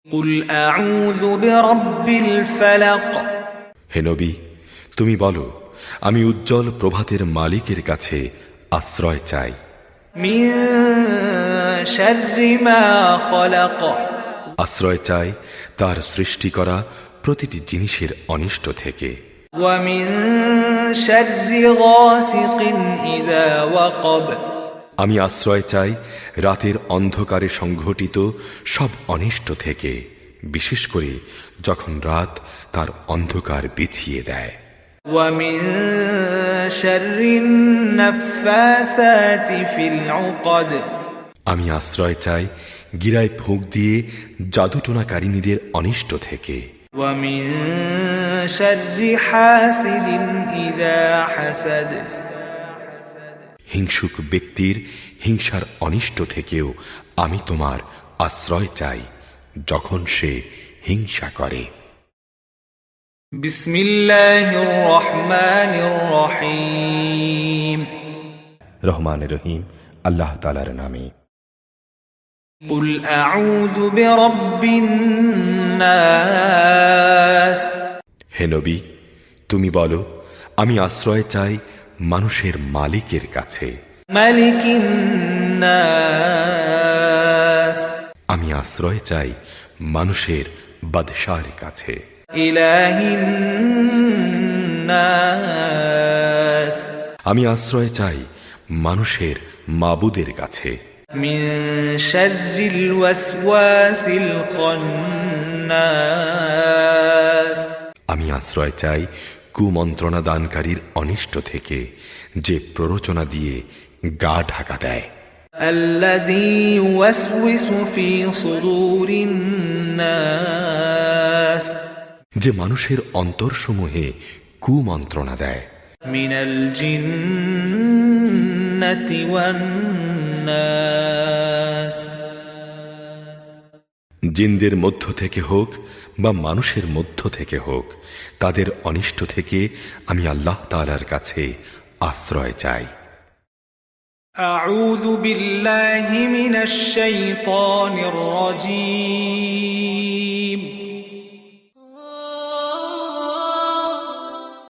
قل أعوذ برب الفلق হে নবী, তুমি বলো, আমি উজ্জ্বল প্রভাতের মালিকের কাছে আশ্রয় চাই। من شر ما خلق আশ্রয় চাই তার সৃষ্টি করা প্রতিটি জিনিসের অনিষ্ট থেকে। ومن شر غاسق إذا وقب আমি আশ্রয় চাই রাতের অন্ধকারে সংঘটিত সব অনিষ্ট থেকে, বিশেষ করে যখন রাত তার অন্ধকার বিছিয়ে দেয়। ومن شر النفاثات في العقد আমি আশ্রয় চাই গিরায় ফুঁক দিয়ে জাদুটোনাকারিনীদের অনিষ্ট থেকে। ومن شر حاسد إذا حسد হিংসুক ব্যক্তির হিংসার অনিষ্ট থেকেও আমি তোমার আশ্রয় চাই যখন সে হিংসা করে। بسم الله الرحمن الرحيم রহমান রহিম আল্লাহ তাআলার নামে। قل أعوذ برب الناس হে নবী, তুমি বলো, আমি আশ্রয় চাই মানুষের মালিকের কাছে। ملك الناس আমি আশ্রয় চাই মানুষের বাদশার কাছে। إله الناس আমি আশ্রয় চাই মানুষের মাবুদের কাছে। من شر الوسواس الخناس আমি আশ্রয় চাই কুমন্ত্রণা দানকারীর অনিষ্ট থেকে, যে প্ররোচনা দিয়ে গা ঢাকা দেয়। الذي يوسوس في صدور الناس যে মানুষের অন্তরসমূহে কুমন্ত্রণা দেয়। من الجنة والناس জিনদের মধ্য থেকে হোক বা মানুষের মধ্য থেকে হোক, তাদের অনিষ্ট থেকে আমি আল্লাহ তাআলার কাছে আশ্রয় চাই। أعوذ بالله من الشيطان الرجيم